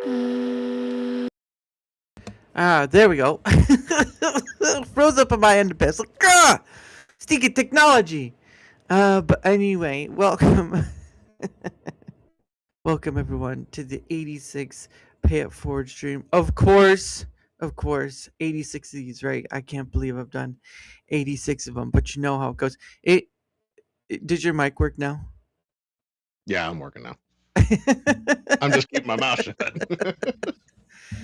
There we go. Froze up on my end of piss. Like, stinky technology. But anyway, welcome. Welcome everyone to the 86 Pay It Forward stream. Of course, 86 of these, right? I can't believe I've done 86 of them, but you know how it goes. Did your mic work now? Yeah, I'm working now. I'm just keeping my mouth shut.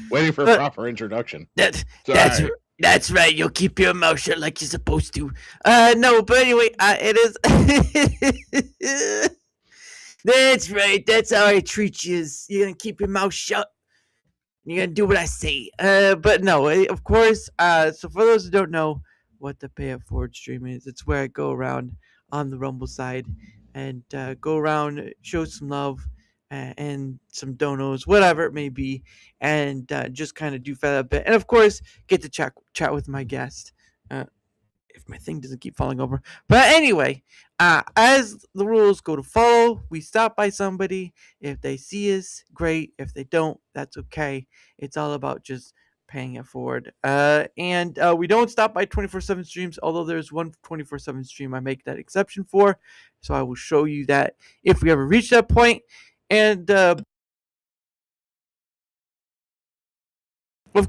Waiting for a proper introduction. That's right. You'll keep your mouth shut like you're supposed to. No, but anyway, it is. That's right. That's how I treat you. You're gonna keep your mouth shut. You're gonna do what I say. But no, of course. So for those who don't know what the Pay It Forward stream is, it's where I go around on the Rumble side and go around, show some love and some donos, whatever it may be, and just kind of do that a bit. And of course, get to chat with my guest. If my thing doesn't keep falling over. But anyway, as the rules go to follow, we stop by somebody. If they see us, great. If they don't, that's okay. It's all about just paying it forward. And we don't stop by 24/7 streams, although there's one 24/7 stream I make that exception for. So I will show you that if we ever reach that point. And of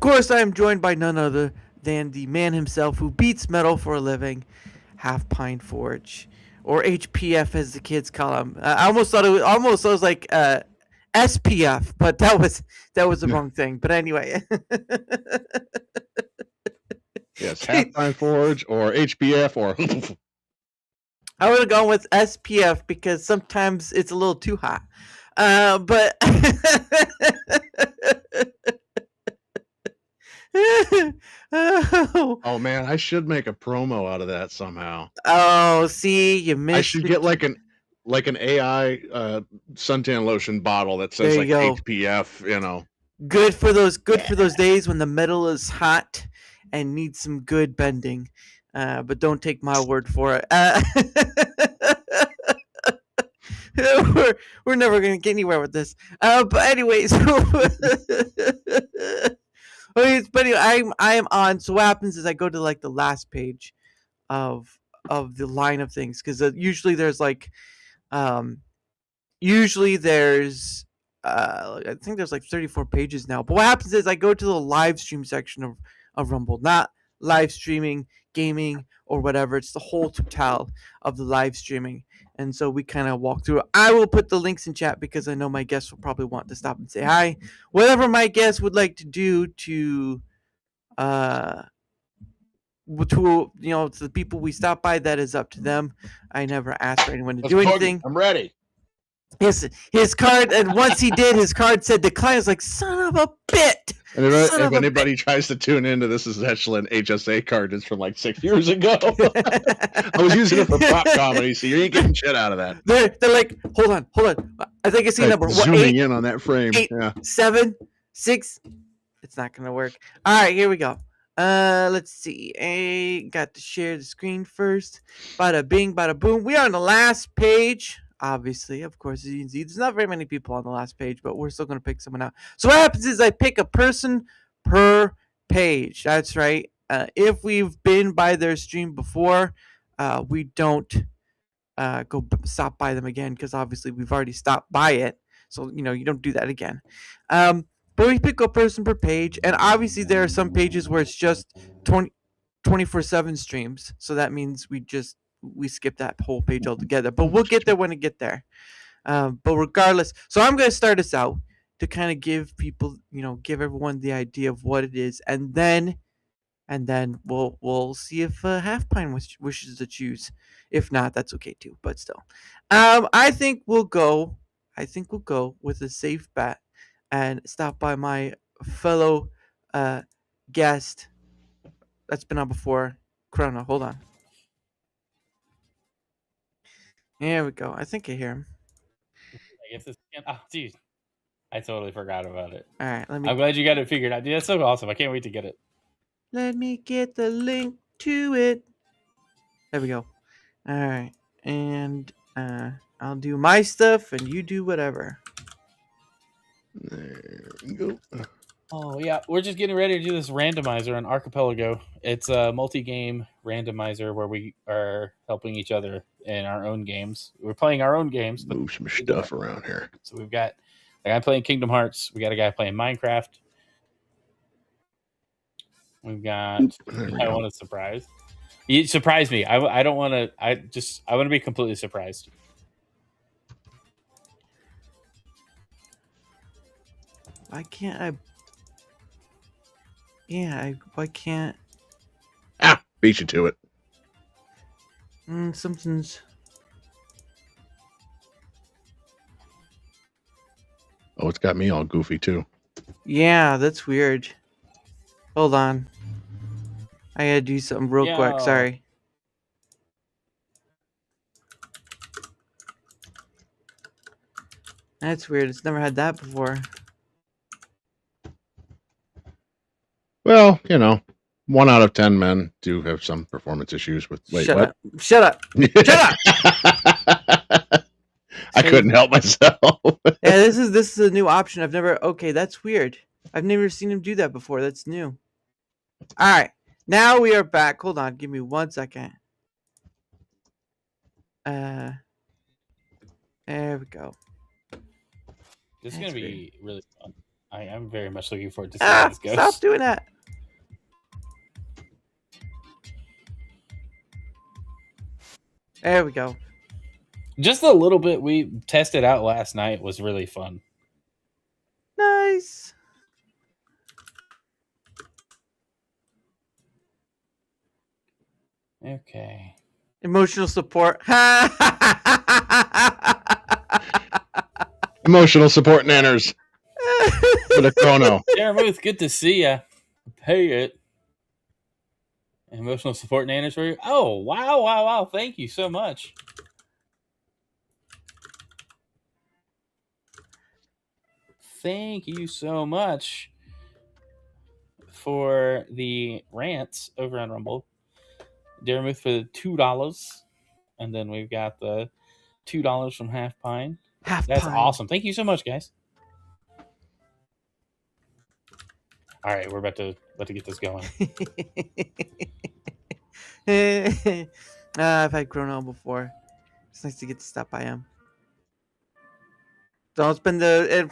course, I am joined by none other than the man himself who beats metal for a living, HalfPine Forge, or HPF as the kids call him. I almost thought I was like SPF, but that was the wrong thing. But anyway. Yes, HalfPine Forge or HPF or. I would have gone with SPF because sometimes it's a little too hot. But. Oh man, I should make a promo out of that somehow. Oh, see, you missed. I should get like an AI suntan lotion bottle that says like HPF, you know. Good for those days when the metal is hot and needs some good bending. But don't take my word for it. We're never gonna get anywhere with this. But anyways, but anyway, I am on. So what happens is I go to like the last page of the line of things because usually there's like I think there's like 34 pages now. But what happens is I go to the live stream section of Rumble, not live streaming, gaming, or whatever. It's the whole total of the live streaming. And so we kind of walk through it. I will put the links in chat because I know my guests will probably want to stop and say hi. Whatever my guests would like to do to the people we stop by, that is up to them. I never asked for anyone to do anything. I'm ready. His card, and once he did, his card said decline. I was like, son of a bit. And if anybody tries to tune into this, is actually an HSA card. It's from like 6 years ago. I was using it for prop comedy, so you ain't getting shit out of that. They're like, hold on. I think I see number. Zooming in on that frame. 8, 7, 6. It's not gonna work. All right, here we go. Let's see. I got to share the screen first. Bada bing, bada boom. We are on the last page. Obviously, of course, as you can see, there's not very many people on the last page, but we're still going to pick someone out. So what happens is I pick a person per page. That's right. If we've been by their stream before, we don't go stop by them again because obviously we've already stopped by it. So, you don't do that again. But we pick a person per page, and obviously there are some pages where it's just 24/7 streams. So that means we skip that whole page altogether, but we'll get there when we get there. But regardless, so I'm going to start us out to kind of give people, give everyone the idea of what it is, and then we'll see if HalfPine wishes to choose. If not, that's okay too. But still, I think we'll go with a safe bet and stop by my fellow guest that's been on before, Chrono. Hold on. There we go. I think I hear him. Oh, dude. I totally forgot about it. All right, I'm glad you got it figured out. Dude, that's so awesome. I can't wait to get it. Let me get the link to it. There we go. All right. And I'll do my stuff and you do whatever. There Go. Oh yeah, we're just getting ready to do this randomizer on Archipelago. It's a multi-game randomizer where we are helping each other in our own games. We're playing our own games, but Move some stuff around here. so we've got a guy playing Kingdom Hearts. We got a guy playing Minecraft. We've got. I want to surprise. You surprise me. I don't want to. I want to be completely surprised. Why can't I? Yeah, why can't? Ah, beat you to it. Something's. Oh, it's got me all goofy too. Yeah, that's weird. Hold on. I gotta do something real quick. Sorry. That's weird. It's never had that before. Well, 1 out of 10 men do have some performance issues with. Wait, Shut what? up! Shut up! Shut up! I couldn't help myself. Yeah, this is a new option. I've never. Okay, that's weird. I've never seen him do that before. That's new. All right, now we are back. Hold on, give me 1 second. There we go. This is gonna be really fun. I am very much looking forward to seeing how this goes. Stop doing that. There we go. Just a little bit we tested out last night was really fun. Nice. Okay. Emotional support. Emotional support nanners for the chrono. Jaramuth, good to see ya. Pay it. Emotional support nanners for you. Oh, wow. Thank you so much. Thank you so much for the rants over on Rumble. Jaramuth for the $2. And then we've got the $2 from HalfPine. That's awesome. Thank you so much, guys. All right, we're about to get this going. I've had Chrono before. It's nice to get to stop by him. Don't spend the.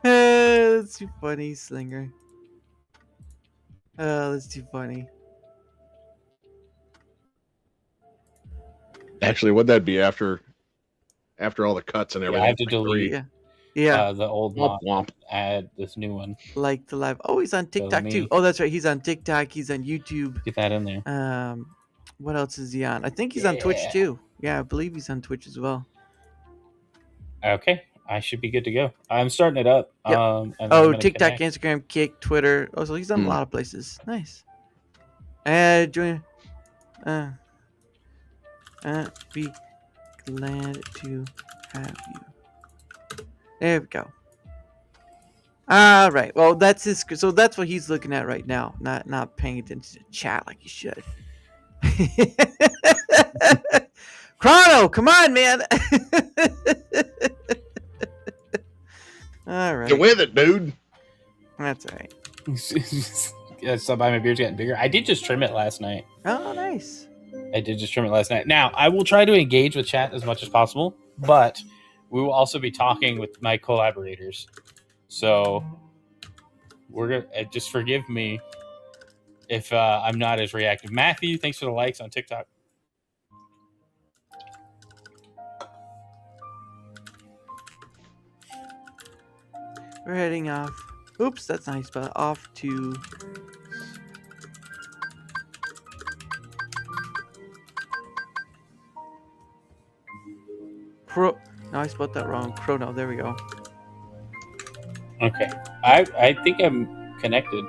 That's too funny, Slinger. Oh, that's too funny. Actually, would that be after all the cuts and everything? I have to delete. Yeah. The old mod. Add this new one. Like the live. Oh, he's on TikTok too. Oh, that's right. He's on TikTok. He's on YouTube. Get that in there. What else is he on? I think he's on Twitch too. Yeah, I believe he's on Twitch as well. Okay, I should be good to go. I'm starting it up. Yep. TikTok, Instagram, Kick, Twitter. Oh, so he's on a lot of places. Nice. Join. Be glad to have you. There we go. All right. Well, that's his. So that's what he's looking at right now. Not paying attention to chat like you should. Chrono, come on, man. All right. Get with it, dude. That's all right. Stop by, my beard's getting bigger. I did just trim it last night. Oh, nice. I did just trim it last night. Now, I will try to engage with chat as much as possible, but we will also be talking with my collaborators. So we're gonna just forgive me if I'm not as reactive. Matthew, thanks for the likes on TikTok. We're heading off. Oops, that's nice, but off to. No, I spelled that wrong. Chrono. There we go. Okay, I think I'm connected.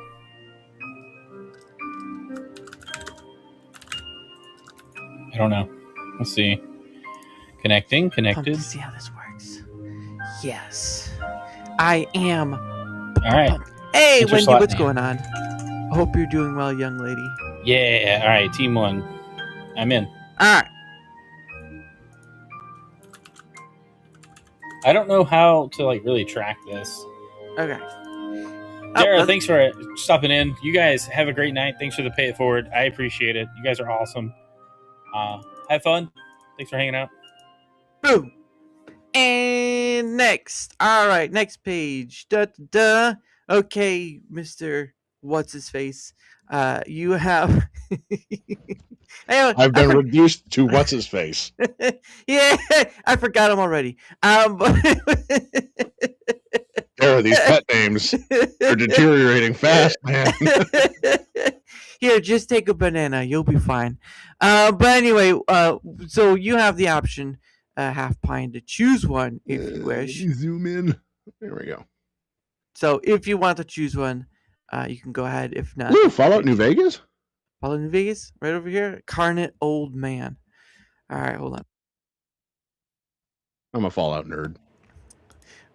I don't know. Let's see. Connected. Pumped to see how this works. Yes, I am. All right. Hey, Wendy, what's going on? I hope you're doing well, young lady. Yeah. All right, team 1. I'm in. All right. I don't know how to like really track this. Okay. Dara, thanks for stopping in. You guys have a great night. Thanks for the pay it forward. I appreciate it. You guys are awesome. Have fun. Thanks for hanging out. Boom. And next. All right, next page. Okay, Mr. What's his face? You have. I've been reduced to what's his face. Yeah, I forgot him already. There, these pet names are deteriorating fast, man. Here, just take a banana. You'll be fine. But anyway, so you have the option, HalfPine, to choose one if you wish. Zoom in. There we go. So if you want to choose one, you can go ahead. If not, Ooh, Fallout New Vegas? Fallout New Vegas, right over here. Carnate Old Man. All right, hold on. I'm a Fallout nerd.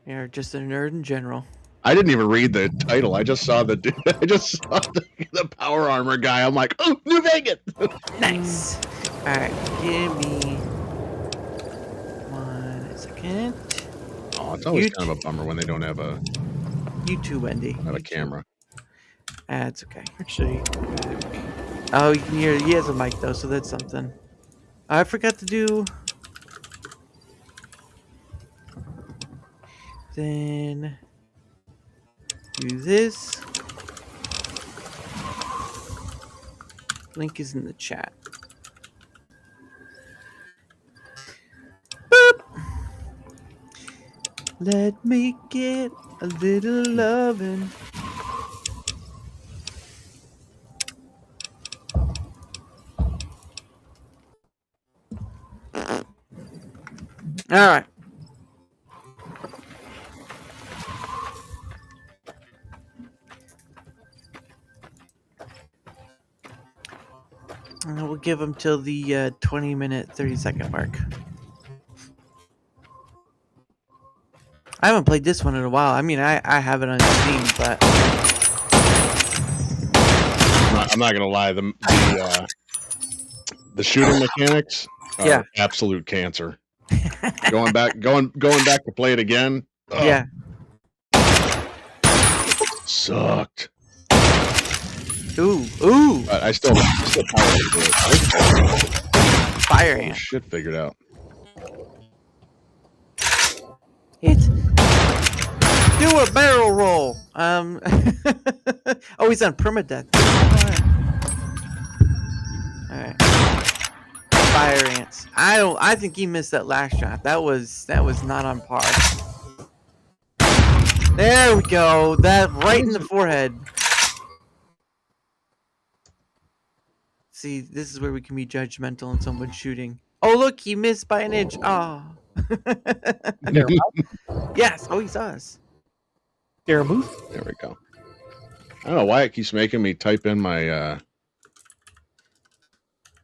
You're just a nerd in general. I didn't even read the title. I just saw the power armor guy. I'm like, oh, New Vegas. Nice. All right, give me 1 second. Oh, it's always kind of a bummer when they don't have a YouTube, Wendy. Have a camera. That's okay. Actually, oh, you can hear. He has a mic though, so that's something. I forgot to do. Then do this. Link is in the chat. Boop. Let me get a little lovin'. All right. And we'll give them till the 20-minute, 30-second mark. I haven't played this one in a while. I mean, I have it on Steam, but I'm not gonna lie. The shooting mechanics are absolute cancer. going back to play it again. Yeah. Sucked. Ooh. But I still power it. Fire ant. Shit figured out. Hit. Do a barrel roll. Oh, he's on permadeath. All right. Fire ants. I think he missed that last shot. That was not on par. There we go. That right in the forehead. See, this is where we can be judgmental in someone shooting. Oh, look, he missed by an inch. Oh. Yes. Oh, he saw us. there a move? There we go. I don't know why it keeps making me type in my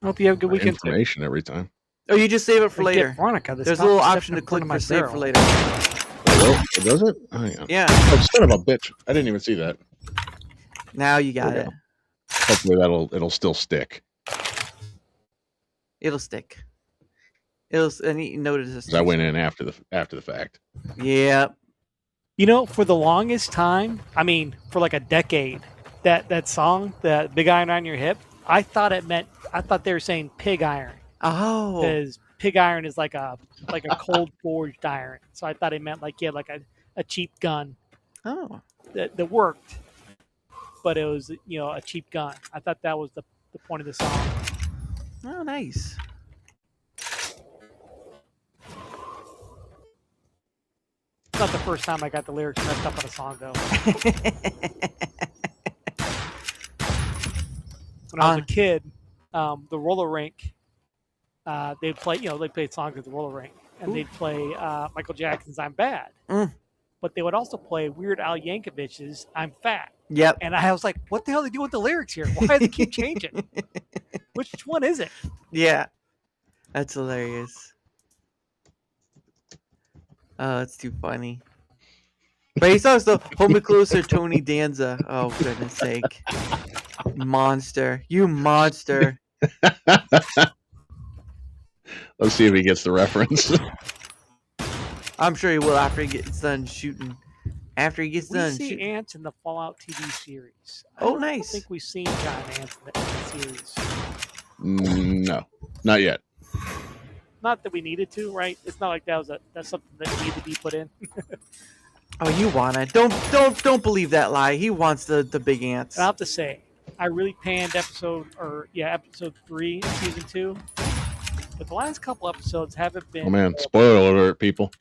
Hope you have a good weekend. information every time. Oh, you just save it for later. Veronica, this There's a little option to click for save for later. Oh, does it? Oh, yeah. Yeah. Oh, son of a bitch! I didn't even see that. Now you got it. Hopefully it'll still stick. It'll stick. And you notice this. I went in after the fact. Yep. You know, for the longest time, I mean, for like a decade, that song, that Big Iron on Your Hip, I thought they were saying pig iron. Oh. Because pig iron is like a cold forged iron. So I thought it meant like a cheap gun. Oh. That worked, but it was a cheap gun. I thought that was the point of the song. Oh, nice. It's not the first time I got the lyrics messed up on a song, though. When I was a kid, the roller rink, they'd play, they played songs at the roller rink, and they'd play Michael Jackson's "I'm Bad," but they would also play Weird Al Yankovic's "I'm Fat." Yep. And I was like, "What the hell are they doing with the lyrics here? Why do they keep changing? Which one is it?" Yeah. That's hilarious. Oh, that's too funny. But he's also Hold Me Closer, Tony Danza. Oh, goodness sake. Monster. You monster. Let's see if he gets the reference. I'm sure he will after he gets done shooting. After he gets We done see shooting. ants in the Fallout TV series. Oh, I nice. think we've seen giant ants in the series. No, not yet. Not that we needed to, right? It's not like that's something that needed to be put in. Oh, you want it? Don't believe that lie. He wants the big ants. And I have to say, I really panned episode 3 in season 2. But the last couple episodes haven't been. Oh man, spoiler alert, people.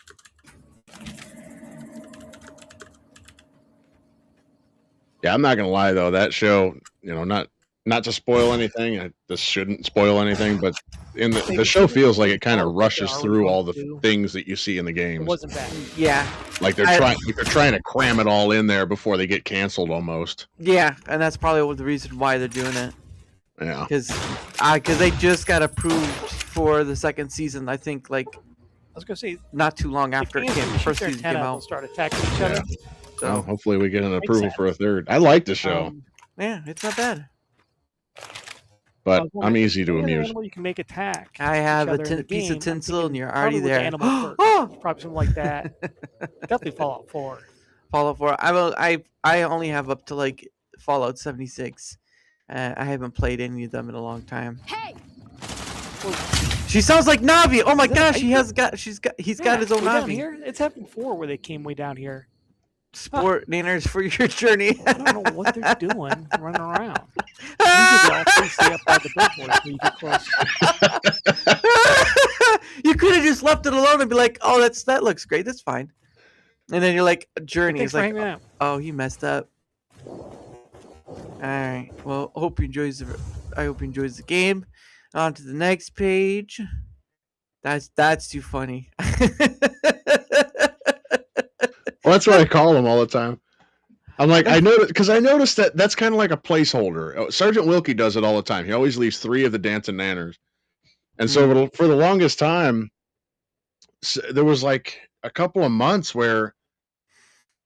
Yeah, I'm not gonna lie though. That show, not to spoil anything. This shouldn't spoil anything, but the show feels like it kind of rushes through all the things that you see in the games. It wasn't bad. Yeah. Like they're trying to cram it all in there before they get canceled almost. Yeah, and that's probably the reason why they're doing it. Yeah. Because they just got approved for the second season. I think I was gonna say not too long after first season came out. Start attacking each other. So well, hopefully we get an approval for a third. I like the show. Yeah, it's not bad. But I'm easy to amuse. You can make attack. I have a piece of tinsel, and you're already there. Probably something like that. Definitely Fallout 4. Fallout 4. I only have up to Fallout 76. I haven't played any of them in a long time. Hey! She sounds like Navi. Oh my gosh, he's got his own down Navi. Here? It's happened before where they came way down here. Sport nanners for your journey. I don't know what they're doing running around. Usually they all stay up by the billboard when you get close. You could have just left it alone and be like, "Oh, that looks great. That's fine." And then you're like, "Journey." It's like, "Oh, he messed up." All right. Well, I hope he enjoys the game. On to the next page. That's too funny. Well, that's what I call him all the time. I'm like, I noticed that that's kind of like a placeholder. Sergeant Wilkie does it all the time. He always leaves 3 of the dancing nanners. And so for the longest time, there was like a couple of months where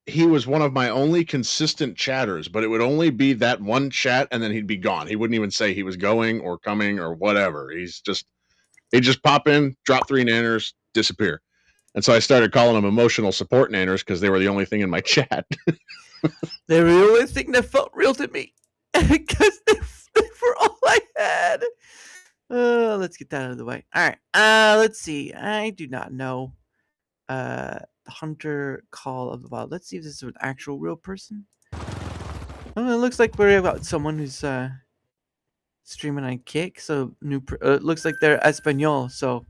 he was one of my only consistent chatters, but it would only be that one chat and then he'd be gone. He wouldn't even say he was going or coming or whatever. He'd just pop in, drop 3 nanners, disappear. And so I started calling them emotional support nanners because they were the only thing in my chat. They were the only thing that felt real to me because they were all I had. Let's get that out of the way. All right. Let's see. I do not know. The Hunter Call of the Wild. Let's see if this is an actual real person. Oh, it looks like we're about someone who's streaming on Kick. So it looks like they're Espanol. So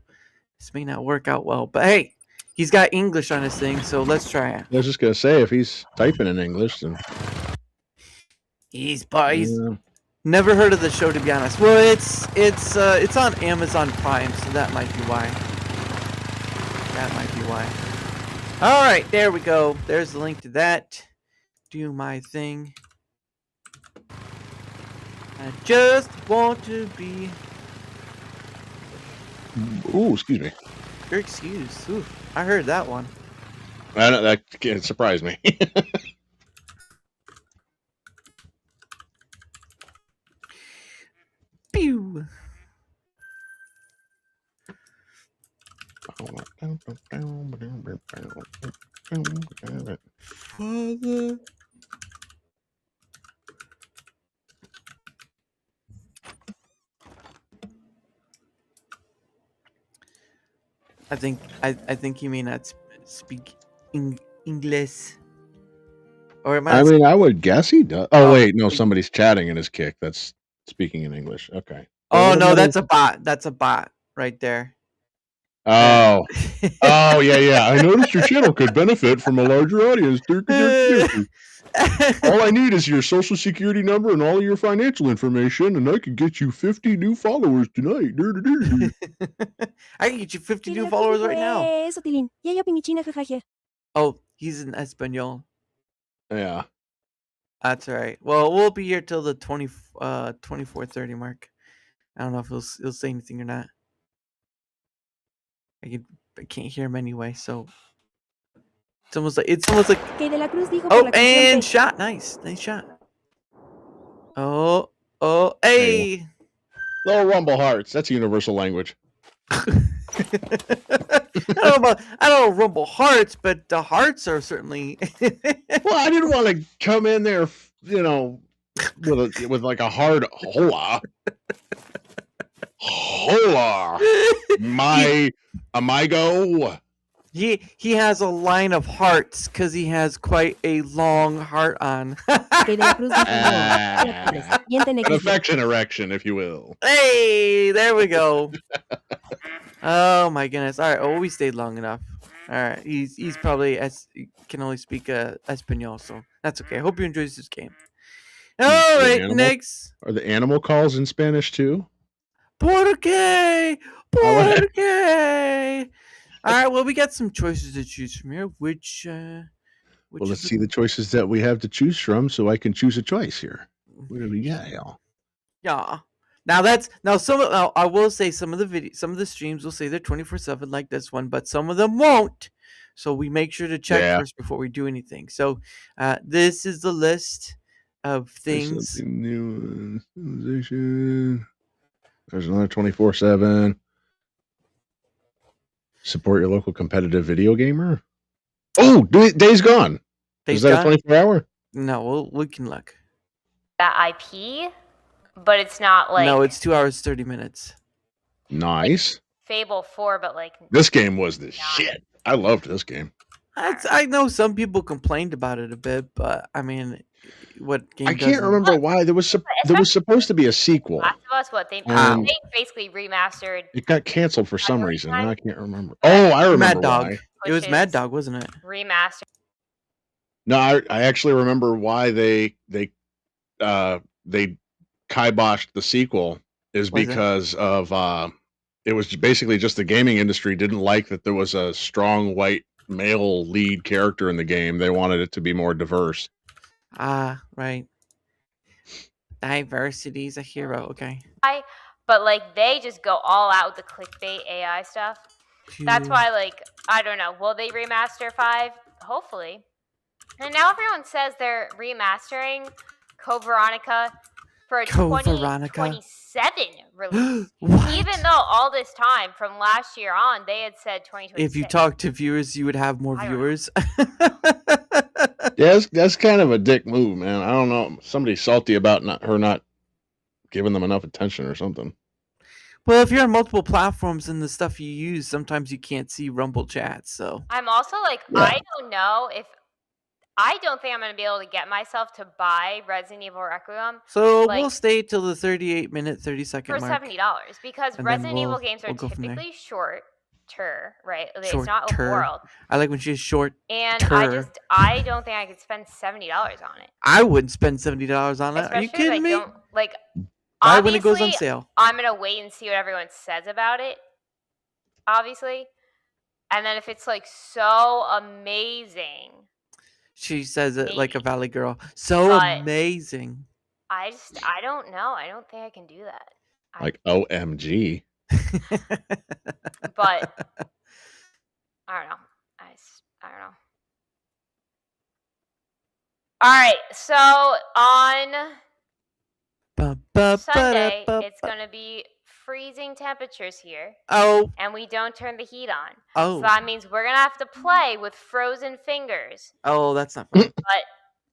this may not work out well. But hey, he's got English on his thing. So let's try it. I was just gonna say if he's typing in English, then he's never heard of the show, to be honest. Well, it's on Amazon Prime, so that might be why. All right, there we go. There's the link to that. Do my thing. I just want to be. Ooh, excuse me. Your excuse. Ooh, I heard that one. That surprised me. Pew. Father. I think you may not speak English. Or I mean, I would guess he does. Oh wait, no, somebody's chatting in his Kick. That's speaking in English. Okay. Oh no, that's a bot. That's a bot right there. Oh. Oh yeah. I noticed your channel could benefit from a larger audience. All I need is your social security number and all your financial information, and I can get you 50 new followers tonight. I can get you 50 new followers right now. Oh, he's in Espanol. Yeah. That's all right. Well, we'll be here till the 24:30 mark. I don't know if he'll say anything or not. I can't hear him anyway, so it's almost like oh, and shot. Nice shot. Oh, hey. Little Rumble Hearts. That's universal language. I don't know Rumble Hearts, but the hearts are certainly. Well, I didn't want to come in there, with like a hard hola. Hola, my amigo. He has a line of hearts because he has quite a long heart on. An affection erection, if you will. Hey, there we go. Oh my goodness! All right, oh, we stayed long enough. All right, he's probably can only speak Espanol, so that's okay. I hope you enjoys this game. All right, next. Are the animal calls in Spanish too? ¿Por qué? ¿Por qué? All right, well, we got some choices to choose from here. Which well, let's see the choices that we have to choose from, so I can choose a choice here. What do we got, y'all? Yeah. Now I will say some of the streams will say they're 24/7 like this one, but some of them won't. So we make sure to check first before we do anything. So this is the list of things. There's new civilization. There's another 24/7. Support your local competitive video gamer. Oh, Days Gone. Is that a 24-hour? No, we can look. That IP, but it's not like. No, it's 2 hours 30 minutes. Nice. Fable 4, but like. This game was the shit. I loved this game. I know some people complained about it a bit, but I mean, what game? I can't remember why there was supposed to be a sequel. Last of Us, what they basically remastered. It got canceled for some reason. And I can't remember. Oh, I remember Mad Dog. why. It was Mad Dog, wasn't it? Remastered. No, I actually remember why they kiboshed the sequel is because of it was basically just the gaming industry didn't like that there was a strong white male lead character in the game. They wanted it to be more diverse. Right. Diversity is a hero. Okay. But like they just go all out with the clickbait AI stuff. That's why, like, I don't know. Will they remaster 5? Hopefully. And now everyone says they're remastering Code Veronica for a 2027 release. Even though all this time from last year on, they had said 2026. If you talk to viewers, you would have more viewers. Yeah, that's kind of a dick move, man. I don't know. Somebody's salty about her not giving them enough attention or something. Well, if you're on multiple platforms and the stuff you use, sometimes you can't see Rumble chats. So I'm also like, I don't know if I don't think I'm going to be able to get myself to buy Resident Evil Requiem. So we'll stay till the 38-minute, 30-second mark. For $70, because Resident Evil games are typically shorter, right? It's not open world. I like when she's short. And I don't think I could spend $70 on it. I wouldn't spend $70 on it. Are you kidding me? Buy when it goes on sale. I'm going to wait and see what everyone says about it, obviously. And then if it's like so amazing. She says it like a Valley girl. So amazing. I don't know. I don't think I can do that. Like OMG. But I don't know. I don't know. All right. So on Sunday, it's going to be freezing temperatures here. Oh. And we don't turn the heat on. Oh. So that means we're going to have to play with frozen fingers. Oh, that's not fun. But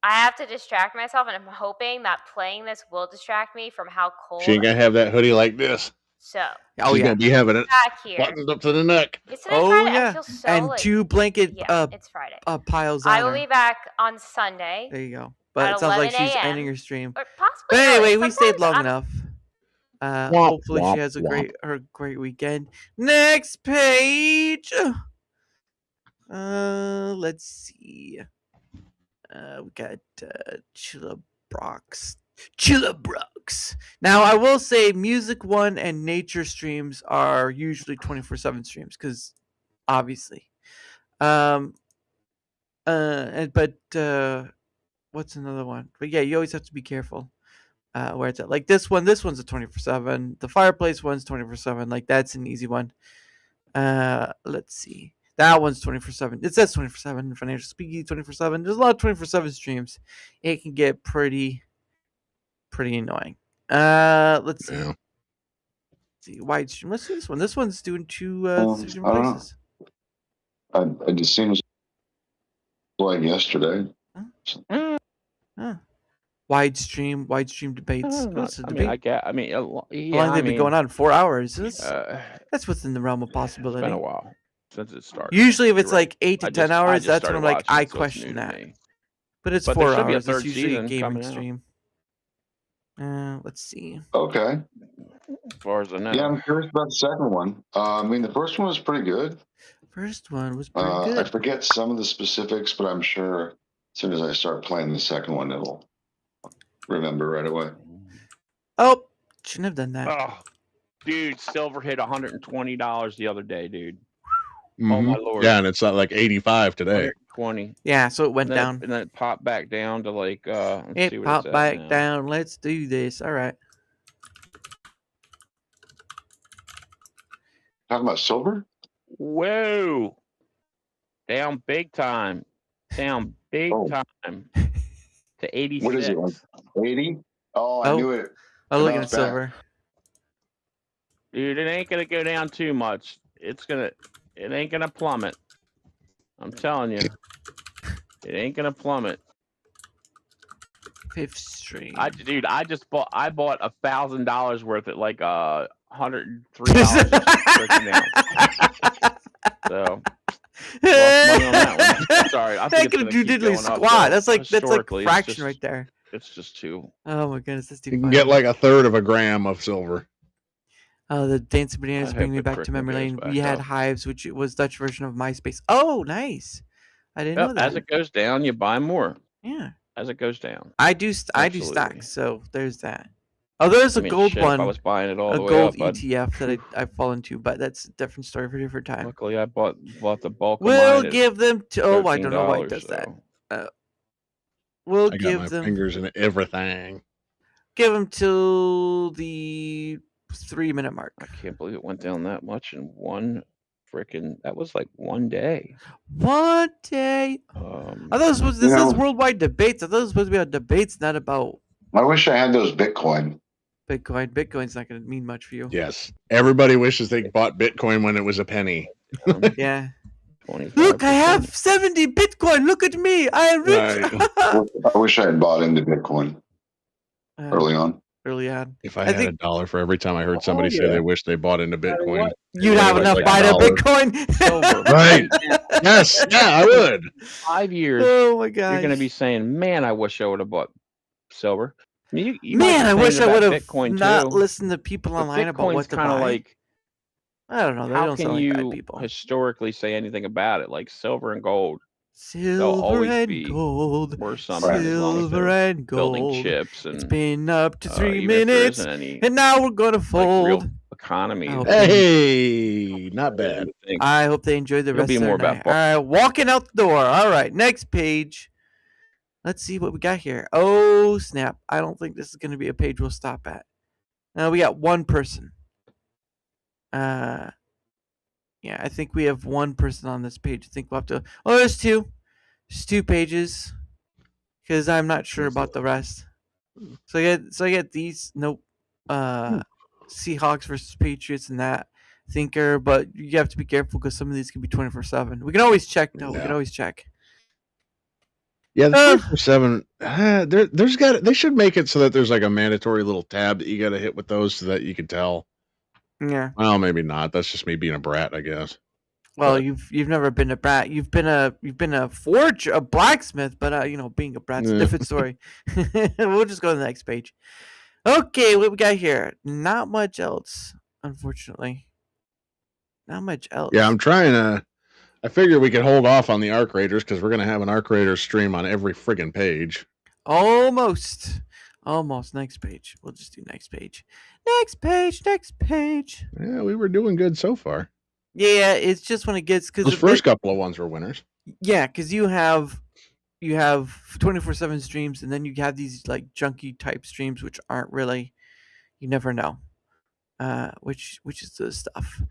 I have to distract myself, and I'm hoping that playing this will distract me from how cold. She ain't going to have that hoodie like this. So. She's going to be having it back here. buttoned up to the neck. Yeah. And 2 blanket it's Friday. Piles on I will be back on Sunday. There you go. But it sounds like she's ending her stream. Or possibly but anyway, we stayed long enough. Hopefully she has a great weekend. Next page. Let's see. We got Chillabrox. Now I will say Music One and Nature streams are usually 24/7 streams because obviously. What's another one? But yeah, you always have to be careful where it's at. Like this one's a 24/7. The Fireplace one's 24/7. Like that's an easy one. Let's see. That one's 24/7. It says 24/7. Financial Speakeasy 24/7. There's a lot of 24/7 streams. It can get pretty annoying. Let's see. Yeah. Let's see. Wide stream. Let's do this one. This one's doing 2 stream places. It just seems like yesterday. Wide stream debates. What's the debate? How How long they've been going on? 4 hours. That's within the realm of It's possibility. been a while since it started. Usually, if it's You're right. like 8 to I 10 just hours, that's when started I'm like, watching I it, so it's question new to that. me. But it's But there 4 should be a hours. It's third usually a season gaming coming out. stream. Let's see. Okay. As far as I know. Yeah, I'm curious about the second one. I mean, the first one was pretty good. First one was pretty I good. forget some of the specifics, but I'm sure as soon as I start playing the second one, it'll remember right away. Oh, shouldn't have done that. Oh, dude, silver hit $120 the other day, dude. Mm-hmm. Oh my lord. Yeah, and it's not like 85 today. 120. Yeah, so it went down. And then it popped back down to like let's see It what popped it's at back now. down. Let's do this. All right. Talking about silver? Whoa. Down big time. Down big time. To 86. What is it? 80? Oh, I knew it. Oh, It look at bounced silver. Dude, it ain't gonna go down too much. It ain't gonna plummet. I'm telling you. It ain't gonna plummet. Fifth stream. I bought $1,000 worth at like $103. So lost money on that one. Sorry, I think That could do diddly squat. That's like fraction right there. It's just too. Oh my goodness, that's too You can funny. get like a third of a gram of silver. Oh, the Dancing Bananas I bring hope me it back to memory lane. freaking goes We had back up. Hives, which was Dutch version of MySpace. Oh, nice. I didn't know that. As it goes down, you buy more. Yeah. As it goes down. I do stocks, so there's that. Oh, there's a gold shit, one. If I was buying it all a the way gold up, ETF that I've fallen to, but that's a different story for a different time. Luckily, I bought the bulk of We'll mine. give them to. Oh, I don't know why it $13, does that. so. We'll I got give my them. fingers in everything. Give them till the 3-minute mark. I can't believe it went down that much in one freaking. That was like one day. 1 day. I thought this is worldwide debates. I thought it was supposed to be about debates, not about. I wish I had those Bitcoin. Bitcoin's not going to mean much for you. Yes. Everybody wishes they bought Bitcoin when it was a penny. Yeah. 25%. Look, I have 70 Bitcoin. Look at me. I am rich. Right. I wish I had bought into Bitcoin early on. If I had $1 for every time I heard somebody say they wish they bought into Bitcoin, you'd have enough to buy a Bitcoin. Silver. Right. Yes. Yeah, I would. 5 years. Oh my god. You're going to be saying, "Man, I wish I would have bought silver." I mean, I wish I would have Bitcoin not too. listened to people online about what to buy. Like, I don't know. They how don't can sound like you bad people. historically say anything about it? Like silver and gold. Silver and gold. Worth something as long as Silver they're and gold. building chips and it's been up to 3 even if there minutes, isn't any, and now we're gonna fold. Like, real economy. Hey, not bad. I hope they enjoyed the It'll rest be of their more about night. All right, walking out the door. All right, next page. Let's see what we got here. Oh snap! I don't think this is going to be a page we'll stop at. Now we got one person. Yeah, I think we have one person on this page. I think we'll have to. Oh, there's two. There's 2 pages. Because I'm not sure about the rest. So I get these. Nope. Seahawks versus Patriots and that thinker, but you have to be careful because some of these can be 24/7. We can always check though. We can always check. Yeah, the 24/7. They should make it so that there's like a mandatory little tab that you got to hit with those so that you can tell. Yeah. Well, maybe not. That's just me being a brat, I guess. Well, you've never been a brat. You've been a blacksmith, but being a brat's a different story. We'll just go to the next page. Okay, what we got here? Not much else, unfortunately. Not much else. Yeah, I'm trying to. I figure we could hold off on the Arc Raiders because we're gonna have an Arc Raiders stream on every friggin' page. Almost. Next page. We'll just do next page. Next page. Yeah, we were doing good so far. Yeah, it's just when it gets because Those first couple of ones were winners. Yeah, because you have 24/7 streams, and then you have these like junky type streams, which aren't really. You never know. Which is the stuff.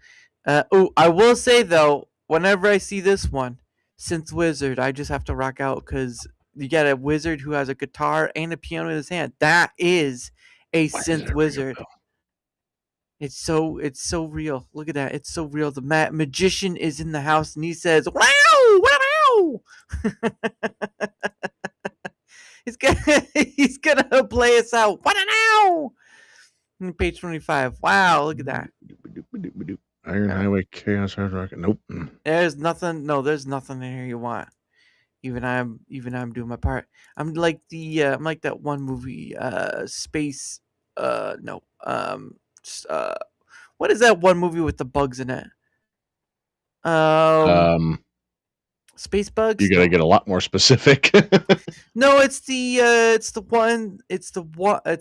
I will say though, whenever I see this one, Synth Wizard, I just have to rock out because you get a wizard who has a guitar and a piano in his hand. That is a synth wizard. It's so real. Look at that. It's so real. The magician is in the house and he says, "Wow, wow." he's gonna play us out. What now? Page 25. Wow, look at that. Iron Highway Chaos Hard Rocket. Nope. There's nothing. No, there's nothing in here you want. Even I'm doing my part. I'm like that one movie, Space. No. What is that one movie with the bugs in it? Space bugs. You gotta get a lot more specific. No, it's the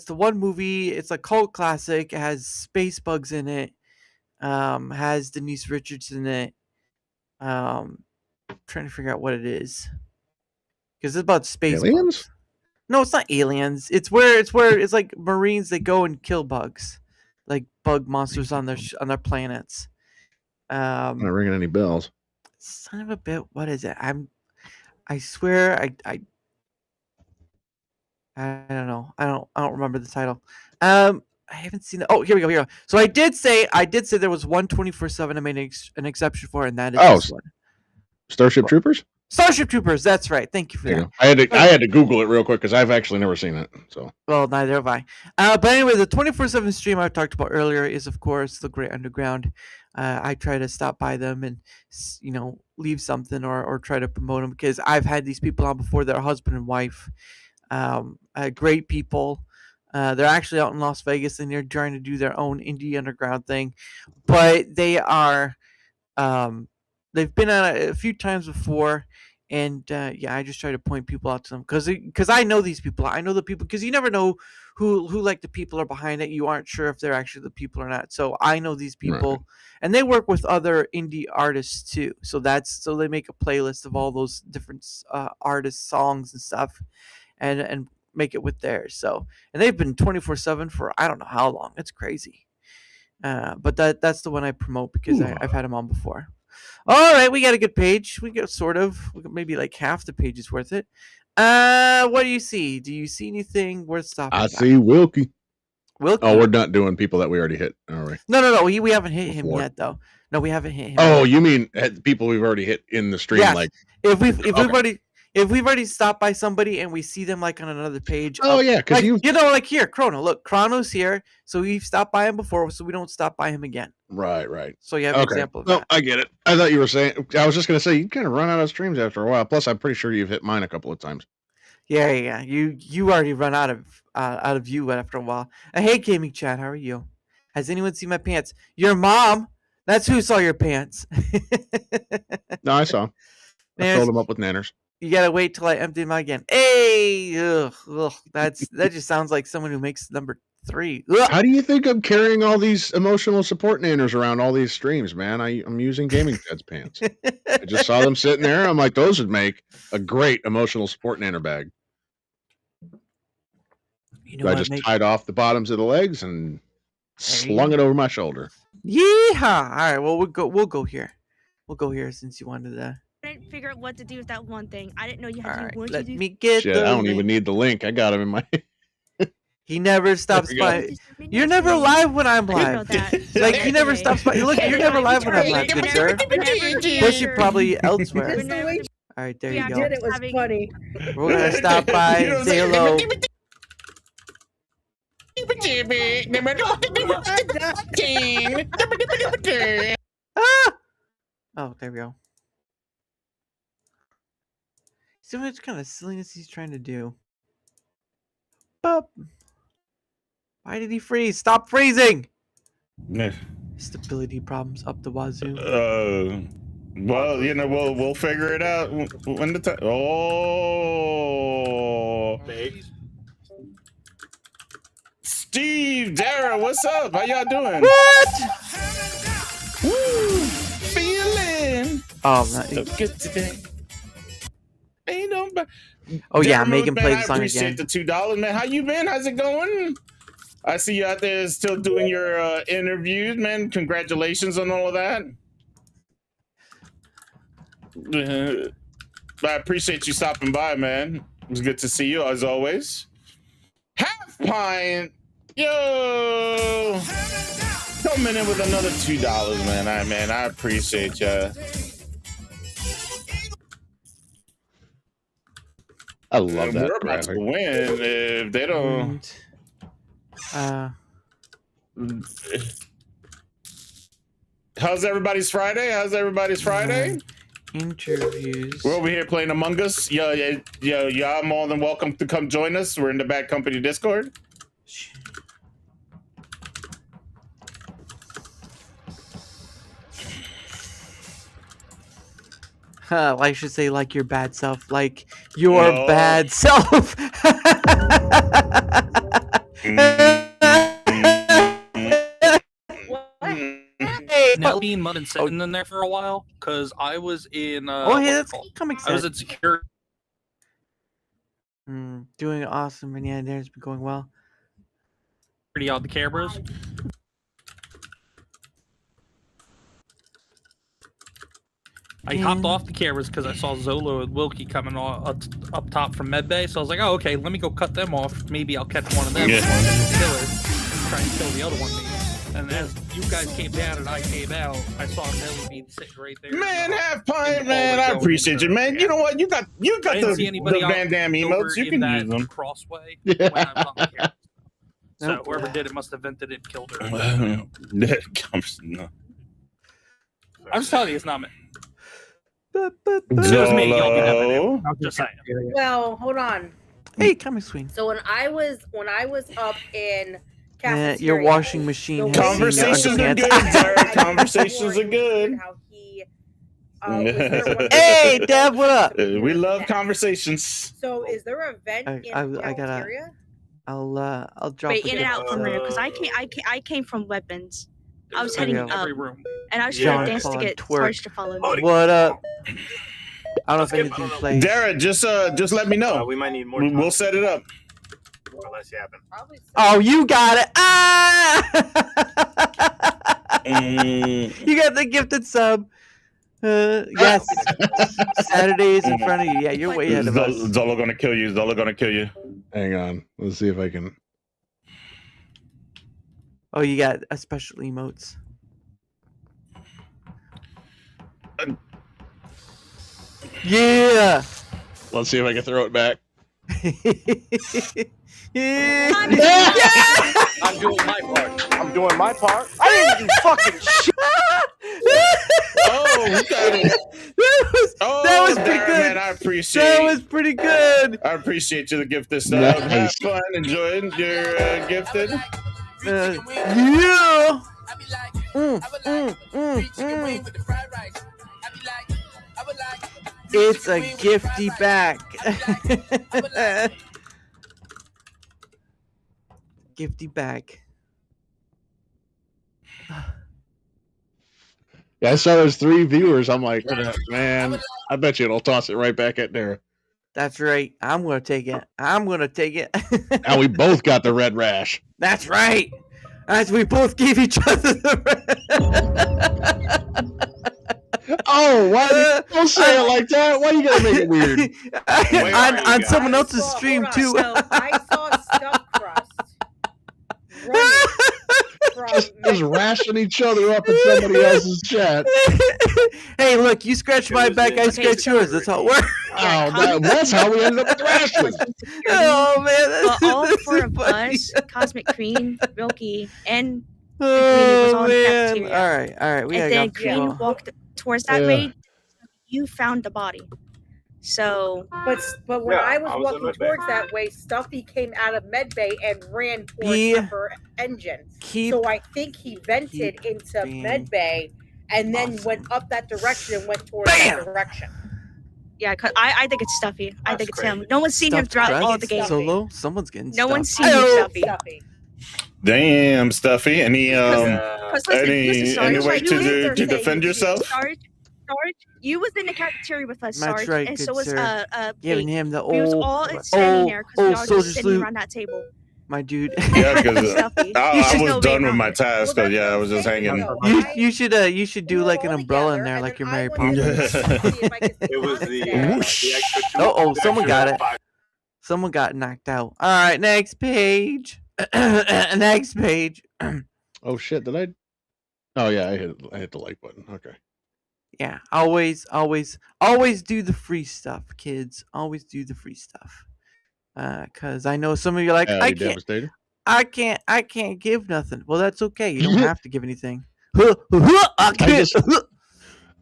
one movie. It's a cult classic. It has space bugs in it. Has Denise Richards in it. Trying to figure out what it is because it's about space aliens. Bugs. No, it's not aliens. It's where like Marines that go and kill bugs, like bug monsters on their planets. Not ringing any bells. Son of a bit. What is it? I swear I don't know. I don't remember the title. I haven't seen it. Oh, here we go. So I did say there was one 24/7 I made an exception for, and that is this one. Starship Troopers? Starship Troopers, that's right. Thank you for that. I had to Google it real quick because I've actually never seen it. So well, neither have I. But anyway, the 24/7 stream I talked about earlier is, of course, the Great Underground. I try to stop by them and leave something or try to promote them because I've had these people on before. They're husband and wife, great people. They're actually out in Las Vegas and they're trying to do their own indie underground thing, but they are. They've been on a few times before, and I just try to point people out to them because I know these people. I know the people because you never know who like the people are behind it. You aren't sure if they're actually the people or not. So I know these people, right. And they work with other indie artists too. So they make a playlist of all those different artists' songs and stuff, and make it with theirs. So and they've been 24/7 for I don't know how long. It's crazy. But that's the one I promote because I've had them on before. All right, we got a good page. We got maybe like half the page is worth it. What do you see? Do you see anything worth stopping? I see Wilkie. Wilkie. Oh, we're not doing people that we already hit, are we? No. We haven't hit him yet, though. No, we haven't hit him. Oh, yet. You mean people we've already hit in the stream? Yes. Like if we've already stopped by somebody and we see them like on another page. Oh yeah, because like here, Chrono. Look, Chrono's here, so we've stopped by him before, so we don't stop by him again. Right. So you have an example of that. I get it. I thought you were saying. I was just gonna say you kind of run out of streams after a while. Plus, I'm pretty sure you've hit mine a couple of times. Yeah. You already run out of you after a while. Hey, gaming chat, how are you? Has anyone seen my pants? Your mom. That's who saw your pants. No, I saw. I filled them up with nanners. You gotta wait till I empty them again. Hey, that just sounds like someone who makes number 3. Ugh. How do you think I'm carrying all these emotional support nanners around all these streams, man? I'm using Gaming Ted's pants. I just saw them sitting there. I'm like, those would make a great emotional support nanner bag. I just tied off the bottoms of the legs and slung it over my shoulder. Yeehaw! All right, well we'll go here. We'll go here since you wanted to. I didn't figure out what to do with that one thing. I didn't know you had to do one. Let me get. Shit, I don't even need the link. I got him in my. He never stops by. You're never live when I'm live. Like he never stops by. Look, you're never live when I'm live, good sir. Plus you're probably elsewhere. All right, there you go. It was funny. We're gonna stop by and say hello. Oh, there we go. See what kind of silliness he's trying to do. But why did he freeze? Stop freezing! Stability problems up the wazoo. Well, we'll figure it out when the time. Oh, Steve, Dara, what's up? How y'all doing? What? Woo! Feeling. Oh, so good today. Ain't nobody. Oh yeah, make him play the song again. I appreciate the $2, man. How you been? How's it going? I see you out there still doing your interviews, man. Congratulations on all of that. I appreciate you stopping by, man. It was good to see you as always. HalfPine, yo. coming in with another $2, man. I appreciate ya. I love that. We're about to win if they don't. How's everybody's Friday? Interviews. We're over here playing Among Us. Y'all more than welcome to come join us. We're in the Bad Company Discord. I should say like your bad self, like your bad self. Nelly and Mud and sitting in there for a while because I was in. That's coming. I was in security. Doing awesome, and yeah, there's been going well. Pretty on the cameras. I hopped off the cameras because I saw Zolo and Wilkie coming up top from Medbay, so I was like, "Oh, okay, let me go cut them off. Maybe I'll catch one of them. Yeah. Try and kill the other one." And as you guys came down and I came out, I saw Nelly being sitting right there. Man, HalfPine, man, I appreciate you, man. You know what? You got the Van Damme emotes. You can use them. Crossway when I was on the camera. So whoever did it must have vented it, killed her. No. I'm just telling you, it's not me. It was me. I'm just saying. Well, hold on. Hey, come Swing. So when I was up in cafeteria, your washing machine. Conversations are good, Derek. Conversations are good. Hey, Deb, what up? We love conversations. So, is there an event in the cafeteria? I'll drop. Wait, in and out from here because I came from weapons. I was heading up, and I was trying to dance to get Sarge to follow me. What up? I don't know if anything plays. Derek, just let me know. We might need more. We'll set it up. Unless you happen. Oh, you got it! You got the gifted sub. Yes. Saturdays in front of you. Yeah, you're way ahead of us. Zolo gonna kill you. Hang on. Let's see if I can. Oh, you got a special emotes. Yeah. Let's see if I can throw it back. Yeah. I'm doing my part. I didn't do fucking shit. That was pretty good. Man, I appreciate. That was pretty good. I appreciate you, the gifted stuff. Have fun, enjoy your gifted. Yeah. It's a gifty back. Gifty back. Yeah, I saw there's 3 viewers. I'm like, man, I bet you it'll toss it right back at there. That's right. I'm gonna take it. Now we both got the red rash. That's right. As we both gave each other the red. Oh, why don't say it like that? Why you gotta make it weird? on someone else's stream too. So I saw stuffed crust just rashing each other up in somebody else's chat. Hey, look, you scratch my back, I scratch yours. That's how it works. Oh, that's how we ended up with rashes. Oh man, all 4 of us, Cosmic Cream, Milky, and oh, was on man. the cafeteria. All right. We and gotta then go. Green walked towards that way. You found the body. So, but when I was walking towards that way, Stuffy came out of medbay and ran towards her engine. So I think he vented into medbay and then went up that direction and went towards that direction. Yeah, cause I think it's Stuffy. I think it's him. No one's seen him throughout all the games. Solo, someone's getting. No one's seen him, Stuffy. Damn, Stuffy. Any way Sarge, to defend yourself? Sarge, you was in the cafeteria with us, That's Sarge, right, and good so was sir. Pete. Giving him the We was all standing there because we all soldier just sitting salute. around that table. My dude. Yeah, because I was know done Babe with my Ruth. task. Cause I was just hanging. You should do like an umbrella in there, like your Mary Poppins. It was the extra 2. Oh, someone got it. Someone got knocked out. All right, next page. Next page. Oh shit! Did I Oh yeah, I hit the like button. Okay. Yeah, always do the free stuff, kids. Always do the free stuff. Because I know some of you are like, I can't give nothing. Well, that's okay. You don't have to give anything.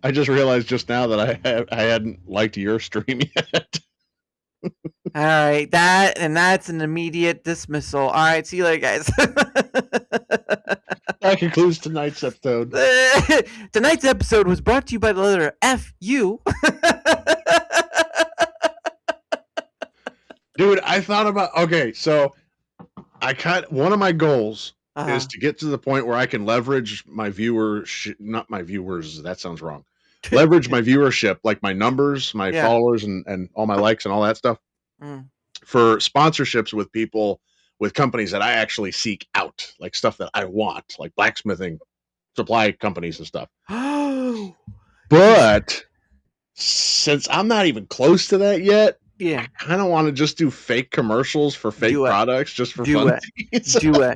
I just realized just now that I hadn't liked your stream yet. All right, that's an immediate dismissal. All right, see you later, guys. That concludes tonight's episode. Tonight's episode was brought to you by the letter F-U. Dude, I thought about so one of my goals is to get to the point where I can leverage my not my viewers, that sounds wrong. Leverage my viewership, like my numbers, my followers, and all my likes and all that stuff for sponsorships with people, with companies that I actually seek out, like stuff that I want, like blacksmithing supply companies and stuff. But since I'm not even close to that yet, I kind of want to just do fake commercials for fake products just for fun. Do it.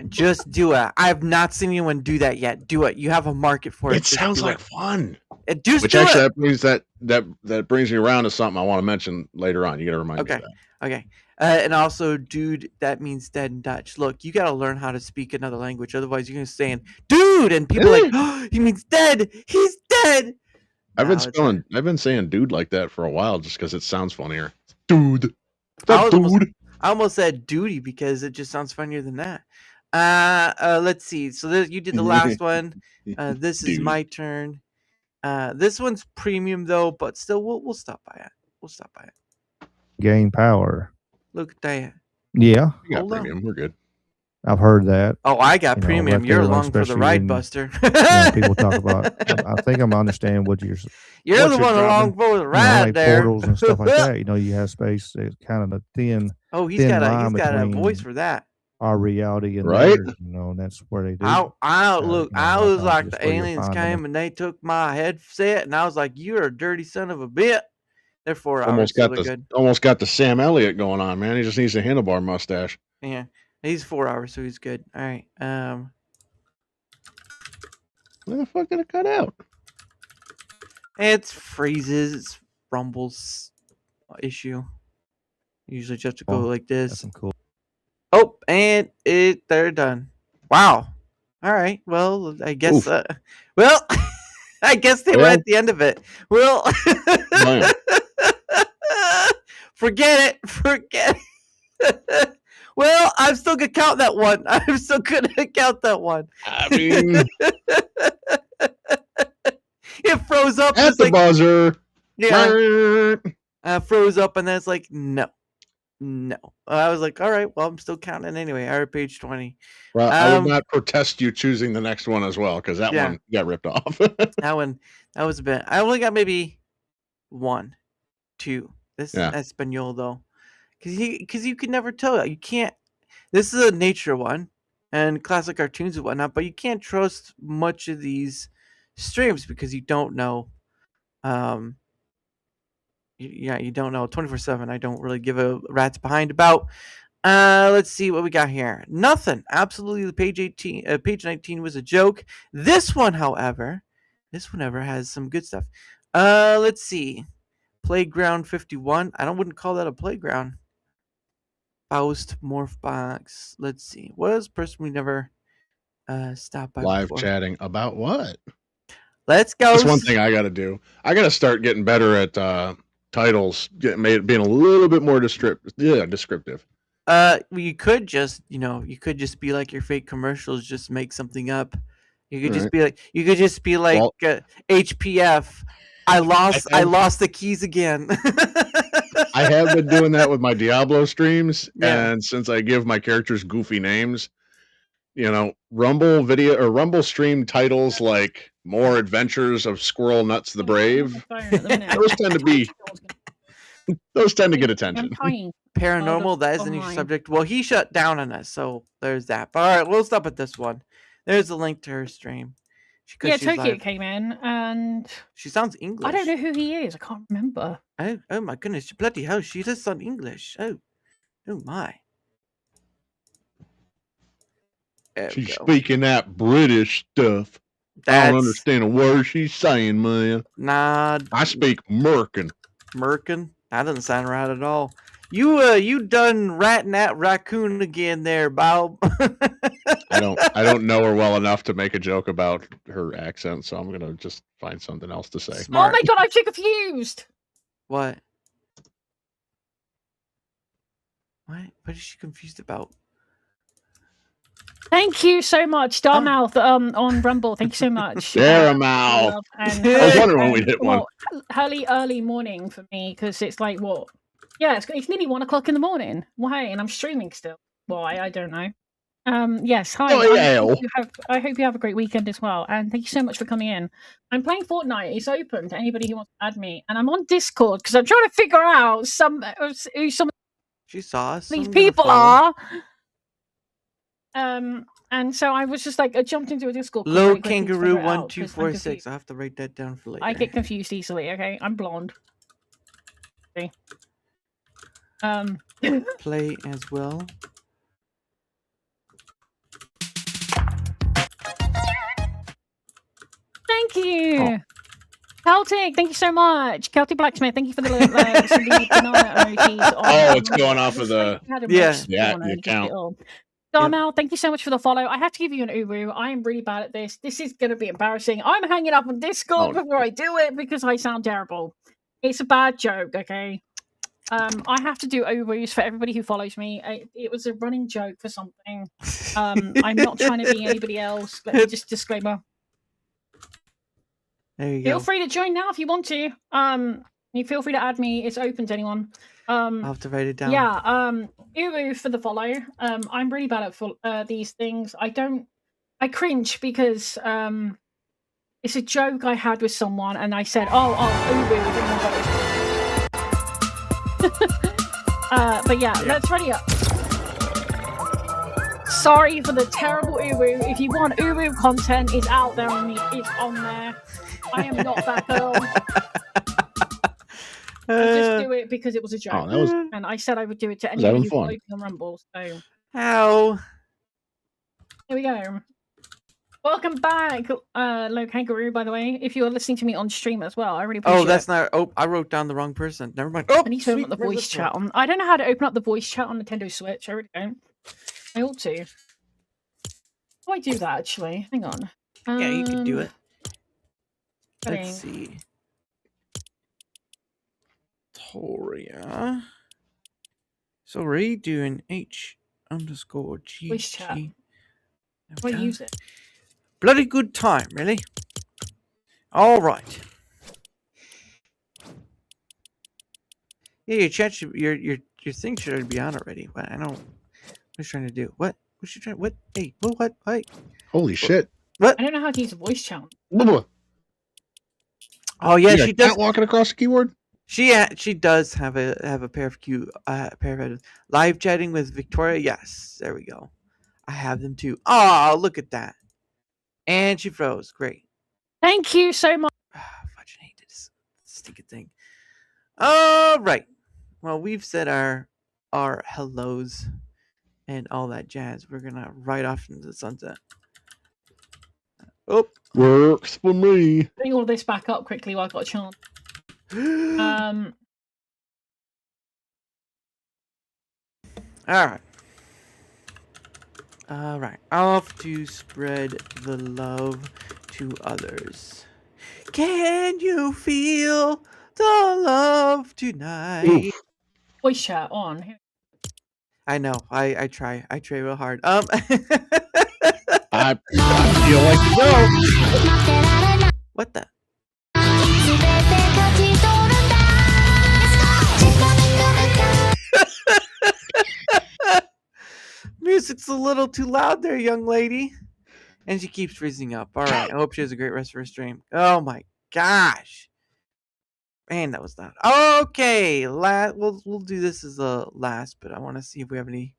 Just do it. I have not seen anyone do that yet. Do it. You have a market for it. It sounds like fun. That brings me around to something I want to mention later on. You got to remind me of that. Okay. And also, dude, that means dead in Dutch. Look, you got to learn how to speak another language. Otherwise, you're going to say, dude, and people are like, oh, he means dead. He's dead. I've been saying dude like that for a while just because it sounds funnier. Dude. I almost said duty because it just sounds funnier than that. Let's see. So you did the last one. This is my turn. This one's premium though, but still, we'll stop by it. Gain power. Look at that. Yeah. You got premium. We're good. I've heard that. Oh, I got premium. You're along for the ride, Buster. People talk about. I think I'm understanding what you're. You're the one along for the ride there. Portals and stuff like that. You have space. It's kind of a thin. Oh, he's got a voice for that. Our reality and right. Theirs, and that's where they do. I was like the aliens came and they took my headset, and I was like, "You're a dirty son of a bitch." Therefore, almost got the Sam Elliott going on, man. He just needs a handlebar mustache. Yeah. He's 4 hours, so he's good. All right. Where the fuck did it cut out? It's freezes. It's Rumble's issue. Usually just to go like this. That's cool. Oh, and they're done. Wow. All right. Well, I guess. I guess they were at the end of it. Well, forget it. Well, I'm still gonna count that one. I mean, it froze up. At the buzzer. Yeah. Froze up, and then it's like, no. I was like, all right, well, I'm still counting anyway. I read page 20. Well, I would not protest you choosing the next one as well, because that one got ripped off. that was a bit. I only got maybe 1, 2. This is Espanol though. Because you can never tell. You can't. This is a nature one and classic cartoons and whatnot, but you can't trust much of these streams because you don't know. You don't know 24/7. I don't really give a rat's behind about. Let's see what we got here. Nothing. Absolutely, the page 19 was a joke. This one, however, has some good stuff. Let's see. Playground 51. I wouldn't call that a playground. Faust Morph Box. Let's see. What is person we never stopped by live before? Chatting about what? Let's go. That's one thing I got to do. I got to start getting better at titles, being a little bit more descriptive. You could just, be like your fake commercials. Just make something up. You could just be like, HPF. I lost the keys again. I have been doing that with my Diablo streams, and since I give my characters goofy names, Rumble stream titles like "More Adventures of Squirrel Nuts the Brave," those tend to get attention. Paranormal, that is a new subject. Well, he shut down on us, so there's that. But all right, we'll stop at this one. There's a link to her stream. Tokyo came in, and she sounds English. I don't know who he is. I can't remember. Oh my goodness! Bloody hell, she does sound English. Oh my. She's speaking that British stuff. I don't understand a word she's saying, man. Nah. I speak Merkin. Merkin? That doesn't sound right at all. You done ratting that raccoon again there, Bob. I don't know her well enough to make a joke about her accent, so I'm gonna just find something else to say. Smart. Oh my god, I'm so confused. What? What is she confused about? Thank you so much, Starmouth, on Rumble. Thank you so much. Starmouth. I was wondering when we'd hit one. Early morning for me, because it's like, what? Yeah, it's nearly 1 o'clock in the morning. Why? And I'm streaming still. Why? I don't know. Yes, hi. I hope you have a great weekend as well. And thank you so much for coming in. I'm playing Fortnite. It's open to anybody who wants to add me. And I'm on Discord because I'm trying to figure out who some of these people are. And so I was just like, I jumped into a Discord. Low Kangaroo 1246. I have to write that down for later. I get confused easily. Okay, I'm blonde. Okay. Play as well. Thank you. Celtic, thank you so much. Celtic Blacksmith, thank you for the banana emojis. Oh, it's going off of the the account. Darmel, thank you so much for the follow. I have to give you an Uru. I am really bad at this. This is going to be embarrassing. I'm hanging up on Discord before I do it because I sound terrible. It's a bad joke, okay? I have to do Urus for everybody who follows me. It was a running joke for something. I'm not trying to be anybody else. Let me just disclaimer. There you Feel free to join now if you want to. You feel free to add me. It's open to anyone. I'll have to write it down. Yeah. Uru for the follow. I'm really bad at these things. I cringe because it's a joke I had with someone, and I said, "Oh, Uru." If anyone follows. But yeah, let's ready up. Sorry for the terrible Uru. If you want Uru content, it's out there on me. It's on there. I am not that girl. I just do it because it was a joke, and I said I would do it to anybody who followed me on Rumble. So, how? Here we go. Welcome back, Low Kangaroo. By the way, if you're listening to me on stream as well, I really appreciate it. Oh, that's not. Oh, I wrote down the wrong person. Never mind. Oh, I need to open up the voice chat on. I don't know how to open up the voice chat on Nintendo Switch. I really don't. I ought to. How do I do that actually? Hang on. Yeah, you can do it. Letting. Let's see. Toria. So we're doing H_G. Voice chat. How do I use it? Bloody good time, really. All right. Yeah, your chat should, your thing should be on already. But I don't. What's trying to do? What? What's she trying? What? Hey, what? Hey. Holy shit! What? I don't know how to use a voice chat. Oh yeah, she does. Walking across the keyboard. She does have a pair of live chatting with Victoria. Yes, there we go. I have them too. Oh, look at that. And she froze. Great. Thank you so much. I fucking hate this stupid thing. All right. Well, we've said our hellos and all that jazz. We're gonna ride off into the sunset. Oh, works for me. Bring all this back up quickly while I've got a chance. All right. Off to spread the love to others. Can you feel the love tonight? Oof. Voice chat on. I know. I try. I try real hard. I feel like you know. What the? Music's a little too loud there, young lady. And she keeps freezing up. All right. I hope she has a great rest of her stream. Oh my gosh. Man, that was loud. Okay. We'll do this as the last, but I want to see if we have any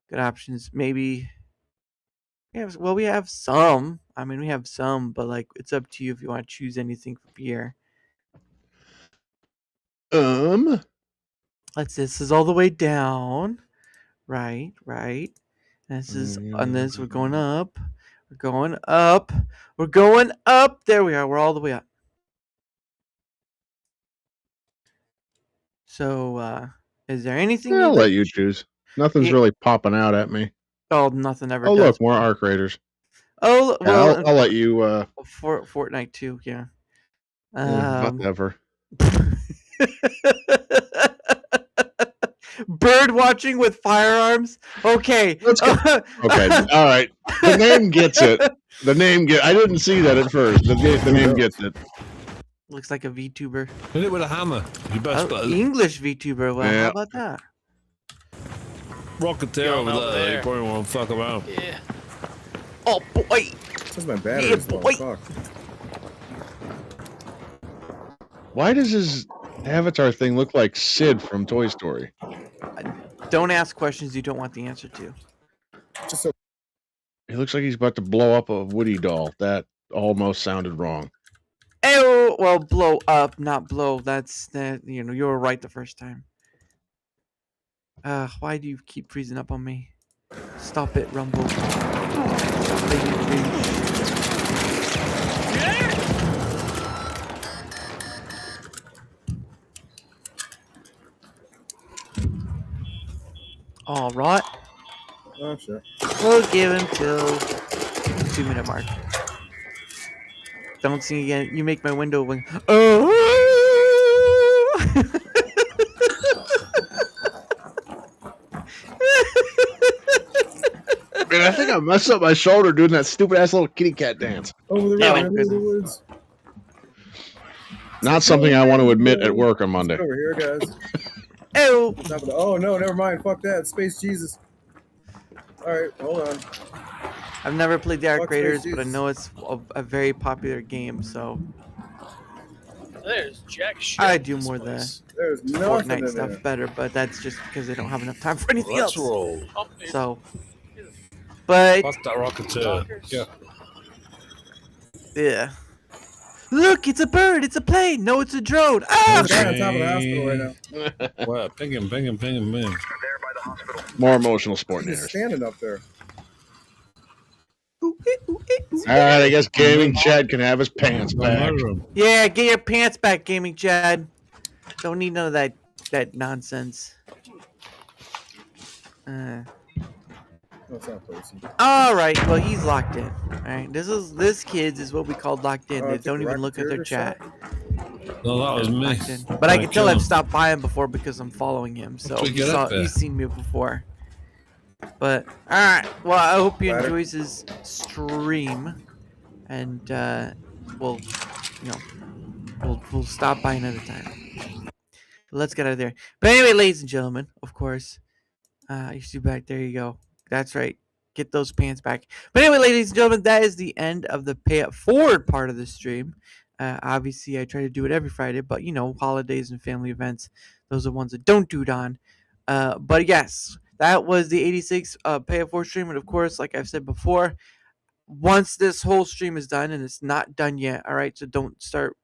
good options. Maybe. Well, we have some. I mean, we have some, but like it's up to you if you want to choose anything from here. This is all the way down. Right. This is on this. We're going up. We're going up. We're going up. There we are. We're all the way up. So, is there anything I'll let you choose. Nothing's really popping out at me. Oh, nothing ever Oh, does. look, more Arc Raiders. Oh, yeah, well. I'll let you. Fortnite too, yeah. Whatever. Bird watching with firearms. Okay. Let's go. Okay. All right. The name gets it. The name I didn't see that at first. The name gets it. Looks like a VTuber. Hit it with a hammer. You best English VTuber. Well, how about that? Rocketeer over there. You probably won't fuck around. Yeah. Oh boy. That's my battery. Fuck. Why does his avatar thing look like Sid from Toy Story? Don't ask questions you don't want the answer to. He looks like he's about to blow up a Woody doll. That almost sounded wrong. Oh, well, blow up, not blow. That's that. You were right the first time. Why do you keep freezing up on me? Stop it, Rumble. Stop it, you bitch. All right. Oh, sure. We'll give him till 2-minute mark. Don't sing again. You make my window wing. Oh! Man, I think I messed up my shoulder doing that stupid ass little kitty cat dance. Over the woods. Not something I want to admit at work on Monday. Over here, guys. Oh no, never mind. Fuck that. Space Jesus. All right, hold on. I've never played the Arc Raiders, but I know it's a very popular game, so There's jack shit. I do more the There's Fortnite stuff better, but that's just because they don't have enough time for anything else. Roll. So, but Fuck that Rocketeer. yeah. Look, it's a bird. It's a plane. No, it's a drone. Ah! on top of the hospital right now. What? Ping him. More emotional sport He's narratives. standing up there. All right, I guess Gaming Chad can have his pants back. Yeah, get your pants back, Gaming Chad. Don't need none of that nonsense. All right, well he's locked in. All right, this kids is what we call locked in. They don't even look at their chat. No, that was me. But I can tell I've stopped by him before because I'm following him. So he's seen me before. But all right, well I hope he enjoys his stream, and we'll stop by another time. Let's get out of there. But anyway, ladies and gentlemen, of course, you see back there. You go. That's right. Get those pants back. But anyway, ladies and gentlemen, that is the end of the pay it forward part of the stream. Obviously, I try to do it every Friday, but holidays and family events, those are ones that don't do it on. But yes, that was the 86 pay it forward stream. And of course, like I've said before, once this whole stream is done, and it's not done yet, all right, so don't start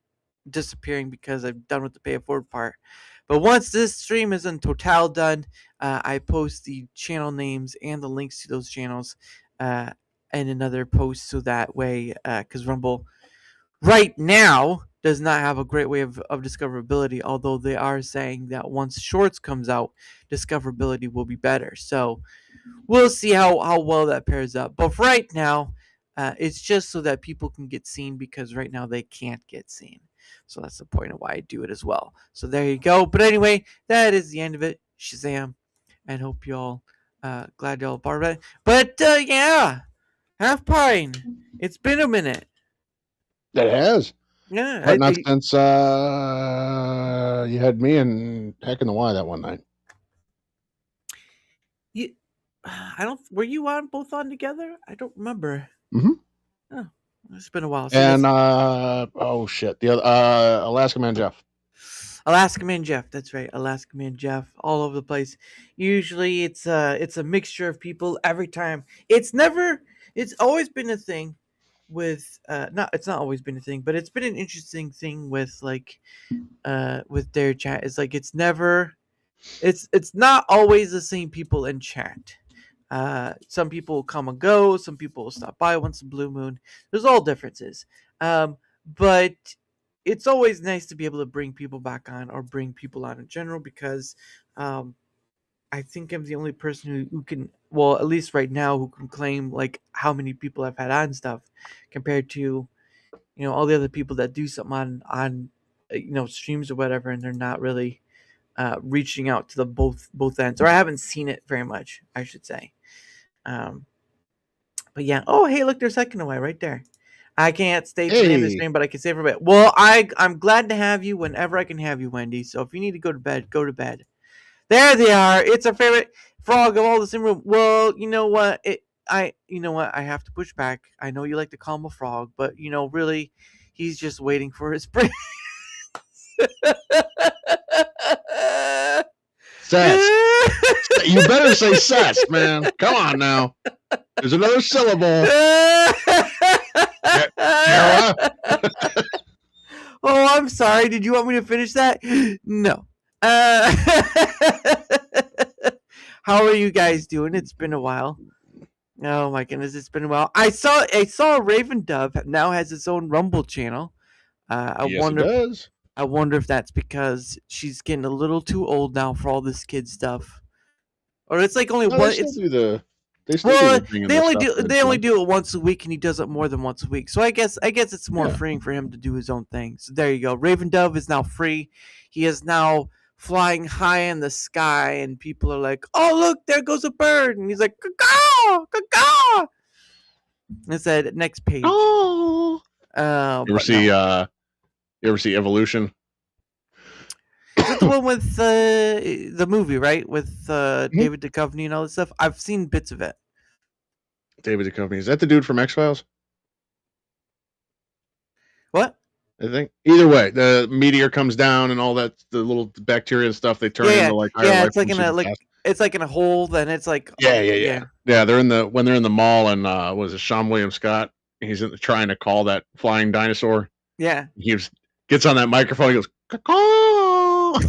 disappearing because I'm done with the pay it forward part. But once this stream is in total done, I post the channel names and the links to those channels in another post, so that way, because Rumble right now does not have a great way of discoverability, although they are saying that once Shorts comes out, discoverability will be better. So we'll see how well that pairs up. But for right now, it's just so that people can get seen, because right now they can't get seen. So that's the point of why I do it as well. So there you go. But anyway, that is the end of it. Shazam. And hope y'all glad y'all part of it. But yeah, HalfPine. It's been a minute. It has. Yeah. But not since you had me and Heck in the Y that one night. Were you both on together? I don't remember. Mm-hmm. Oh, it's been a while. And oh shit, the other Alaska Man Jeff. Alaska Man Jeff, that's right. Alaska Man Jeff, all over the place. Usually it's a mixture of people every time. It's always been a thing with it's not always been a thing, but it's been an interesting thing with with their chat. It's like it's not always the same people in chat. Some people will come and go. Some people will stop by once in blue moon. There's all differences. But it's always nice to be able to bring people back on or bring people on in general because I think I'm the only person who can, well, at least right now, who can claim like how many people I've had on stuff compared to, all the other people that do something on streams or whatever, and they're not really reaching out to the both ends, or I haven't seen it very much, I should say. But yeah. Oh, hey, look, there's second away right there. I can't stay to the end of the stream, but I can stay for a bit. Well, I'm glad to have you whenever I can have you, Wendy. So if you need to go to bed, go to bed. There they are. It's our favorite frog of all the same room. Well, you know what? I have to push back. I know you like to call him a frog, but really, he's just waiting for his prince. Sass. You better say sass, man. Come on now. There's another syllable. Oh, I'm sorry. Did you want me to finish that? No. How are you guys doing? It's been a while. Oh my goodness, it's been a while. I saw Raven Dove now has its own Rumble channel. Yes, it does. I wonder if that's because she's getting a little too old now for all this kid stuff, or it's like only one. They only do it once a week, and he does it more than once a week. So I guess it's more freeing for him to do his own thing. So there you go. Raven Dove is now free. He is now flying high in the sky, and people are like, "Oh, look, there goes a bird!" And he's like, "Caw, caw." It said next page. Oh. You ever see Evolution? Is it the one with the movie, right? With David Duchovny and all this stuff? I've seen bits of it. David Duchovny. Is that the dude from X-Files? What? I think. Either way, the meteor comes down and all that, the little bacteria and stuff, they turn into like higher life. It's like it's like in a hole. Then it's like yeah. When they're in the mall, and was it Sean William Scott? He's trying to call that flying dinosaur. Yeah. He gets on that microphone. He goes, "Caw."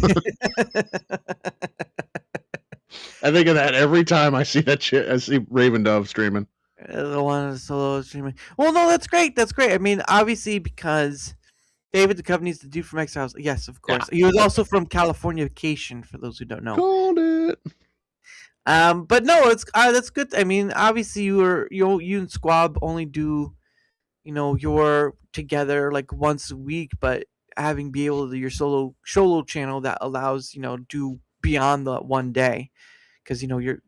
I think of that every time I see that shit. I see Raven Dove streaming. The one solo streaming. Well, no, that's great. That's great. I mean, obviously, because David Duchovny's the dude from X-Files. Yes, of course. Yeah. He was also from Californication, for those who don't know. Called it. But no, it's that's good. I mean, obviously, you and Squab only do, you're together like once a week, but having be able to do your solo channel that allows do beyond the one day, because you're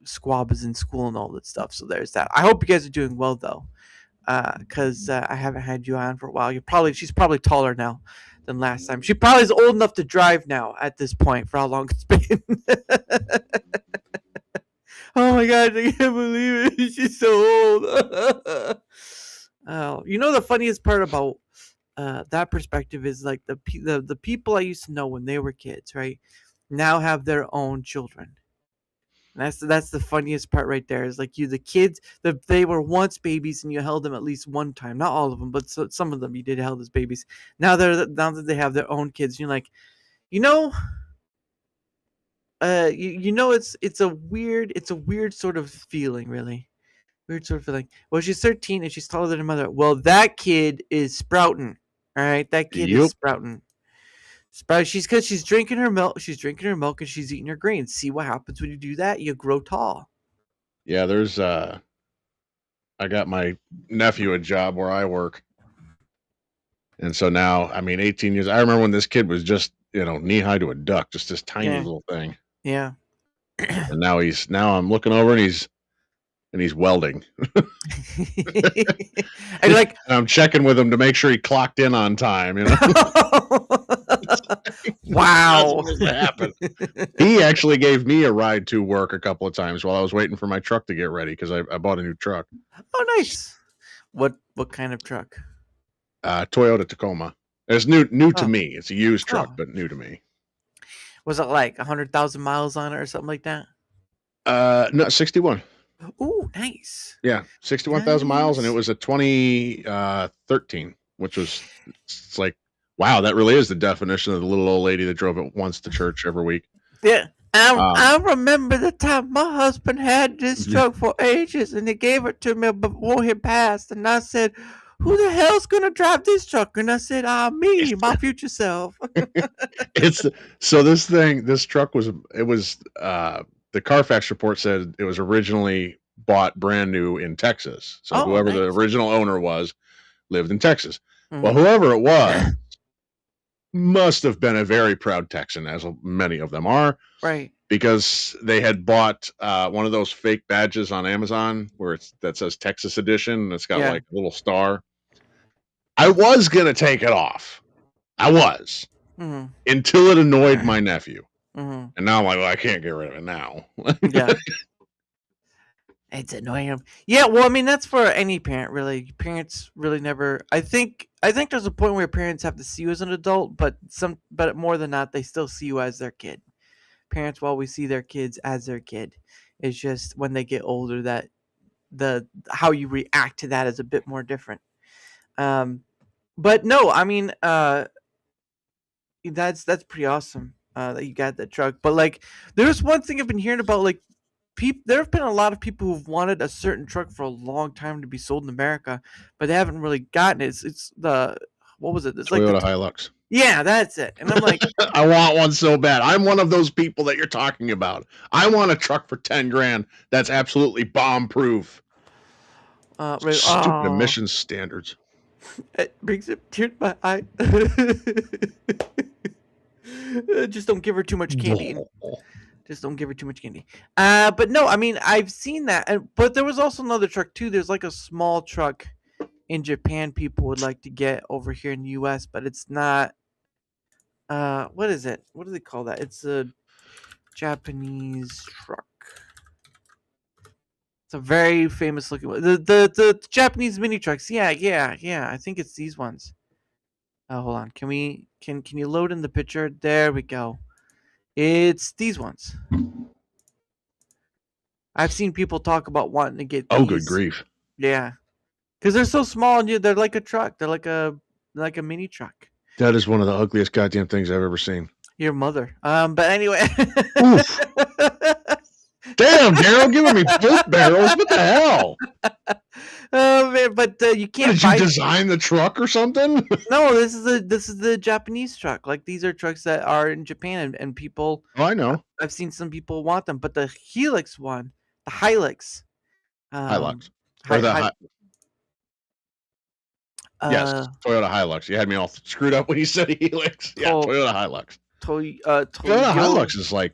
Squab is in school and all that stuff. So there's that. I hope you guys are doing well though, because I haven't had you on for a while. She's probably taller now than last time. She probably is old enough to drive now at this point for how long it's been. Oh my god, I can't believe it. She's so old. Oh, the funniest part about that perspective is like the people I used to know when they were kids, right, now have their own children. And that's the funniest part right there. Is like the kids that they were once babies and you held them at least one time. Not all of them, but some of them you did held as babies. Now that they have their own kids, you're like, it's a weird sort of feeling, really. Weird sort of feeling. Well, she's 13 and she's taller than her mother. Well, that kid is sprouting. All right, that kid is sprouting. Because she's drinking her milk. She's drinking her milk and she's eating her greens. See what happens when you do that? You grow tall. Yeah, there's I got my nephew a job where I work, and so now 18 years. I remember when this kid was just knee high to a duck, just this tiny little thing. Yeah. And now I'm looking over and he's welding. And I'm checking with him to make sure he clocked in on time. Wow. He actually gave me a ride to work a couple of times while I was waiting for my truck to get ready because I bought a new truck. Oh, nice. What kind of truck? Toyota Tacoma. It's new to me. It's a used truck, but new to me. Was it like 100,000 miles on it or something like that? No, 61. Ooh, nice. Yeah, 61,000 miles, and it was a 2013, which was, it's like, wow, that really is the definition of the little old lady that drove it once to church every week. Yeah. I remember the time my husband had this truck for ages, and he gave it to me before he passed. And I said, "Who the hell's gonna drive this truck?" And I said, "Me, my future self." This truck was the Carfax report said it was originally bought brand new in Texas. So whoever the original owner was lived in Texas. Well, whoever it was must have been a very proud Texan, as many of them are. Right. Because they had bought one of those fake badges on Amazon where that says Texas Edition, and it's got like a little star. I was going to take it off. I was. Until it annoyed my nephew. And now I'm like, well, I can't get rid of it now. Yeah. It's annoying him. Yeah, well, I mean, that's for any parent, really. Parents really never. I think there's a point where parents have to see you as an adult, but more than not, they still see you as their kid. Parents will always see their kids as their kid. It's just when they get older that how you react to that is a bit more different. But no, I mean, that's pretty awesome that you got that truck. But like, there's one thing I've been hearing about, like. There have been a lot of people who've wanted a certain truck for a long time to be sold in America, but they haven't really gotten it. It's the what was it? It's Toyota like Hilux. Yeah, that's it. And I'm like, I want one so bad. I'm one of those people that you're talking about. I want a truck for $10,000 that's absolutely bomb proof. Stupid emissions standards. It brings a tear to my eye. Just don't give her too much candy. Just don't give her too much candy. But no, I mean, I've seen that. But there was also another truck, too. There's like a small truck in Japan people would like to get over here in the U.S., but it's not. What is it? What do they call that? It's a Japanese truck. It's a very famous looking one. The Japanese mini trucks. Yeah. I think it's these ones. Hold on. Can you load in the picture? There we go. It's these ones. I've seen people talk about wanting to get these. Oh, good grief. Yeah. Because they're so small and they're like a truck. They're like a mini truck. That is one of the ugliest goddamn things I've ever seen. Your mother. But anyway. Oof. Damn, Daryl, giving me both barrels. What the hell? Oh man, but you can't. Did you design the truck or something? No, this is the Japanese truck. Like these are trucks that are in Japan and people. Oh, I know. I've seen some people want them, but the Helix one, the Hilux. Hilux. Or the yes, Toyota Hilux. You had me all screwed up when you said Helix. Yeah, Toyota Hilux. Toyota Hilux is like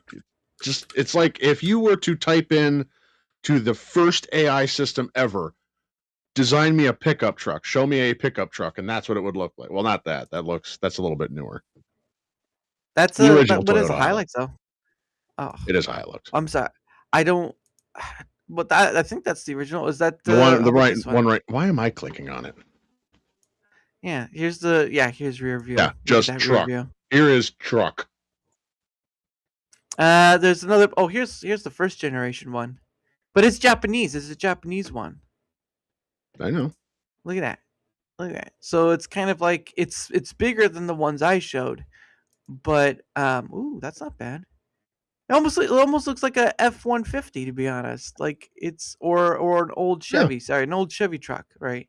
it's like if you were to type in to the first AI system ever, design me a pickup truck, show me a pickup truck, and that's what it would look like. Well, not that. That's a little bit newer. That's the original. What is a Hilux though? Oh, it is a Hilux. I'm sorry, I don't. But I think that's the original. Is that the right one? Right? Why am I clicking on it? Yeah, here's rear view. Yeah, just truck. Here is truck. There's another. Oh, here's the first generation one, but it's Japanese. It's a Japanese one. I know. Look at that. So it's kind of like it's bigger than the ones I showed, but ooh, that's not bad. It almost looks like a F-150 to be honest. Like it's or an old Chevy. Yeah. Sorry, an old Chevy truck, right?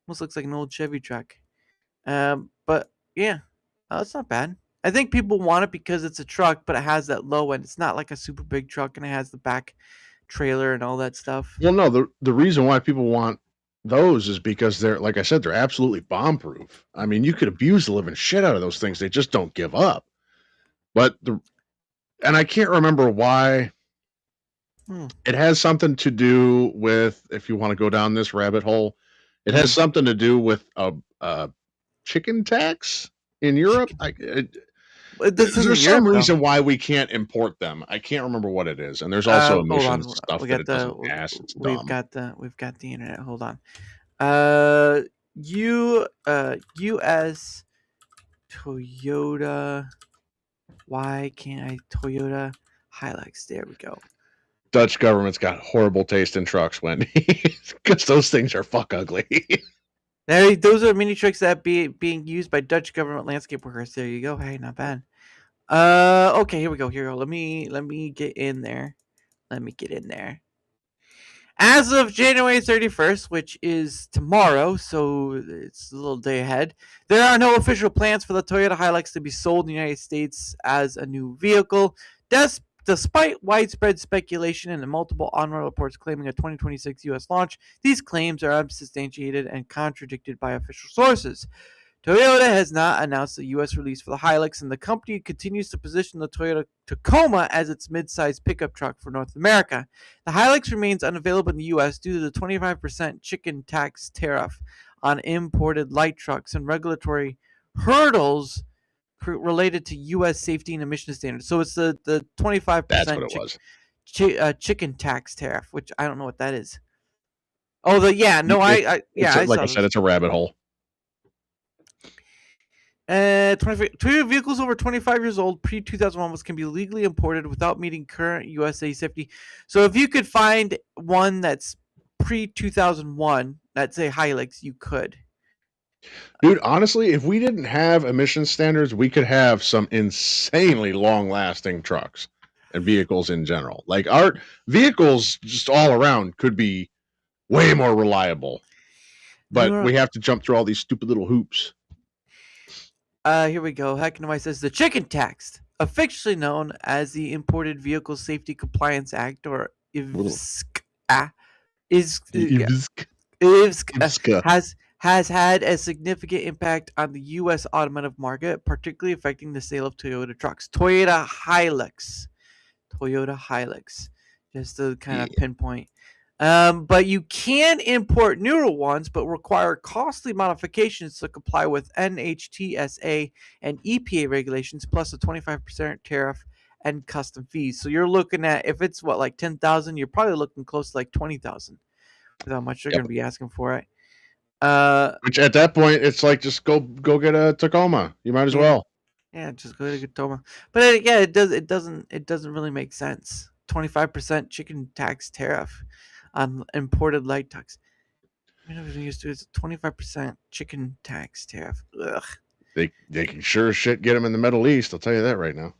Almost looks like an old Chevy truck. But yeah, that's not bad. I think people want it because it's a truck, but it has that low end. It's not like a super big truck, and it has the back trailer and all that stuff. Well, no, the reason why people want those is because they're, like I said, they're absolutely bomb proof. I mean, you could abuse the living shit out of those things. They just don't give up. But and I can't remember why. It has something to do with, if you want to go down this rabbit hole, it has something to do with a chicken tax in Europe. There's some reason why we can't import them. I can't remember what it is, and there's also emissions stuff that it doesn't pass. It's dumb. We've got the internet. Hold on. U.S. Toyota. Why can't I Toyota Hilux? There we go. Dutch government's got horrible taste in trucks, Wendy, because those things are fuck ugly. Those are mini trucks that being used by Dutch government landscape workers. There you go. Hey, not bad. Okay, here we go. Here we go. Let me get in there. As of January 31st, which is tomorrow, so it's a little day ahead, there are no official plans for the Toyota Hilux to be sold in the United States as a new vehicle. Despite widespread speculation and multiple on-road reports claiming a 2026 U.S. launch, these claims are unsubstantiated and contradicted by official sources. Toyota has not announced a U.S. release for the Hilux, and the company continues to position the Toyota Tacoma as its mid-size pickup truck for North America. The Hilux remains unavailable in the U.S. due to the 25% chicken tax tariff on imported light trucks and regulatory hurdles related to U.S. safety and emission standards. So it's the 25% That's what it was. Chicken tax tariff, which I don't know what that is. Oh, Like I said, it's a rabbit hole. 2 vehicles over 25 years old pre-2001 can be legally imported without meeting current USA safety. So if you could find one that's pre-2001, that's a Hilux, you could. Dude, honestly, if we didn't have emission standards, we could have some insanely long-lasting trucks and vehicles in general. Like our vehicles just all around could be way more reliable. But we have to jump through all these stupid little hoops. Here we go. Hackenaway says the chicken tax, officially known as the Imported Vehicle Safety Compliance Act, or IVSCA, has had a significant impact on the U.S. automotive market, particularly affecting the sale of Toyota trucks. Toyota Hilux, just to kind of pinpoint. But you can import newer ones, but require costly modifications to comply with NHTSA and EPA regulations, plus a 25% tariff and custom fees. So you're looking at, if it's like 10,000, you're probably looking close to like 20,000 with how much they're going to be asking for it. Which at that point, it's like just go get a Tacoma. You might as well. Yeah, just go get a Tacoma. But it doesn't really make sense. 25% chicken tax tariff on imported light trucks. It's a 25% chicken tax tariff. Ugh. They can sure as shit get them in the Middle East. I'll tell you that right now.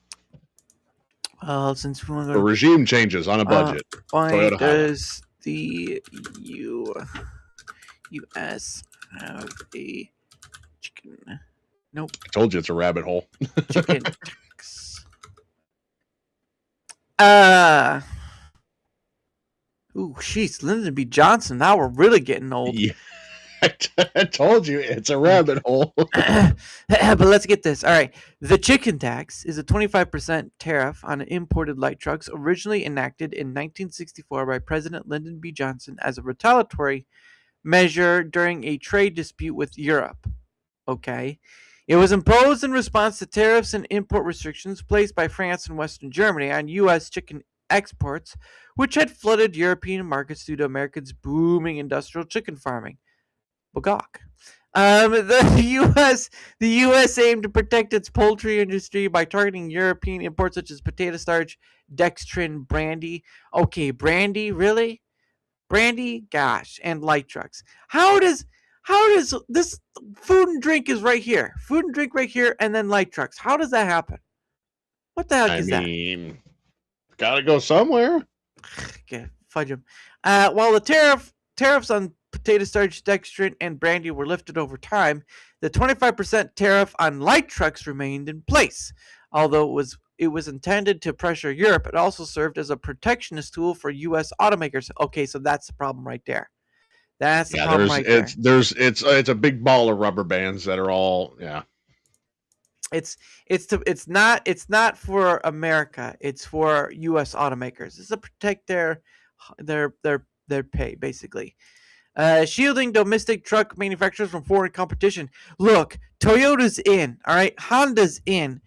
Well, since we want to regime changes on a budget. Why does the U.S. have a chicken? Nope. I told you it's a rabbit hole. Chicken tax. Ooh, jeez, Lyndon B. Johnson. Now we're really getting old. Yeah. I told you it's a rabbit hole. But let's get this. All right. The chicken tax is a 25% tariff on imported light trucks, originally enacted in 1964 by President Lyndon B. Johnson as a retaliatory measure during a trade dispute with Europe. Okay. It was imposed in response to tariffs and import restrictions placed by France and Western Germany on U.S. chicken exports, which had flooded European markets due to Americans' booming industrial chicken farming. Bogok. The U.S. aimed to protect its poultry industry by targeting European imports such as potato starch, dextrin, brandy. Okay, brandy, really? Brandy, gosh, and light trucks. How does this food and drink is right here? Food and drink right here, and then light trucks. How does that happen? What the heck is that? I mean, gotta go somewhere. Okay, fudge them. While the tariffs on potato starch, dextrin, and brandy were lifted over time, the 25% tariff on light trucks remained in place. Although it was intended to pressure Europe, it also served as a protectionist tool for U.S. automakers. Okay, so that's the problem right there. That's the problem right there. It's a big ball of rubber bands that are all It's not for America. It's for U.S. automakers. It's to protect their pay, basically. Shielding domestic truck manufacturers from foreign competition. Look, Toyota's in, all right? Honda's in.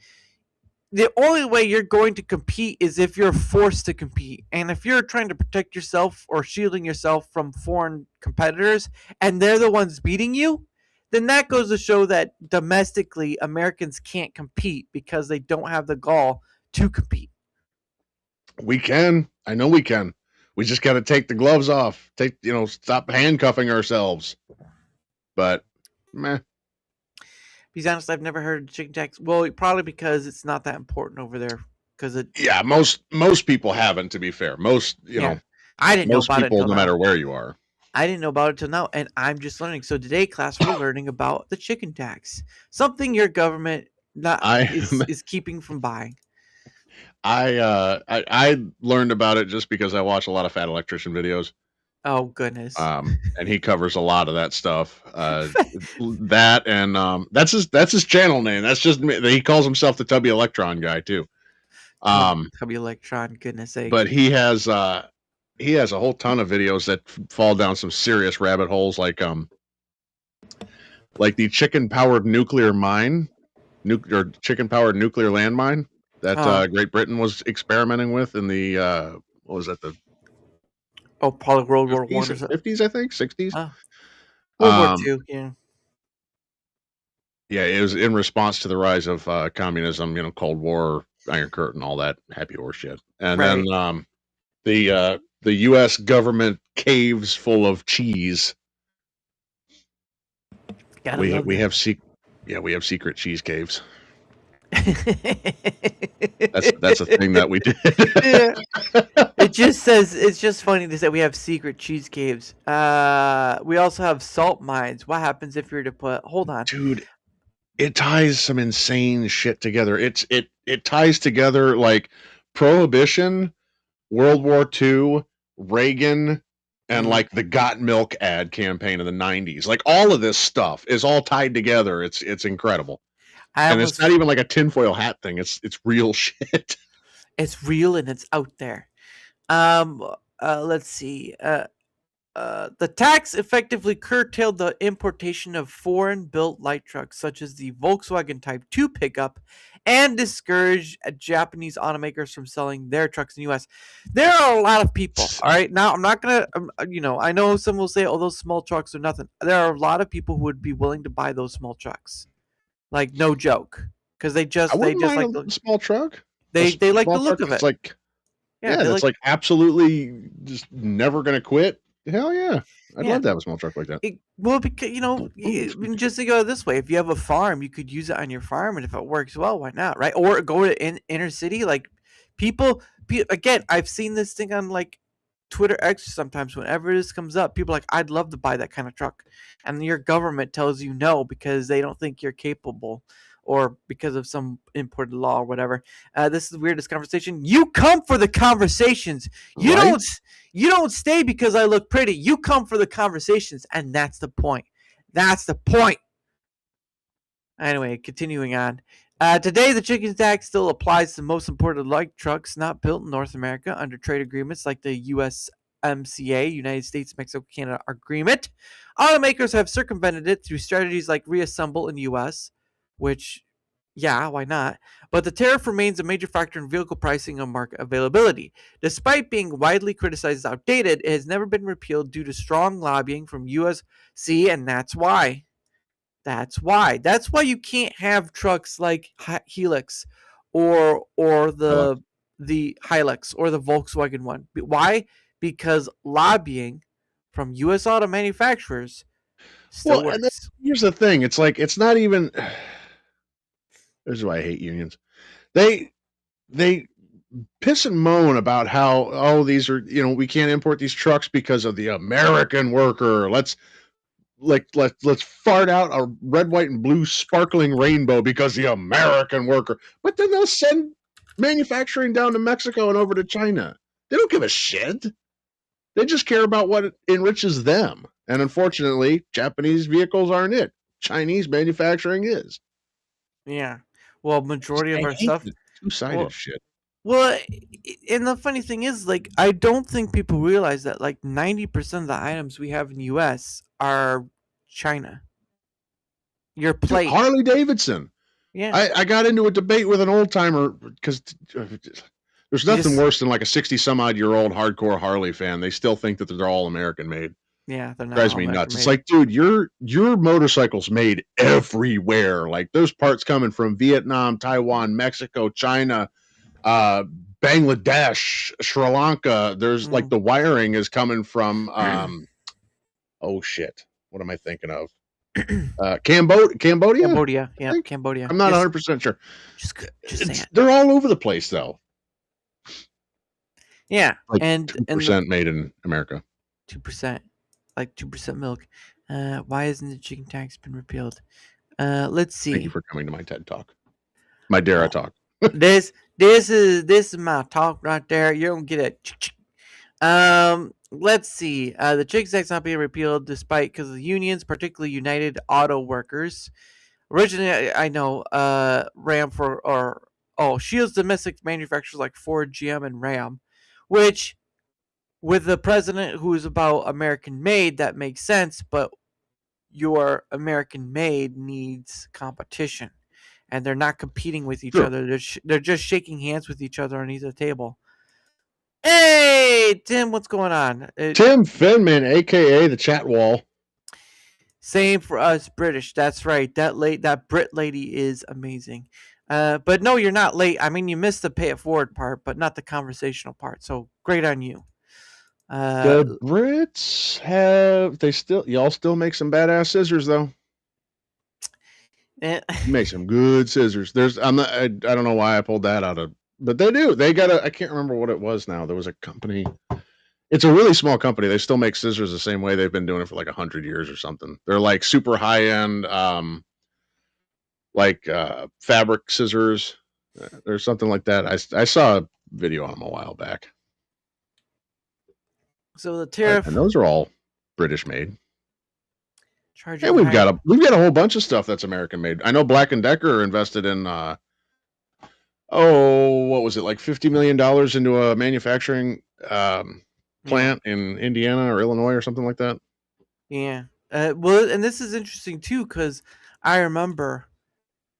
The only way you're going to compete is if you're forced to compete. And if you're trying to protect yourself or shielding yourself from foreign competitors and they're the ones beating you, then that goes to show that domestically Americans can't compete because they don't have the gall to compete. We can. I know we can. We just got to take the gloves off. Stop handcuffing ourselves. But, meh. Be honest, I've never heard of chicken tax. Well, probably because it's not that important over there. Because it. Yeah, most people haven't. To be fair, most know, I didn't know most about people, it until no now. matter where you are. I didn't know about it till now, and I'm just learning. So today, class, we're learning about the chicken tax, something your government is keeping from buying. I learned about it just because I watch a lot of Fat Electrician videos. Oh goodness! And he covers a lot of that stuff. That and that's his channel name. That's just he calls himself the Tubby Electron guy too. Tubby Electron, goodness sake! But he has a whole ton of videos that fall down some serious rabbit holes, like the chicken powered nuclear mine, or chicken powered nuclear landmine that Great Britain was experimenting with in the what was that, the probably World War I, 50s, I think, 60s. World War II, yeah. Yeah, it was in response to the rise of communism, Cold War, Iron Curtain, all that happy horse shit. And then the U.S. government caves full of cheese. We have secret cheese caves. That's a thing that we did. It's just funny to say we have secret cheese caves. We also have salt mines. What happens if you were to put? Hold on, dude. It ties some insane shit together. It ties together like Prohibition, World War II, Reagan, and like the Got Milk ad campaign in the 90s. Like all of this stuff is all tied together. It's incredible. And it's not even like a tinfoil hat thing. It's real shit. It's real and it's out there. Let's see. The tax effectively curtailed the importation of foreign-built light trucks, such as the Volkswagen Type 2 pickup, and discouraged Japanese automakers from selling their trucks in the U.S. There are a lot of people. All right, now I'm not gonna, I know some will say, "Oh, those small trucks are nothing." There are a lot of people who would be willing to buy those small trucks, like no joke, because they just like the small truck. They like the look of it. It's like, that's like absolutely just never gonna quit. Hell yeah. I'd love to have a small truck like that. Well, because, just think of it this way. If you have a farm, you could use it on your farm. And if it works well, why not, right? Or go to inner city. Like, again, I've seen this thing on, like, Twitter X sometimes. Whenever this comes up, people are like, I'd love to buy that kind of truck. And your government tells you no because they don't think you're capable, or because of some imported law or whatever. This is the weirdest conversation. You come for the conversations. You don't stay because I look pretty. You come for the conversations, and that's the point. That's the point. Anyway, continuing on. Today, the chicken tax still applies to most imported light trucks not built in North America under trade agreements like the USMCA, United States-Mexico Canada Agreement. Automakers have circumvented it through strategies like reassemble in the U.S., which, yeah, why not? But the tariff remains a major factor in vehicle pricing and market availability. Despite being widely criticized as outdated, it has never been repealed due to strong lobbying from USC, and that's why. That's why you can't have trucks like Helix or the Hilux or the Volkswagen one. Why? Because lobbying from U.S. auto manufacturers still works. And here's the thing. It's like, it's not even... This is why I hate unions. They piss and moan about how, these are, we can't import these trucks because of the American worker. Let's fart out a red, white, and blue sparkling rainbow because the American worker. But then they'll send manufacturing down to Mexico and over to China. They don't give a shit. They just care about what enriches them. And unfortunately, Japanese vehicles aren't it. Chinese manufacturing is. Yeah. Well, majority of our stuff. Two-sided shit. Well, and the funny thing is, like, I don't think people realize that, like, 90% of the items we have in the U.S. are China. Your plate. Harley Davidson. Yeah. I got into a debate with an old timer because there's nothing worse than like a 60-some-odd-year-old hardcore Harley fan. They still think that they're all American made. Yeah, they're not. Drives me nuts. It's like, dude, your motorcycle's made everywhere. Like, those parts coming from Vietnam, Taiwan, Mexico, China, Bangladesh, Sri Lanka. There's like the wiring is coming from oh shit. What am I thinking of? Cambodia. Cambodia. Yeah, Cambodia. I'm not 100% sure. Just they're all over the place though. Yeah, like and 2% made in America. 2%, like 2% milk. Why hasn't the chicken tax been repealed? Let's see. Thank you for coming to my TED talk. My Dara talk. this is my talk right there. You don't get it. Let's see. The chicken tax not being repealed despite because the unions, particularly United Auto Workers. Originally, I know Ram shields domestic manufacturers like Ford, GM, and Ram, which with the president who is about American made, that makes sense, but your American made needs competition, and they're not competing with each other. They're just shaking hands with each other underneath the table. Hey, Tim, what's going on? Tim Finman, aka the chat wall. Same for us British. That's right. That Brit lady is amazing. But no, you're not late. I mean, you missed the pay it forward part, but not the conversational part. So great on you. The Brits y'all still make some badass scissors though. You make some good scissors. I don't know why I pulled that out of, but they do. They got I can't remember what it was now. There was a company. It's a really small company. They still make scissors the same way they've been doing it for like 100 years or something. They're like super high end, fabric scissors or something like that. I saw a video on them a while back. So the tariff, and those are all British made. And we've got a whole bunch of stuff that's American made. I know Black & Decker invested in what was it, like $50 million into a manufacturing plant in Indiana or Illinois or something like that. Yeah. Well, and this is interesting too, because I remember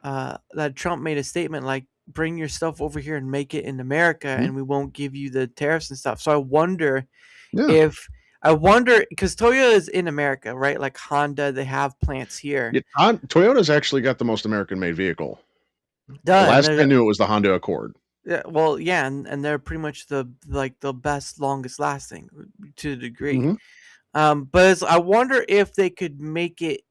that Trump made a statement like, bring your stuff over here and make it in America, and we won't give you the tariffs and stuff. So I wonder because Toyota is in America, right? Like Honda, they have plants here. Yeah, Toyota's actually got the most American made vehicle. The last I knew it was the Honda Accord. Yeah, well, yeah, and they're pretty much the best, longest lasting to a degree. But I wonder if they could make it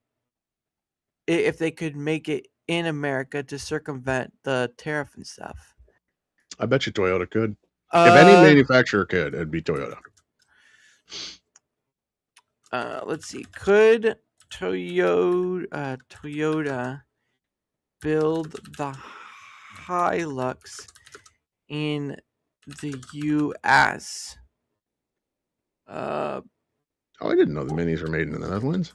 in America to circumvent the tariff and stuff. I bet you Toyota could. If any manufacturer could, it'd be Toyota. Let's see. Could Toyota build the Hilux in the U.S.? I didn't know the minis were made in the Netherlands.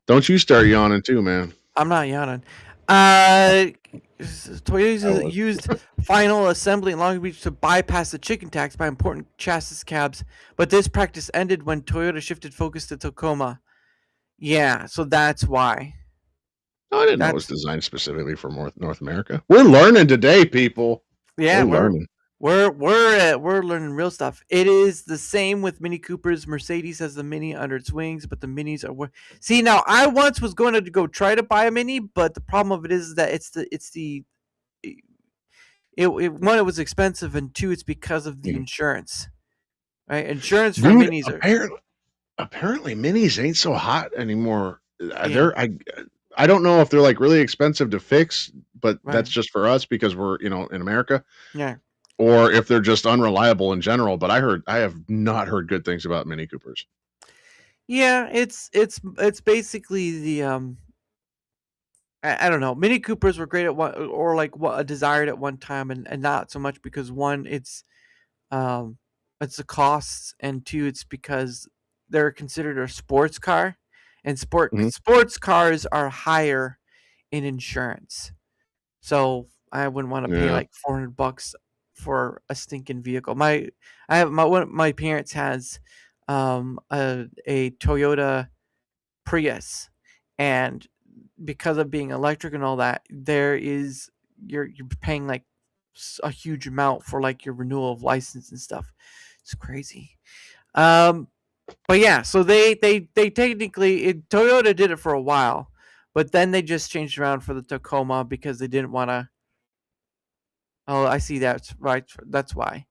Don't you start yawning too, man. I'm not yawning. Toyota used final assembly in Long Beach to bypass the chicken tax by importing chassis cabs, but this practice ended when Toyota shifted focus to Tacoma. Yeah, so that's why. Oh, I didn't know it was designed specifically for North America. We're learning today, people. Yeah, we're learning. We're learning real stuff. It is the same with Mini Coopers. Mercedes has the Mini under its wings, but the Minis are. See, now I once was going to go try to buy a Mini, but the problem of it is that one, it was expensive, and two, it's because of the insurance. Right, insurance for Minis apparently Minis ain't so hot anymore. Yeah. I don't know if they're like really expensive to fix, but that's just for us because we're in America. Yeah. Or if they're just unreliable in general, but I have not heard good things about Mini Coopers. Yeah, it's basically the I don't know. Mini Coopers were great at one, or like desired at one time, and not so much because one, it's the costs, and two, it's because they're considered a sports car, and sports cars are higher in insurance. So I wouldn't want to pay like $400 for a stinking vehicle. My parents has a Toyota Prius, and because of being electric and all that, you're paying like a huge amount for like your renewal of license and stuff. It's crazy. But yeah, so they technically Toyota did it for a while, but then they just changed around for the Tacoma because they didn't want to. Oh, I see. That's right. That's why.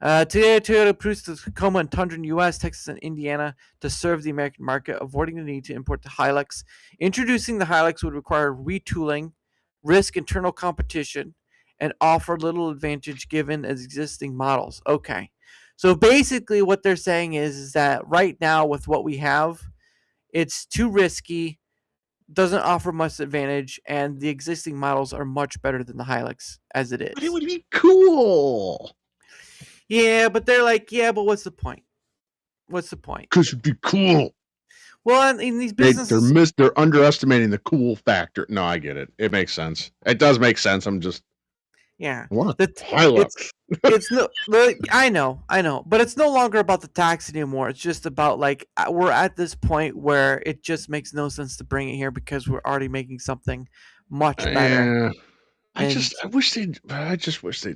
Today, Toyota produced the Tacoma and Tundra in U.S., Texas, and Indiana to serve the American market, avoiding the need to import the Hilux. Introducing the Hilux would require retooling, risk internal competition, and offer little advantage given as existing models. Okay. So basically what they're saying is that right now with what we have, it's too risky, doesn't offer much advantage, and the existing models are much better than the Hilux as it is. But it would be cool. Yeah, but they're like, yeah, but what's the point? What's the point? Because it'd be cool. Well, in these businesses, they're underestimating the cool factor. No, I get it. It makes sense. It does make sense. I'm just Hilux. It's no. I know, but it's no longer about the tax anymore. It's just about like we're at this point where it just makes no sense to bring it here because we're already making something much better. I just wish they'd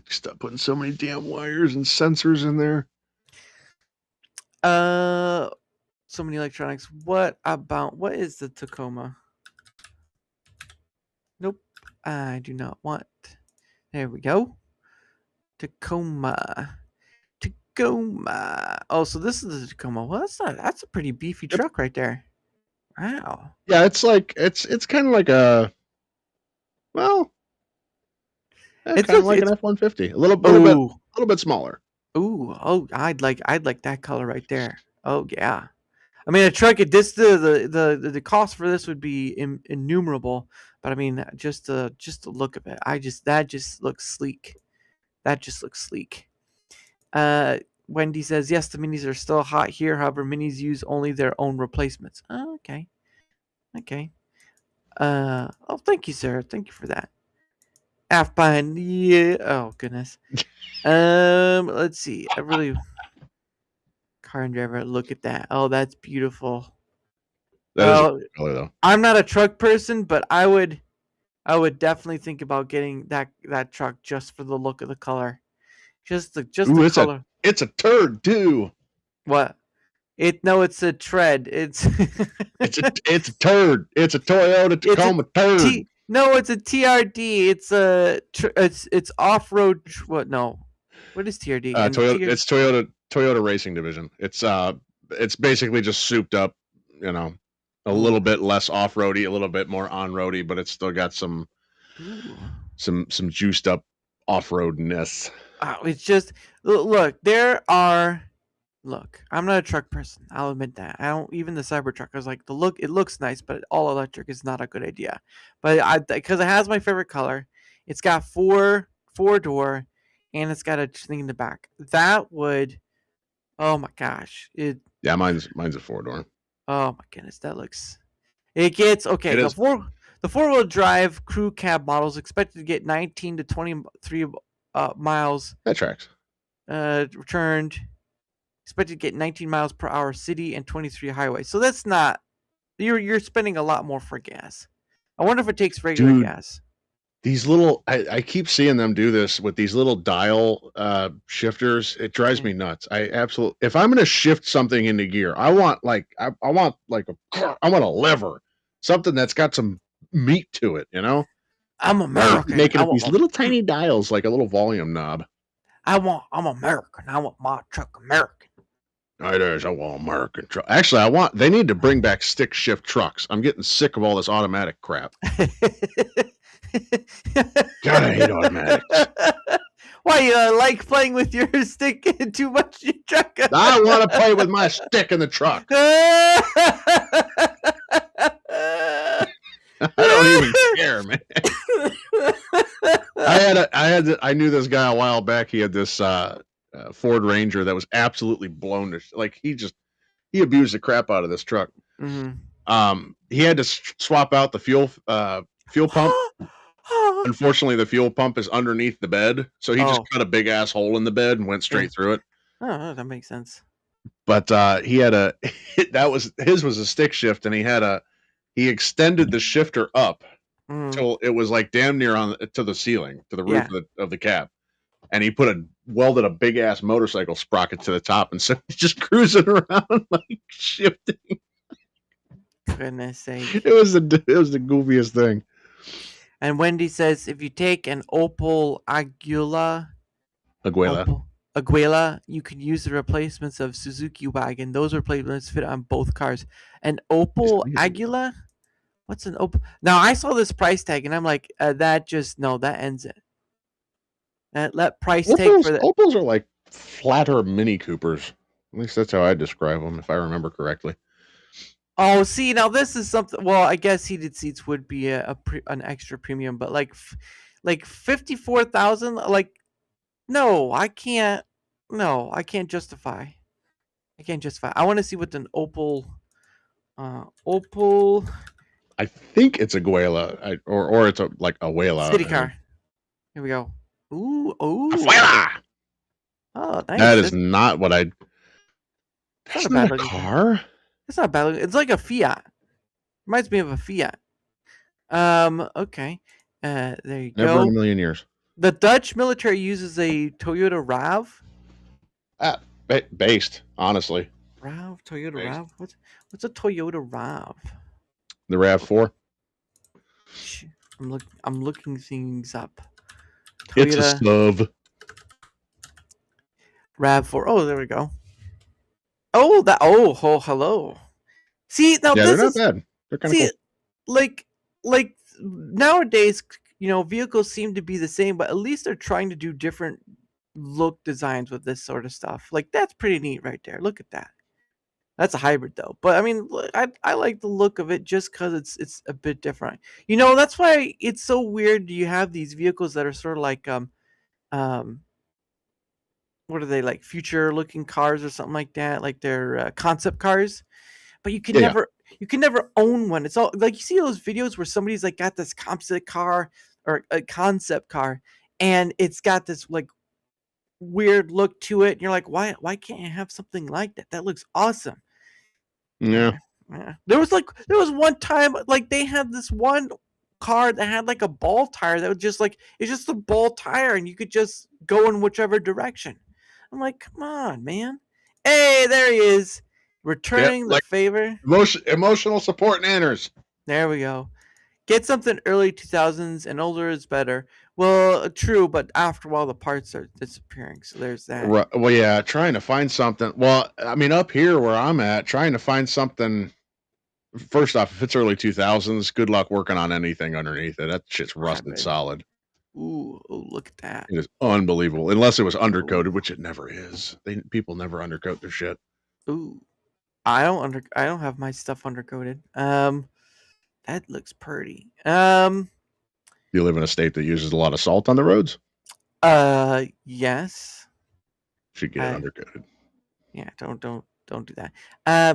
stop putting so many damn wires and sensors in there. So many electronics. What is the Tacoma? Nope, I do not want. There we go. Tacoma. Oh, so this is the Tacoma. Well, that's a pretty beefy truck right there. Wow. Yeah, it's like it's kind of like a it's kind of like an F-150. A little bit smaller. Ooh, I'd like that color right there. Oh yeah. I mean, a truck. The cost for this would be innumerable, but I mean, just the look of it. That just looks sleek. Wendy says yes, the minis are still hot here. However, minis use only their own replacements. Oh, okay. Oh, thank you, sir. Thank you for that. HalfPine, yeah. Oh goodness. Let's see. Car and driver. Look at that. Oh, that's beautiful. That is a good color, though. I'm not a truck person, but I would definitely think about getting that truck just for the look of the color. Just the color. It's a turd too. What? It's a tread. It's it's a turd. It's a Toyota Tacoma turd. No, it's a TRD. It's off road. What? No. What is TRD? It's Toyota Racing Division. It's basically just souped up. A little bit less off roady, a little bit more on roady, but it's still got some juiced up off roadness. Oh, it's just look. I'm not a truck person. I'll admit that. I don't even the Cybertruck. I was like, it looks nice, but all electric is not a good idea. But because it has my favorite color, it's got four door, and it's got a thing in the back. That would, oh my gosh, mine's a 4-door. Oh my goodness, that looks. It gets okay. The 4-wheel drive crew cab models expected to get 19 to 23 miles. That tracks. Returned. Expected to get 19 miles per hour city and 23 highway. So that's not. You're spending a lot more for gas. I wonder if it takes regular gas. These little, I keep seeing them do this with these little dial shifters. It drives me nuts. If I'm going to shift something into gear, I want a lever, something that's got some meat to it. I'm American. Making up these little tiny dials like a little volume knob. I'm American. I want my truck American. I want American truck. Actually, they need to bring back stick shift trucks. I'm getting sick of all this automatic crap. God, I hate automatics. Why, you like playing with your stick too much in your truck? I want to play with my stick in the truck. I don't even care, man. I knew this guy a while back. He had this Ford Ranger that was absolutely blown to like he abused the crap out of this truck. Mm-hmm. He had to swap out the fuel pump. Unfortunately, the fuel pump is underneath the bed, so he just cut a big ass hole in the bed and went straight through it. Oh, that makes sense. But he had his was a stick shift, and he extended the shifter up till it was like damn near to the ceiling, to the roof of the cab, and he welded a big ass motorcycle sprocket to the top, and so he's just cruising around like shifting. Goodness sake! It was the goofiest thing. And Wendy says, if you take an Opel Aguila, Aguila, you can use the replacements of Suzuki Wagon. Those replacements fit on both cars. An Opel Aguila? What's an Opel? Now, I saw this price tag, and I'm like, that ends it. That price tag for the Opels are like flatter Mini Coopers. At least that's how I describe them, if I remember correctly. Oh, see, now this is something. Well, I guess heated seats would be an extra premium, but like 54,000. Like, no, I can't. No, I can't justify. I want to see what an Opel. Opel. I think it's a Guela, or it's like a Wela. City car. Here we go. Ooh. Afuera! Oh, nice. That is not what I. That's not a car. It's not bad. It's like a Fiat. Reminds me of a Fiat. Okay. There you go. Never in a million years. The Dutch military uses a Toyota RAV. Based, honestly. Toyota RAV. What's a Toyota RAV? The RAV4. I'm looking things up. Toyota it's a SUV. RAV4. Oh, there we go. Oh, hello. See, now they're not is bad. They're kind of cool. Like nowadays, vehicles seem to be the same, but at least they're trying to do different look designs with this sort of stuff. Like, that's pretty neat right there. Look at that. That's a hybrid though, but I mean, I like the look of it just because it's a bit different. That's why it's so weird. You have these vehicles that are sort of like what are they, like future looking cars or something like that? Like they're concept cars, but you can never own one. It's all like, you see those videos where somebody's like got this concept car or a concept car, and it's got this like weird look to it. And you're like, why can't you have something like that? That looks awesome. Yeah. There was one time, like, they had this one car that had like a ball tire that was just like, it's just a ball tire, and you could just go in whichever direction. I'm like, come on, man. Hey, there he is. Returning the favor. Emotional support nanners. There we go. Get something early 2000s and older is better. Well, true, but after a while the parts are disappearing, so there's that. Right. Well, yeah, trying to find something. Well, I mean, up here where I'm at, trying to find something. First off, if it's early 2000s, good luck working on anything underneath it. That shit's rusted solid. Ooh, look at that. It is unbelievable. Unless it was undercoated, which it never is. People never undercoat their shit. Ooh. I don't have my stuff undercoated. That looks pretty. You live in a state that uses a lot of salt on the roads? Yes. Should get it undercoated. Yeah, don't do that.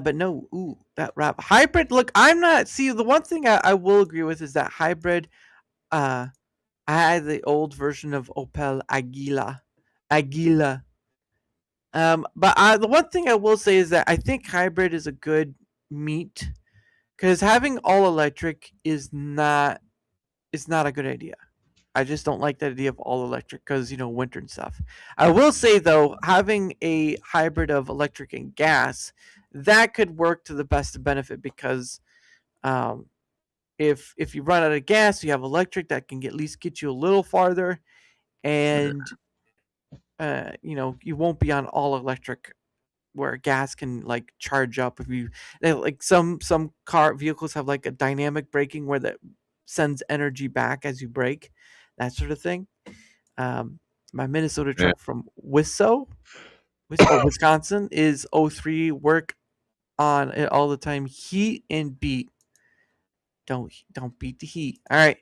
But no, that wrap hybrid. Look, the one thing I will agree with is that hybrid. I had the old version of Opel Aguila. But the one thing I will say is that I think hybrid is a good meet, because having all electric is not a good idea. I just don't like the idea of all electric because, winter and stuff. I will say, though, having a hybrid of electric and gas, that could work to the best of benefit, because if you run out of gas, you have electric that can at least get you a little farther, and you won't be on all electric where gas can like charge up. If you like some car vehicles have like a dynamic braking where that sends energy back as you brake, that sort of thing. My Minnesota truck from Wisconsin is 03, work on it all the time. Heat and beat. Don't beat the heat. All right.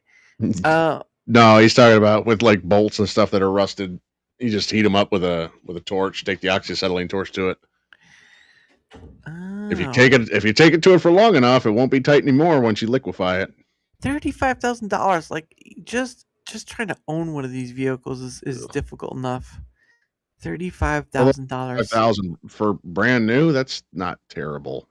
No, he's talking about with like bolts and stuff that are rusted. You just heat them up with a torch. Take the oxyacetylene torch to it. If you take it to it for long enough, it won't be tight anymore once you liquefy it. $35,000. Like, just trying to own one of these vehicles is difficult enough. $35,000. $5,000 for brand new. That's not terrible.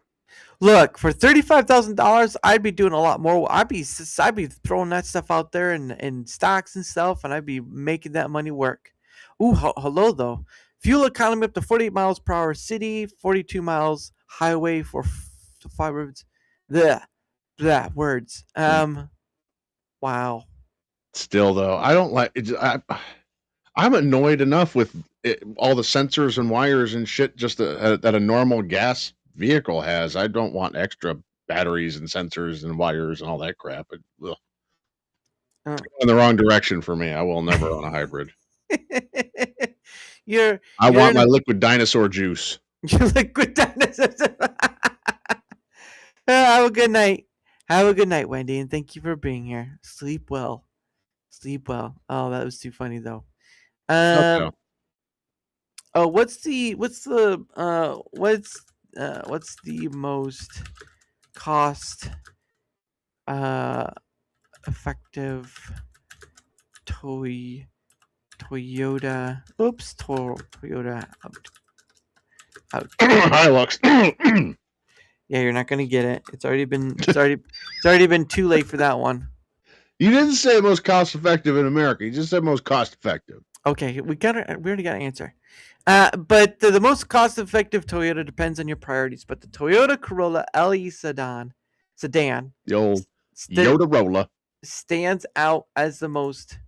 Look, for $35,000, I'd be doing a lot more. I'd be throwing that stuff out there in stocks and stuff, and I'd be making that money work. Ooh, hello though. Fuel economy up to 48 miles per hour city, 42 miles highway for 5 roads. Words. Wow. Still though, I don't like it. I'm annoyed enough with all the sensors and wires and shit just that a normal gas vehicle has. I don't want extra batteries and sensors and wires and all that crap. It's in the wrong direction for me. I will never own a hybrid. I want my liquid dinosaur juice. Your liquid dinosaur. Have a good night. Have a good night, Wendy, and thank you for being here. Sleep well. Sleep well. Oh, that was too funny though. Okay. Oh, what's the most cost effective Toyota? Oops, Toyota Hilux. Yeah, you're not gonna get it. It's already been too late for that one. You didn't say most cost effective in America. You just said most cost effective. Okay, we already got an answer. But the most cost effective Toyota depends on your priorities. But the Toyota Corolla LE sedan, the old Yoda stands out as the most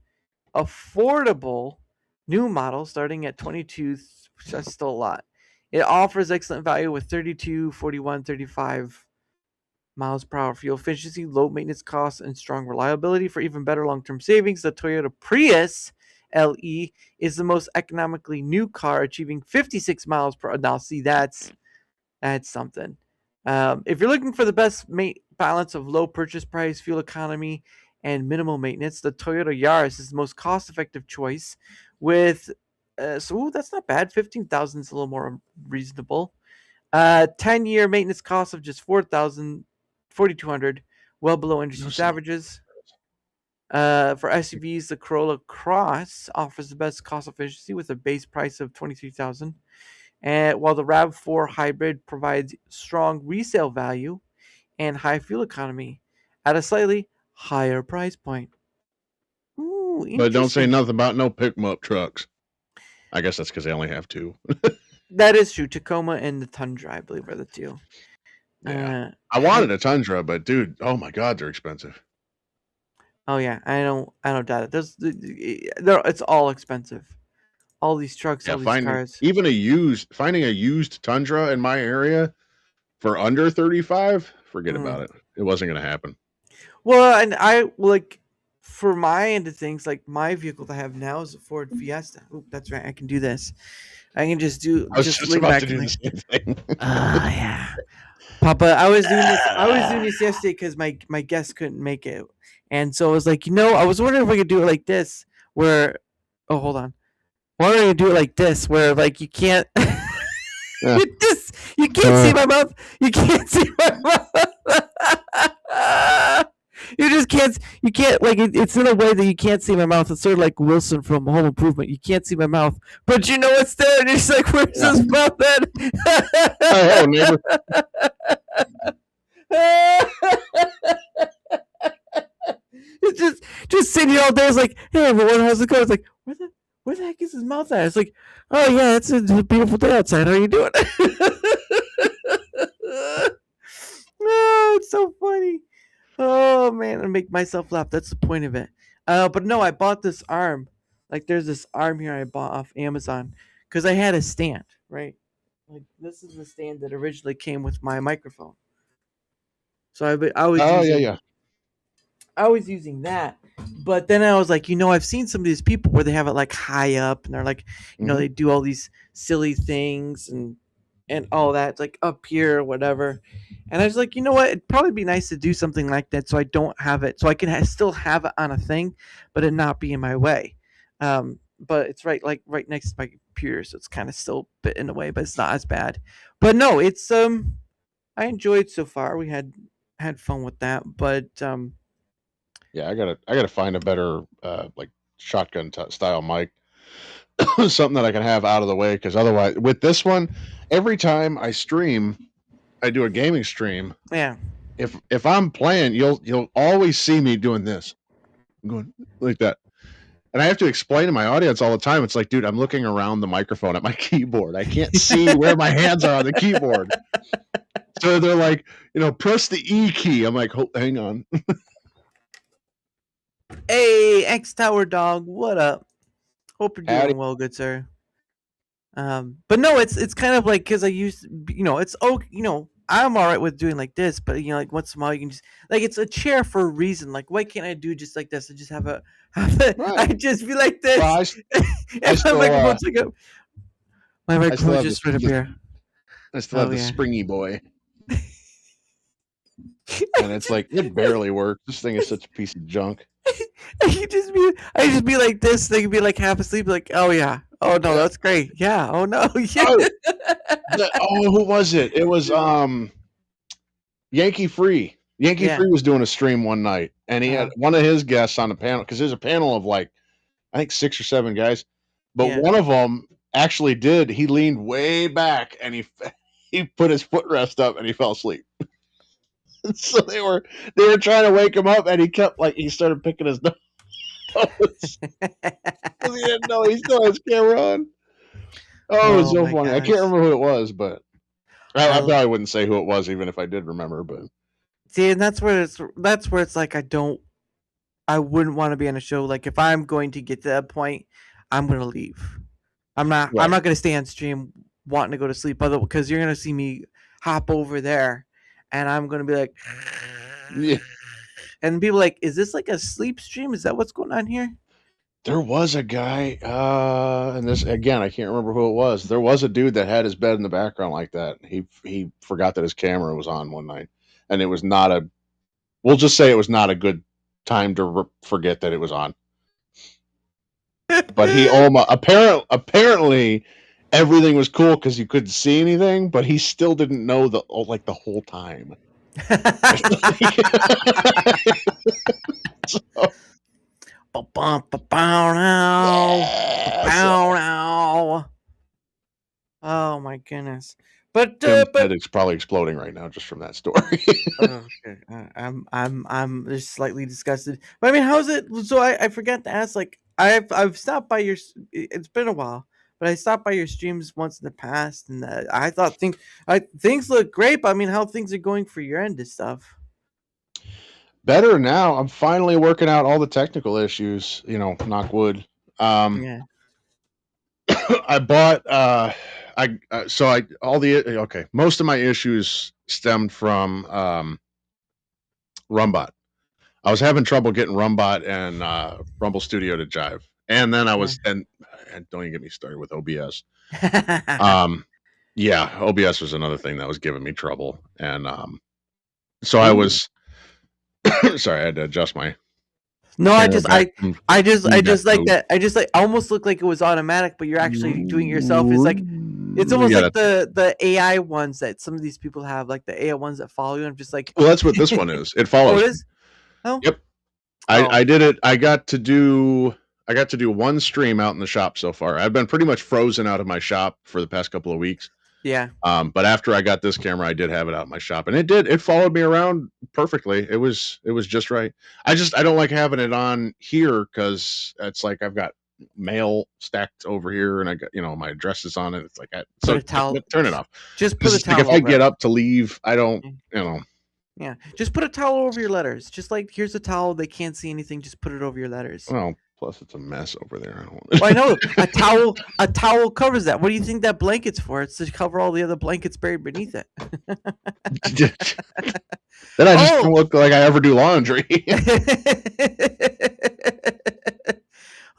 affordable new model, starting at 22. That's still a lot. It offers excellent value with 32, 41, 35 miles per hour fuel efficiency, low maintenance costs, and strong reliability. For even better long-term savings, the Toyota Prius LE is the most economically new car, achieving 56 miles per hour. Now, see, that's something. If you're looking for the best balance of low purchase price, fuel economy, and minimal maintenance, the Toyota Yaris is the most cost-effective choice. With that's not bad. 15,000 is a little more reasonable. 10-year maintenance cost of just 4,200, well below industry averages. For SUVs, the Corolla Cross offers the best cost efficiency with a base price of 23,000, and while the RAV4 Hybrid provides strong resale value and high fuel economy at a slightly higher price point. Ooh, but don't say nothing about no pick-em-up trucks. I guess that's because they only have two. That is true. Tacoma and the Tundra, I believe, are the two. Yeah. I wanted a Tundra, but dude, oh my god, they're expensive. Oh yeah, I don't doubt it. It's all expensive. All these trucks, all these cars. Even finding a used Tundra in my area for under 35, forget about it. It wasn't going to happen. Well, and I for my end of things, like my vehicle that I have now is a Ford Fiesta. Oh, that's right. I can do this. I can just do. I was just about to do the same thing. Yeah, Papa. I was doing this yesterday because my guest couldn't make it, and so I was like, I was wondering if we could do it like this, where. Oh, hold on. Why don't you do it like this, where like you can't. You can't see my mouth. You can't see my mouth. You can't it's in a way that you can't see my mouth. It's sort of like Wilson from Home Improvement. You can't see my mouth, but you know it's there, and you're just like, where's his mouth at? Oh, neighbor. It's just sitting here all day. It's like, hey everyone, how's it going? It's like, where the heck is his mouth at? It's like, oh yeah, it's a beautiful day outside. How are you doing? Oh, it's so funny. Oh man, I make myself laugh. That's the point of it. But no, I bought this arm. Like, there's this arm here I bought off Amazon because I had a stand, right? Like, this is the stand that originally came with my microphone. So I was using that, but then I was like, I've seen some of these people where they have it like high up, and they're like, they do all these silly things and all that, like up here or whatever. And I was like, what? It'd probably be nice to do something like that, so I don't have it, so I can still have it on a thing, but it not be in my way. But it's right next to my computer, so it's kind of still a bit in the way, but it's not as bad. But no, it's I enjoyed so far. We had fun with that, but yeah, I gotta find a better like shotgun style mic, something that I can have out of the way, because otherwise, with this one, every time I stream, I do a gaming stream. Yeah. If I'm playing, you'll always see me doing this, I'm going like that, and I have to explain to my audience all the time. It's like, dude, I'm looking around the microphone at my keyboard. I can't see where my hands are on the keyboard. So they're like, press the E key. I'm like, hang on. Hey, X Tower Dog, what up? Hope you're doing well, good sir. But no, it's kind of like because I used, it's I'm all right with doing like this, but like once in a while you can just like it's a chair for a reason. Like why can't I do just like this? I just have a I just be like this. Well, I still, my microphone's like my microphone just right up here. I still have the springy boy. And it's like it barely works. This thing is such a piece of junk. I just be like this. They can be like half asleep, like, oh yeah, oh no, that's great, yeah, oh no, yeah. Who was it? It was Yankee Free. Yankee Free was doing a stream one night, and he had one of his guests on the panel because there's a panel of like I think 6 or 7 guys, but one of them actually did. He leaned way back and he put his footrest up and he fell asleep. So they were trying to wake him up, and he kept he started picking his nose. He didn't know he still has camera on. Oh, it was so funny. I can't remember who it was, but I probably wouldn't say who it was even if I did remember. But see, and that's where it's like I wouldn't want to be on a show. Like if I'm going to get to that point, I'm gonna leave. I'm not gonna stay on stream wanting to go to sleep, because you're gonna see me hop over there. And I'm gonna be like, yeah. And people like, is this like a sleep stream? Is that what's going on here? There was a guy, and this again, I can't remember who it was. There was a dude that had his bed in the background like that. He forgot that his camera was on one night, and it was not a. We'll just say it was not a good time to forget that it was on. But he almost apparently everything was cool because you couldn't see anything, but he still didn't know the whole time. Oh my goodness! But it's probably exploding right now just from that story. Okay. I'm just slightly disgusted. But I mean, how's it? So I forgot to ask. Like I've stopped by your. It's been a while. But I stopped by your streams once in the past, and I thought things look great. But I mean, how things are going for your end and stuff? Better now. I'm finally working out all the technical issues. Knock wood. Yeah. I bought. Most of my issues stemmed from Rumbot. I was having trouble getting Rumbot and Rumble Studio to jive, and then I was and don't even get me started with OBS. OBS was another thing that was giving me trouble, and so I was sorry, I had to adjust my. No, I just like that. I just almost looked like it was automatic, but you're actually doing it yourself. It's almost like the AI ones that some of these people have, like the AI ones that follow you. I'm just like, well, that's what this one is. It follows. Oh, it is? Oh, yep. I did it. I got to do one stream out in the shop so far. I've been pretty much frozen out of my shop for the past couple of weeks. Yeah. But after I got this camera, I did have it out in my shop, and it followed me around perfectly. It was just right. I don't like having it on here because it's like I've got mail stacked over here, and I got my addresses on it. It's like turn it off. Just put a towel. If I get up to leave, I don't. Yeah, just put a towel over your letters. Just like here's a towel. They can't see anything. Just put it over your letters. Well, plus it's a mess over there. I know a towel covers that. What do you think that blanket's for? It's to cover all the other blankets buried beneath it. Then I just don't look like I ever do laundry.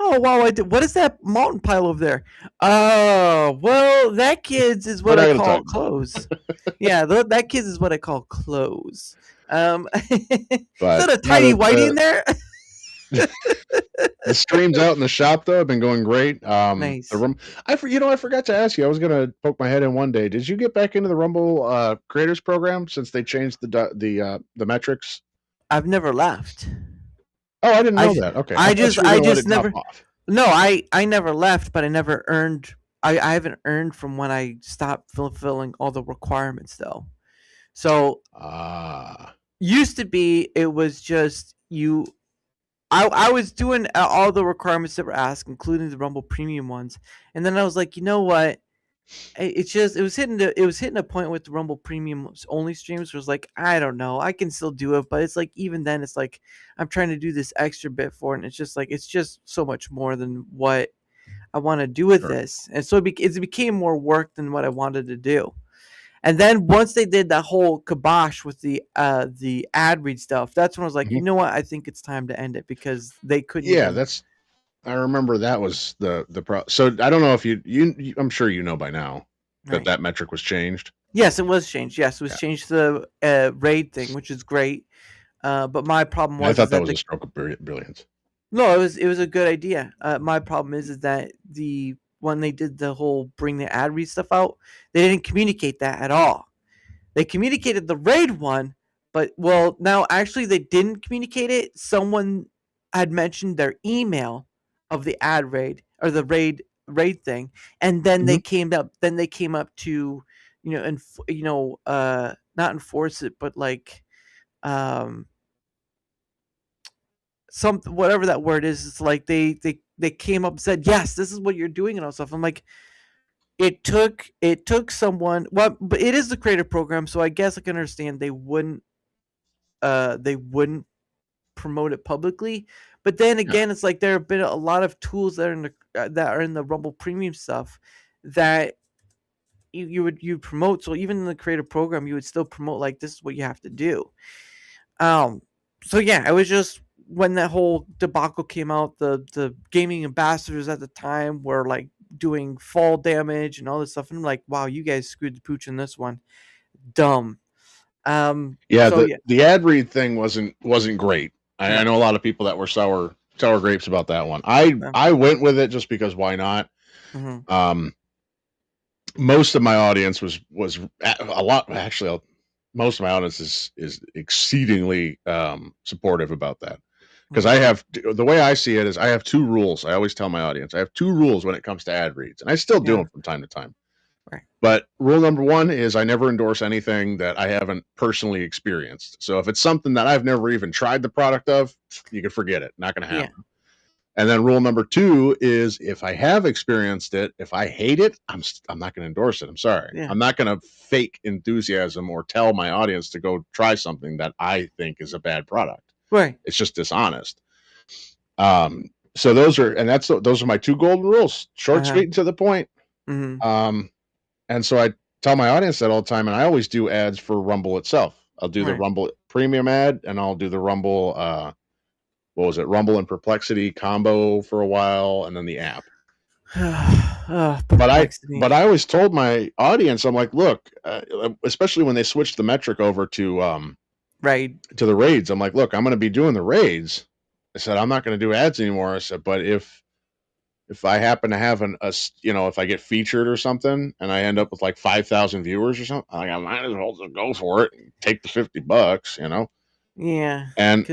Oh wow! What is that mountain pile over there? Oh well, that kids is what I call clothes. Yeah, that kids is what I call clothes. Is that a tiny whitey in there? The streams out in the shop though have been going great. Nice. I forgot to ask you. I was gonna poke my head in one day. Did you get back into the Rumble Creators Program since they changed the metrics? I've never left. Oh, I didn't know that. Okay. I just never. No, I never left, but I never earned. I haven't earned from when I stopped fulfilling all the requirements though. So used to be it was just you. I was doing all the requirements that were asked, including the Rumble Premium ones, and then I was like, you know what? It was hitting a point with the Rumble Premium only streams. Was like, I don't know, I can still do it, but it's like even then, it's like I'm trying to do this extra bit for it, and it's just so much more than what I want to do with this, and so it became more work than what I wanted to do. And then once they did that whole kibosh with the ad read stuff, that's when I was like, you know what? I think it's time to end it because they couldn't. Yeah, I remember that was the pro. So I don't know if you I'm sure you know by now that metric was changed. Yes, it was changed. Yes, it was changed to the raid thing, which is great. But my problem was I thought that was a stroke of brilliance. No, it was a good idea. My problem is that when they did the whole bring the ad read stuff out, they didn't communicate that at all. They communicated the raid one, but now actually they didn't communicate it. Someone had mentioned their email of the ad raid or the raid thing, and then they came up. Then they came up to, not enforce it, but like, whatever that word is. It's like they came up and said, yes, this is what you're doing and all stuff. I'm like, it took someone. Well, but it is the creative program, so I guess I can understand they wouldn't promote it publicly. But then again, it's like there have been a lot of tools that are in the Rumble Premium stuff that you would promote. So even in the creative program, you would still promote like this is what you have to do. So yeah, it was just when that whole debacle came out, the gaming ambassadors at the time were like doing fall damage and all this stuff, and I'm like, wow, you guys screwed the pooch in this one. Dumb. The ad read thing wasn't great. I know a lot of people that were sour grapes about that one. I went with it just because why not? Most of my audience was a lot actually. Most of my audience is exceedingly supportive about that. Because I have, the way I see it is I have two rules. I always tell my audience, I have two rules when it comes to ad reads, and I still do them from time to time. Right. But rule number one is I never endorse anything that I haven't personally experienced. So if it's something that I've never even tried the product of, you can forget it. Not going to happen. And then rule number two is if I have experienced it, if I hate it, I'm not going to endorse it. I'm sorry. I'm not going to fake enthusiasm or tell my audience to go try something that I think is a bad product. Right. It's just dishonest. So those are my two golden rules: short, sweet, and to the point. And so I tell my audience that all the time, and I always do ads for Rumble itself. I'll do the Rumble Premium ad, and I'll do the Rumble. What was it? Rumble and Perplexity combo for a while, and then the app. But I always told my audience, I'm like, look, especially when they switched the metric over to the raids, I'm like, look, I'm going to be doing the raids. I said, I'm not going to do ads anymore. I said, but if I happen to have if I get featured or something and I end up with like 5,000 viewers or something, I might as well just go for it and take the $50, Yeah. And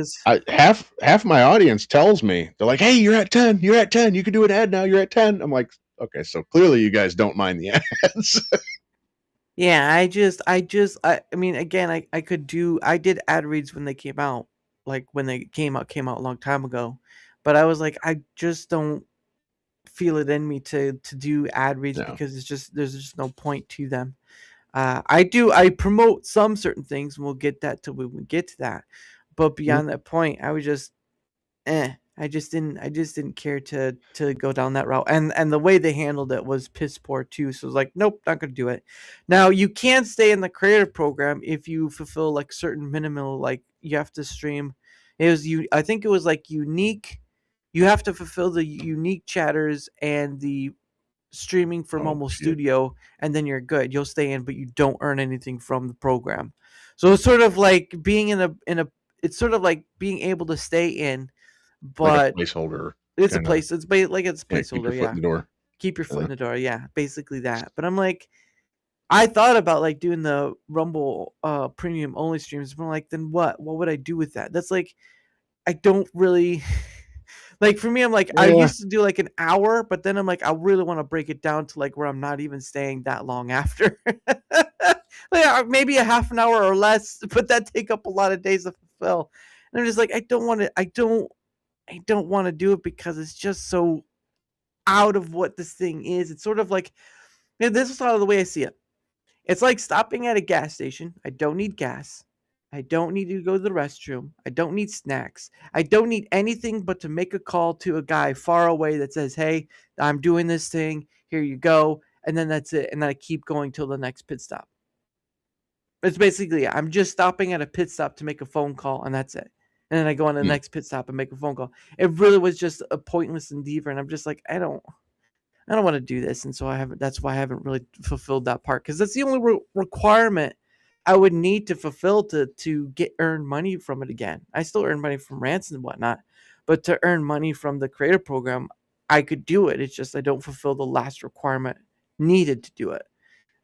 half my audience tells me, they're like, hey, you're at 10, you can do an ad now, you're at 10. I'm like, okay, so clearly you guys don't mind the ads. Yeah, I mean, again, I did ad reads when they came out, like when they came out a long time ago, but I was like, I just don't feel it in me to do ad reads because there's just no point to them. I promote some certain things, and we'll get that till we get to that, but beyond that point, I was just, I just didn't care to go down that route, and the way they handled it was piss poor too. So I was like, nope, not gonna do it. Now you can stay in the creative program if you fulfill like certain minimal, like you have to stream. I think it was like unique. You have to fulfill the unique chatters and the streaming from Momo Studio, and then you're good. You'll stay in, but you don't earn anything from the program. So it's sort of like being it's sort of like being able to stay in, but like a placeholder. It's a place. It's like it's a placeholder. Keep your foot in the door. Keep your foot in the door. Yeah, basically that. But I'm like, I thought about like doing the Rumble premium only streams, but I'm like, then what? What would I do with that? That's like, I don't really. Like for me, I'm like, I used to do like an hour, but then I'm like, I really want to break it down to like where I'm not even staying that long after. Like maybe a half an hour or less, but that take up a lot of days to fulfill. And I'm just like, I don't want to do it because it's just so out of what this thing is. It's sort of like, this is sort of the way I see it. It's like stopping at a gas station. I don't need gas. I don't need to go to the restroom. I don't need snacks. I don't need anything but to make a call to a guy far away that says, hey, I'm doing this thing. Here you go. And then that's it. And then I keep going till the next pit stop. It's basically, I'm just stopping at a pit stop to make a phone call, and that's it. And then I go on the next pit stop and make a phone call. It really was just a pointless endeavor. And I'm just like, I don't want to do this. And so that's why I haven't really fulfilled that part. Because that's the only requirement I would need to fulfill to earn money from it again. I still earn money from rants and whatnot, but to earn money from the creator program, I could do it. It's just I don't fulfill the last requirement needed to do it.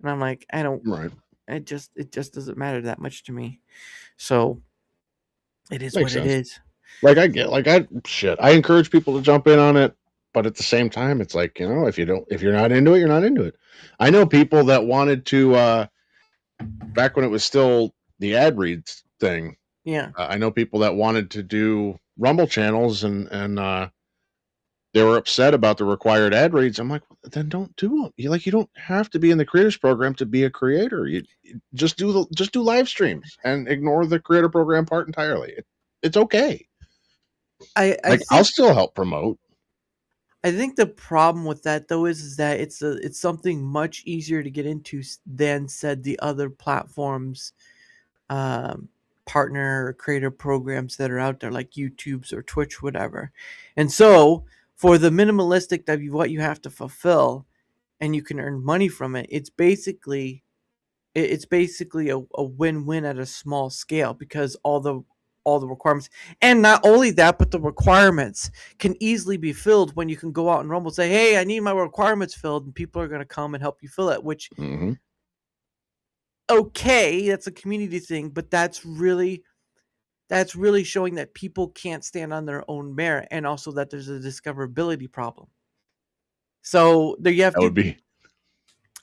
And I'm like, I don't. Right. It just doesn't matter that much to me. So it is Makes what sense. it is. Like I encourage people to jump in on it, but at the same time, it's like, if you're not into it, you're not into it. I know people that wanted to back when it was still the ad reads thing. Yeah. I know people that wanted to do Rumble channels and they were upset about the required ad reads. I'm like, well, then don't do them. You don't have to be in the creators program to be a creator. You just do live streams and ignore the creator program part entirely. It's okay. I'll still help promote. I think the problem with that though is that it's something much easier to get into than said the other platforms, partner or creator programs that are out there like YouTube's or Twitch, whatever. And so for the minimalistic of what you have to fulfill, and you can earn money from it, it's basically a win-win at a small scale because all the requirements, and not only that, but the requirements can easily be filled when you can go out and Rumble, say, hey, I need my requirements filled, and people are going to come and help you fill it, which okay, that's a community thing, but that's really showing that people can't stand on their own merit, and also that there's a discoverability problem. So there you have that would be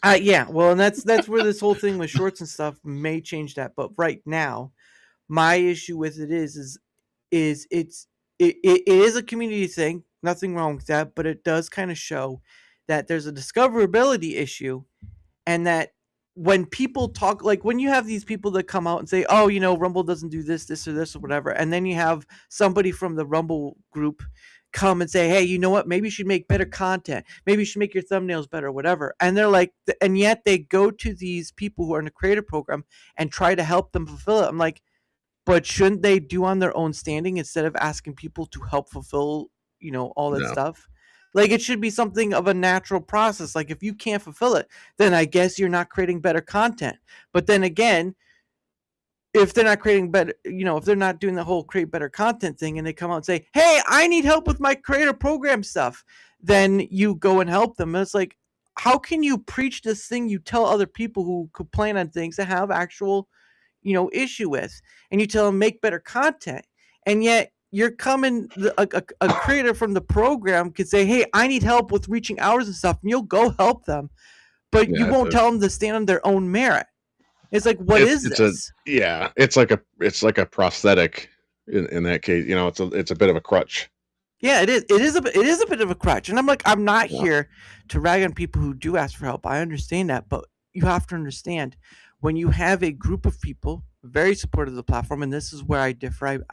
yeah, well, and that's where this whole thing with shorts and stuff may change that, but right now my issue with it is it is a community thing, nothing wrong with that, but it does kind of show that there's a discoverability issue, and that when people talk, like when you have these people that come out and say, oh, Rumble doesn't do this or this or whatever, and then you have somebody from the Rumble group come and say, hey, you know what, maybe you should make better content, maybe you should make your thumbnails better, whatever, and they're like, and yet they go to these people who are in the creator program and try to help them fulfill it. I'm like, but shouldn't they do on their own standing instead of asking people to help fulfill, all that stuff? Like, it should be something of a natural process. Like, if you can't fulfill it, then I guess you're not creating better content. But then again, if they're not creating better, if they're not doing the whole create better content thing, and they come out and say, hey, I need help with my creator program stuff, then you go and help them. And it's like, how can you preach this thing you tell other people who complain on things that have actual issue with, and you tell them make better content, and yet you're coming, a creator from the program could say, hey, I need help with reaching hours and stuff, and you'll go help them, but you won't tell them to stand on their own merit. It's like, what is this? It's like a prosthetic in that case. It's a bit of a crutch. Yeah, it is a bit of a crutch, and I'm like, I'm not here to rag on people who do ask for help. I understand that, but you have to understand, when you have a group of people very supportive of the platform, and this is where I differ.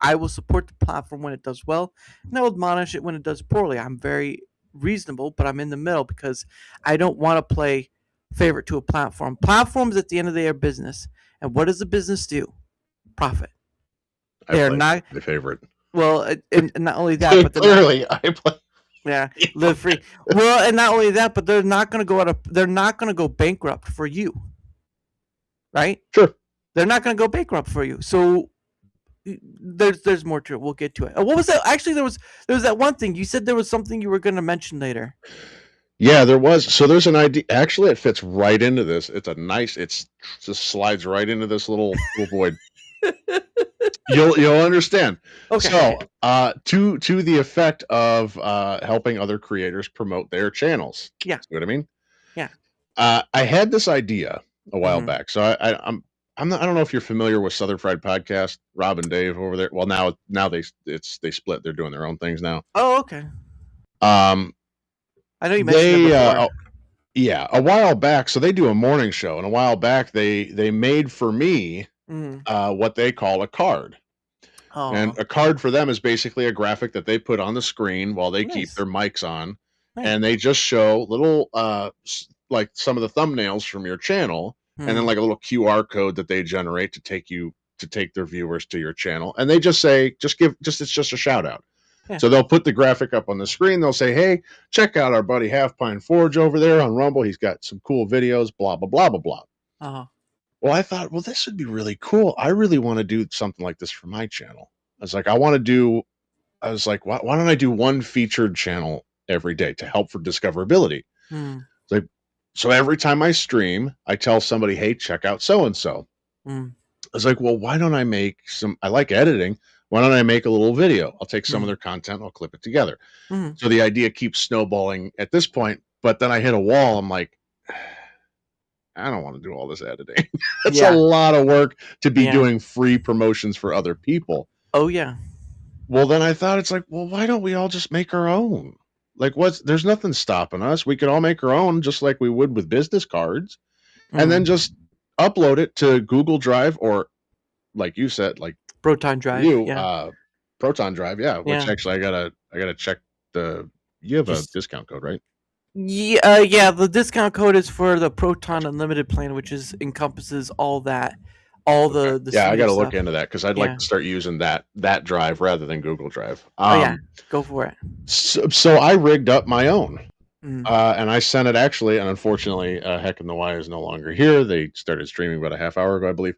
I will support the platform when it does well, and I will admonish it when it does poorly. I'm very reasonable, but I'm in the middle because I don't want to play favorite to a platform. Platforms at the end of the day are business, and what does the business do? Profit. They're not my favorite. Well, and not only that, but clearly I play. Yeah, live free. Well, and not only that, but they're not going to go bankrupt for you. Right? Sure. They're not going to go bankrupt for you. So there's more to it. We'll get to it. What was that? Actually, there was that one thing you said. There was something you were going to mention later. Yeah, there was. So there's an idea. Actually, it fits right into this. It just slides right into this little void. You'll understand. Okay. So, to the effect of helping other creators promote their channels. Yeah. See what I mean? Yeah. I had this idea a while back. So I don't know if you're familiar with Southern Fried Podcast, Rob and Dave over there. Well, now they split. They're doing their own things now. Oh, okay. I know you them mentioned it before. A while back. So they do a morning show, and a while back they made for me what they call a card. And a card for them is basically a graphic that they put on the screen while they keep their mics on. Nice. And they just show little like some of the thumbnails from your channel, and then like a little QR code that they generate to take their viewers to your channel. And they just say, it's just a shout out. Yeah. So they'll put the graphic up on the screen. They'll say, hey, check out our buddy HalfPine Forge over there on Rumble. He's got some cool videos, blah, blah, blah, blah, blah. Well, I thought, this would be really cool. I really want to do something like this for my channel. I was like, why don't I do one featured channel every day to help for discoverability? So every time I stream, I tell somebody, hey, check out so-and-so. I was like, well, why don't I make I like editing. Why don't I make a little video? I'll take some of their content, I'll clip it together. So the idea keeps snowballing at this point, but then I hit a wall. I'm like, I don't want to do all this editing. It's a lot of work to be doing free promotions for other people. Oh, yeah. Well, then I thought, it's like, well, why don't we all just make our own? Like, there's nothing stopping us. We could all make our own, just like we would with business cards, and then just upload it to Google Drive, or like you said, like Proton Drive. Proton Drive, which actually I gotta check you have a discount code, right? Yeah, the discount code is for the Proton Unlimited plan, which encompasses all that. The I got to look into that, because I'd like to start using that drive rather than Google Drive. Go for it. So I rigged up my own, and I sent it actually, and unfortunately, Heck and the Y is no longer here. They started streaming about a half hour ago, I believe.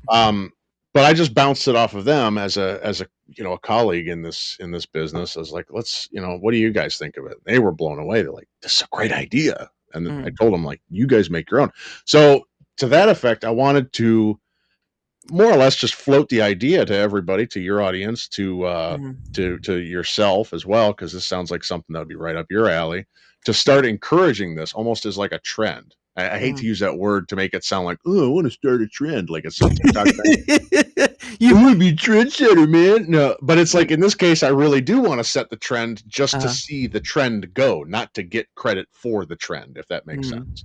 But I just bounced it off of them as a colleague in this business. I was like, let's, what do you guys think of it? They were blown away. They're like, this is a great idea. And then I told them, like, you guys make your own. So to that effect, I wanted to more or less just float the idea to everybody, to your audience, to yourself as well, because this sounds like something that would be right up your alley, to start encouraging this almost as like a trend. I hate to use that word to make it sound like, oh, I want to start a trend, like it's some TikTok thing. You want to be a trendsetter, man. No, but it's like, in this case, I really do want to set the trend just to see the trend go, not to get credit for the trend, if that makes sense.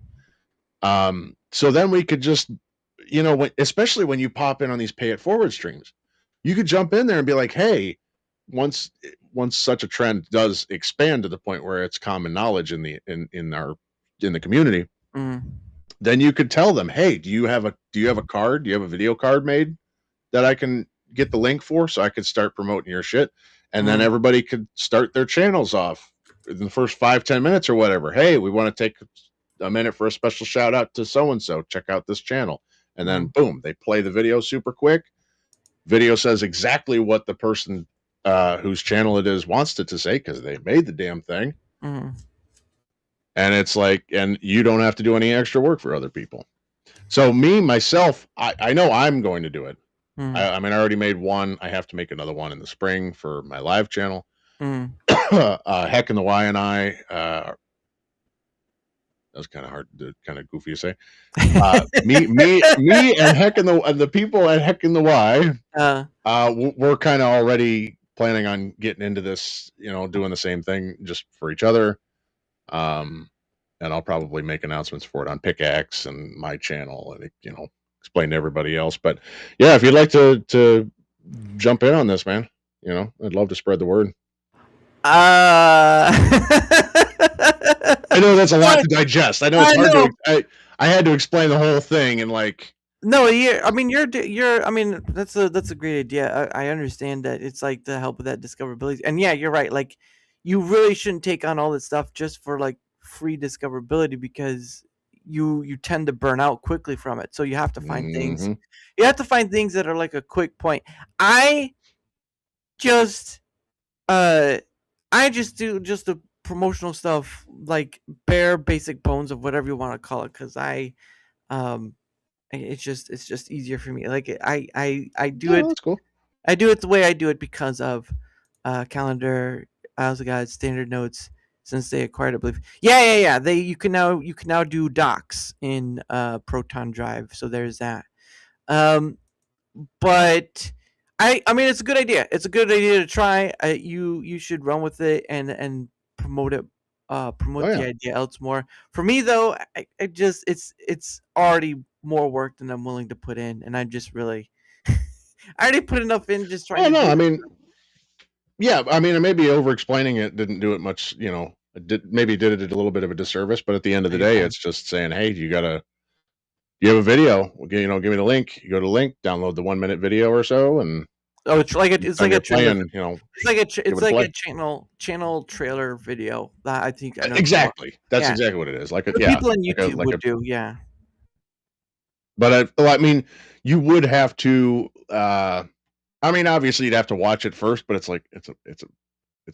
So then we could just, especially when you pop in on these pay it forward streams, you could jump in there and be like, hey, once such a trend does expand to the point where it's common knowledge in the community, then you could tell them, hey, do you have a card? Do you have a video card made that I can get the link for, so I could start promoting your shit? And then everybody could start their channels off in the first 5-10 minutes or whatever. Hey, we want to take a minute for a special shout out to so-and-so. Check out this channel. And then boom, they play the video super quick. Video says exactly what the person whose channel it is wants it to say, because they made the damn thing. And it's like, and you don't have to do any extra work for other people. So myself, I know I'm going to do it. I mean, I already made one. I have to make another one in the spring for my live channel. Heck and the Y and I, that was kind of hard, kind of goofy to say. Me and Heck and the people at Heck and the Y, we're kind of already planning on getting into this, doing the same thing just for each other. And I'll probably make announcements for it on Pickaxe and my channel, and explain to everybody else. But yeah, if you'd like to jump in on this, man, I'd love to spread the word. I know that's a lot to digest. I know it's hard to. I had to explain the whole thing, and like. No, I mean, you're. I mean, that's a great idea. I understand that it's like to help with that discoverability, and yeah, you're right. Like, you really shouldn't take on all this stuff just for like free discoverability, because you tend to burn out quickly from it. So you have to find things. You have to find things that are like a quick point. I just do just the promotional stuff, like bare basic bones of whatever you want to call it, because it's just easier for me. Like I do it. That's cool. I do it the way I do it because of calendar. I also got standard notes since they acquired it, I believe. Yeah. You can now do docs in Proton Drive. So there's that. But I mean, it's a good idea. It's a good idea to try. You should run with it and promote it. The idea else more. For me though, I just it's already more work than I'm willing to put in, and I'm just really I already put enough in just trying. I mean, yeah, I mean, maybe over explaining it didn't do it much. Maybe did it a little bit of a disservice, but at the end of the day, it's just saying, hey, you have a video, give me the link. You go to the link, download the 1 minute video or so, and it's like a trailer. It's like a channel trailer video that I think I know exactly. That's exactly what it is. Like people on YouTube would do, yeah. But I mean, you would have to. I mean, obviously, you'd have to watch it first, but it's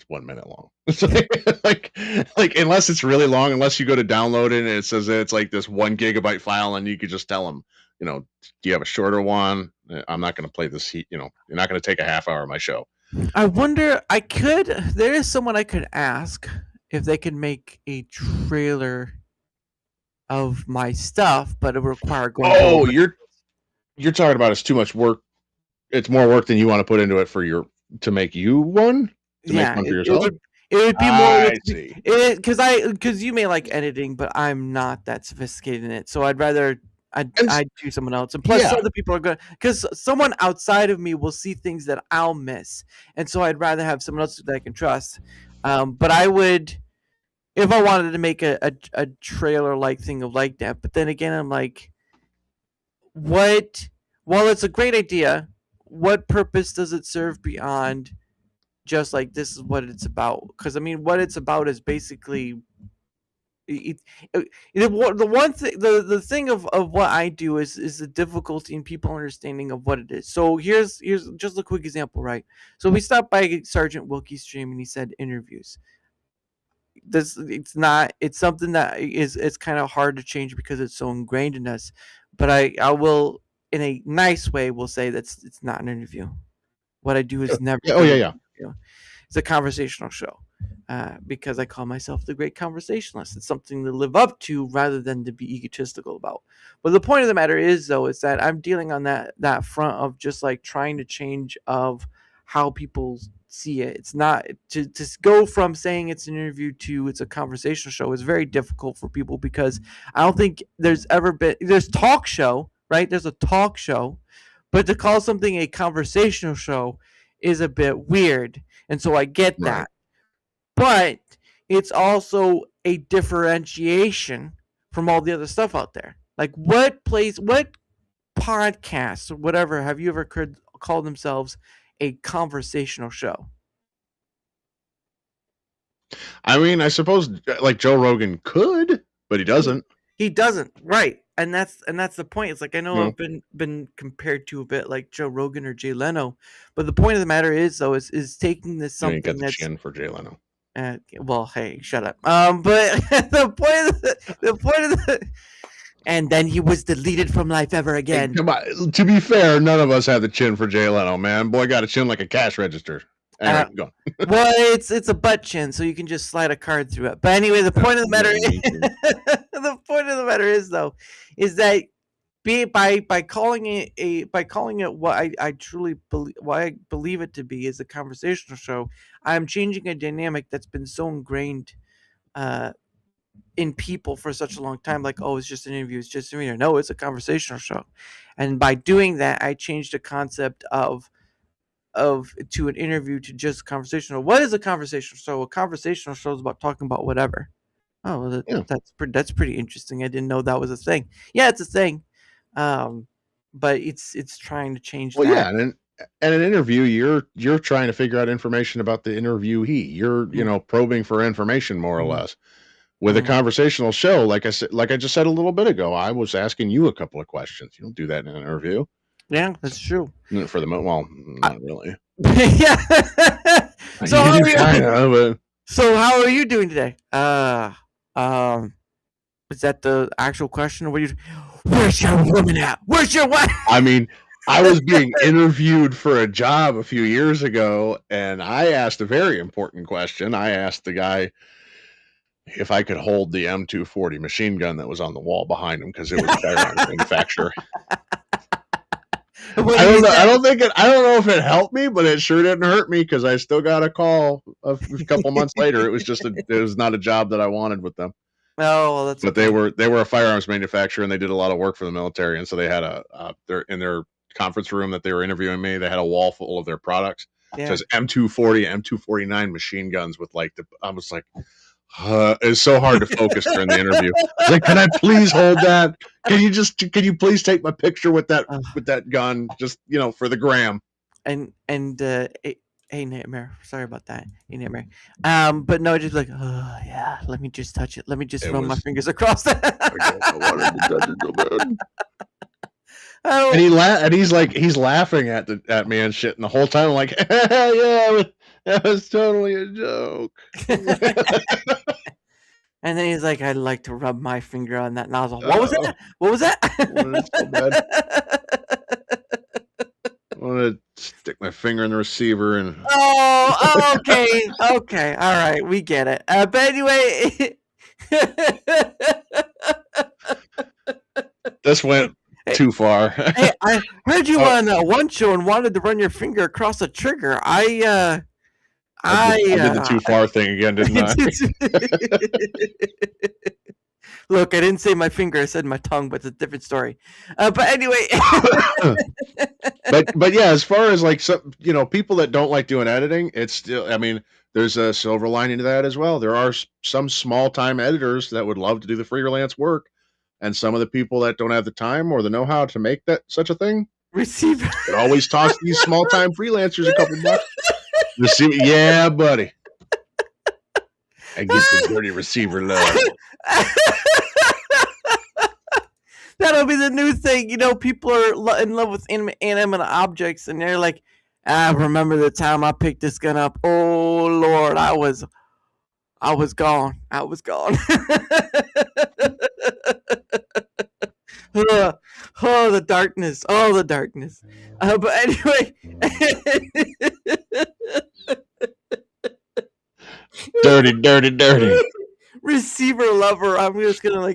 1 minute long. It's like unless it's really long, unless you go to download it and it says it's like this 1 gigabyte file, and you could just tell them, do you have a shorter one? I'm not going to play this. You're not going to take a half hour of my show. I wonder. There is someone I could ask if they could make a trailer of my stuff, but it would require going. Oh, you're talking about it's too much work. It's more work than you want to put into it to make you one. Make one for yourself. It would be more. I see. Because you may like editing, but I'm not that sophisticated in it. So I'd rather I'd do someone else. And plus, other people are good because someone outside of me will see things that I'll miss, and so I'd rather have someone else that I can trust. But I would, if I wanted to make a trailer like thing of like that. But then again, I'm like, what? While it's a great idea, what purpose does it serve beyond just like this is what it's about? Because I mean, what it's about is basically the one thing. The thing of what I do is the difficulty in people understanding of what it is. So here's just a quick example, right? So we stopped by Sergeant Wilkie's stream and he said interviews. It's something that it's kind of hard to change because it's so ingrained in us. But I will, in a nice way, will say that it's not an interview. What I do is never. It's a conversational show, because I call myself the great conversationalist. It's something to live up to rather than to be egotistical about. But the point of the matter is, though, is that I'm dealing on that front of just like trying to change of how people see it. It's not to go from saying it's an interview to it's a conversational show is very difficult for people because I don't think there's talk show, right? There's a talk show, but to call something a conversational show is a bit weird. And so I get that. But it's also a differentiation from all the other stuff out there. Like what podcasts or whatever have you ever called themselves a conversational show? I mean, I suppose like Joe Rogan could, but he doesn't. He doesn't, right? And that's the point. It's like I know I've been compared to a bit like Joe Rogan or Jay Leno, but the point of the matter is though is taking this something got the chin for Jay Leno. Well, hey, shut up. But the point of the and then he was deleted from life ever again. Hey, come on. To be fair, none of us have the chin for Jay Leno, man. Boy got a chin like a cash register. Anyway, go. Well, it's a butt chin, so you can just slide a card through it. But anyway, the point of the matter is though, is that by calling it what I truly believe, what I believe it to be is a conversational show, I'm changing a dynamic that's been so ingrained in people for such a long time. Like, oh, it's just an interview, it's just an interview. No, it's a conversational show, and by doing that, I changed the concept of to an interview to just conversational. What is a conversational show? A conversational show is about talking about whatever. Oh, that's pretty interesting. I didn't know that was a thing. Yeah, it's a thing. But it's trying to change. Well, that. Yeah, and an interview, you're trying to figure out information about the interviewee. You're probing for information more or less. With a conversational show, like I just said a little bit ago, I was asking you a couple of questions. You don't do that in an interview. Yeah, that's true. For the well, not really. Yeah. So how are you doing today? Is that the actual question? Or where's your woman at? Where's your wife? I mean, I was being interviewed for a job a few years ago, and I asked a very important question. I asked the guy if I could hold the M240 machine gun that was on the wall behind him because it was a firearms manufacturer. I don't know if it helped me, but it sure didn't hurt me because I still got a call a couple months later. It was just it was not a job that I wanted with them. Oh, well, that's. But they were a firearms manufacturer, and they did a lot of work for the military, and so they had in their conference room that they were interviewing me. They had a wall full of their products. Yeah. It says M240, M249 machine guns with like I was like, it's so hard to focus during the interview. I was like, can I please hold that? Can you please take my picture with that gun, just for the gram? And hey Nightmare, sorry about that. Hey Nightmare. But no, just like, oh yeah, let me just touch it. Let me just run my fingers across that. I wanted to touch it so bad. And he's laughing at me and shit, and the whole time I'm like, yeah, that was totally a joke. And then he's like, I'd like to rub my finger on that nozzle. What was that? What was that? So bad. I want to stick my finger in the receiver and. Oh, okay, okay, all right, we get it. But anyway, this went too far. Hey, I heard you on one show and wanted to run your finger across a trigger. I did the too far thing again, didn't I? Look, I didn't say my finger; I said my tongue, but it's a different story. But anyway, but yeah, as far as like some people that don't like doing editing, it's still. I mean, there's a silver lining to that as well. There are some small time editors that would love to do the freelance work, and some of the people that don't have the time or the know how to make such a thing. Receiver. It always toss these small time freelancers a couple bucks. Receiver, yeah, buddy. I get the dirty receiver love. That'll be the new thing. People are in love with inanimate objects, and they're like, remember the time I picked this gun up? Oh Lord, I was gone. I was gone. Oh, the darkness. Oh, the darkness. But anyway. Dirty. Receiver lover. I'm just gonna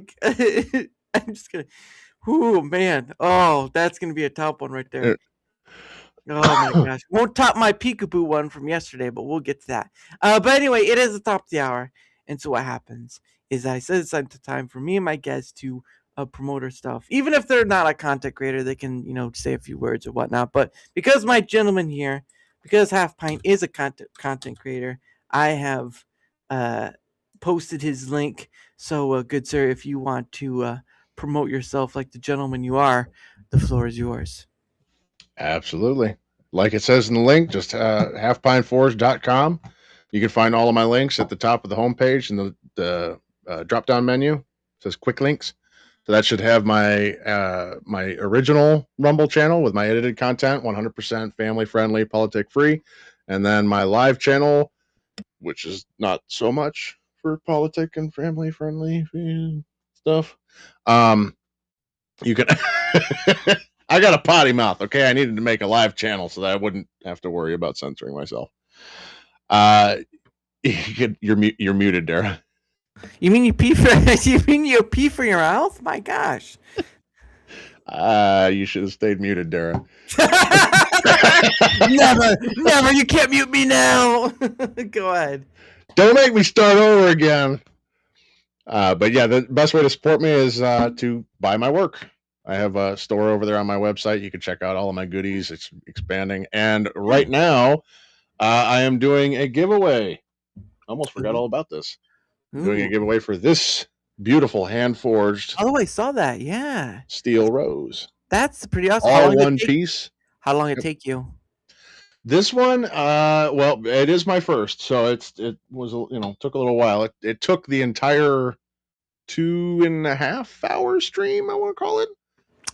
oh man. Oh, that's gonna be a top one right there. Oh my gosh. Won't top my peekaboo one from yesterday, but we'll get to that. But anyway, it is the top of the hour. And so what happens is I said it's time for me and my guests to promote our stuff. Even if they're not a content creator, they can, say a few words or whatnot. But because my gentleman here, because HalfPine is a content creator, I have posted his link. So, good sir, if you want to promote yourself like the gentleman you are, the floor is yours. Absolutely. Like it says in the link, just halfpineforge.com. You can find all of my links at the top of the homepage in the drop-down menu. It says quick links. So that should have my my original Rumble channel with my edited content, 100% family-friendly, politic-free. And then my live channel, which is not so much for politic and family-friendly stuff. You can... I got a potty mouth, okay? I needed to make a live channel so that I wouldn't have to worry about censoring myself. You're muted, Dara. You mean you pee for your mouth? My gosh. You should have stayed muted, Dara. Never. You can't mute me now. Go ahead. Don't make me start over again. But yeah, the best way to support me is to buy my work. I have a store over there on my website. You can check out all of my goodies. It's expanding. And right now, I am doing a giveaway. Almost forgot all about this. I'm doing a giveaway for this beautiful hand-forged. Oh, I saw that. Yeah. Steel rose. That's pretty awesome. All one piece. How long did it take you? This one, well, it is my first, so it was, took a little while. It took the entire 2.5 hour stream, I want to call it.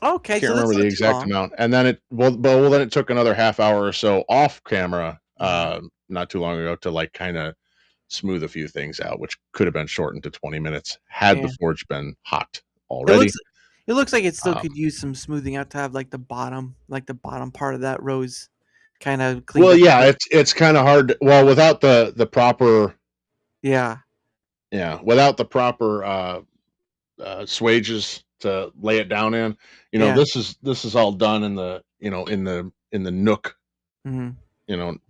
Okay, I can't remember the exact amount. And then then it took another half hour or so off camera, not too long ago, to kind of smooth a few things out, which could have been shortened to 20 minutes had the forge been hot already. It looks like it still could use some smoothing out to have the bottom part of that rose kind of clean. Well, yeah, it's kind of hard. Well, without the proper. Yeah. Yeah, without the proper swages to lay it down in, this is all done in the in the nook. Mm-hmm.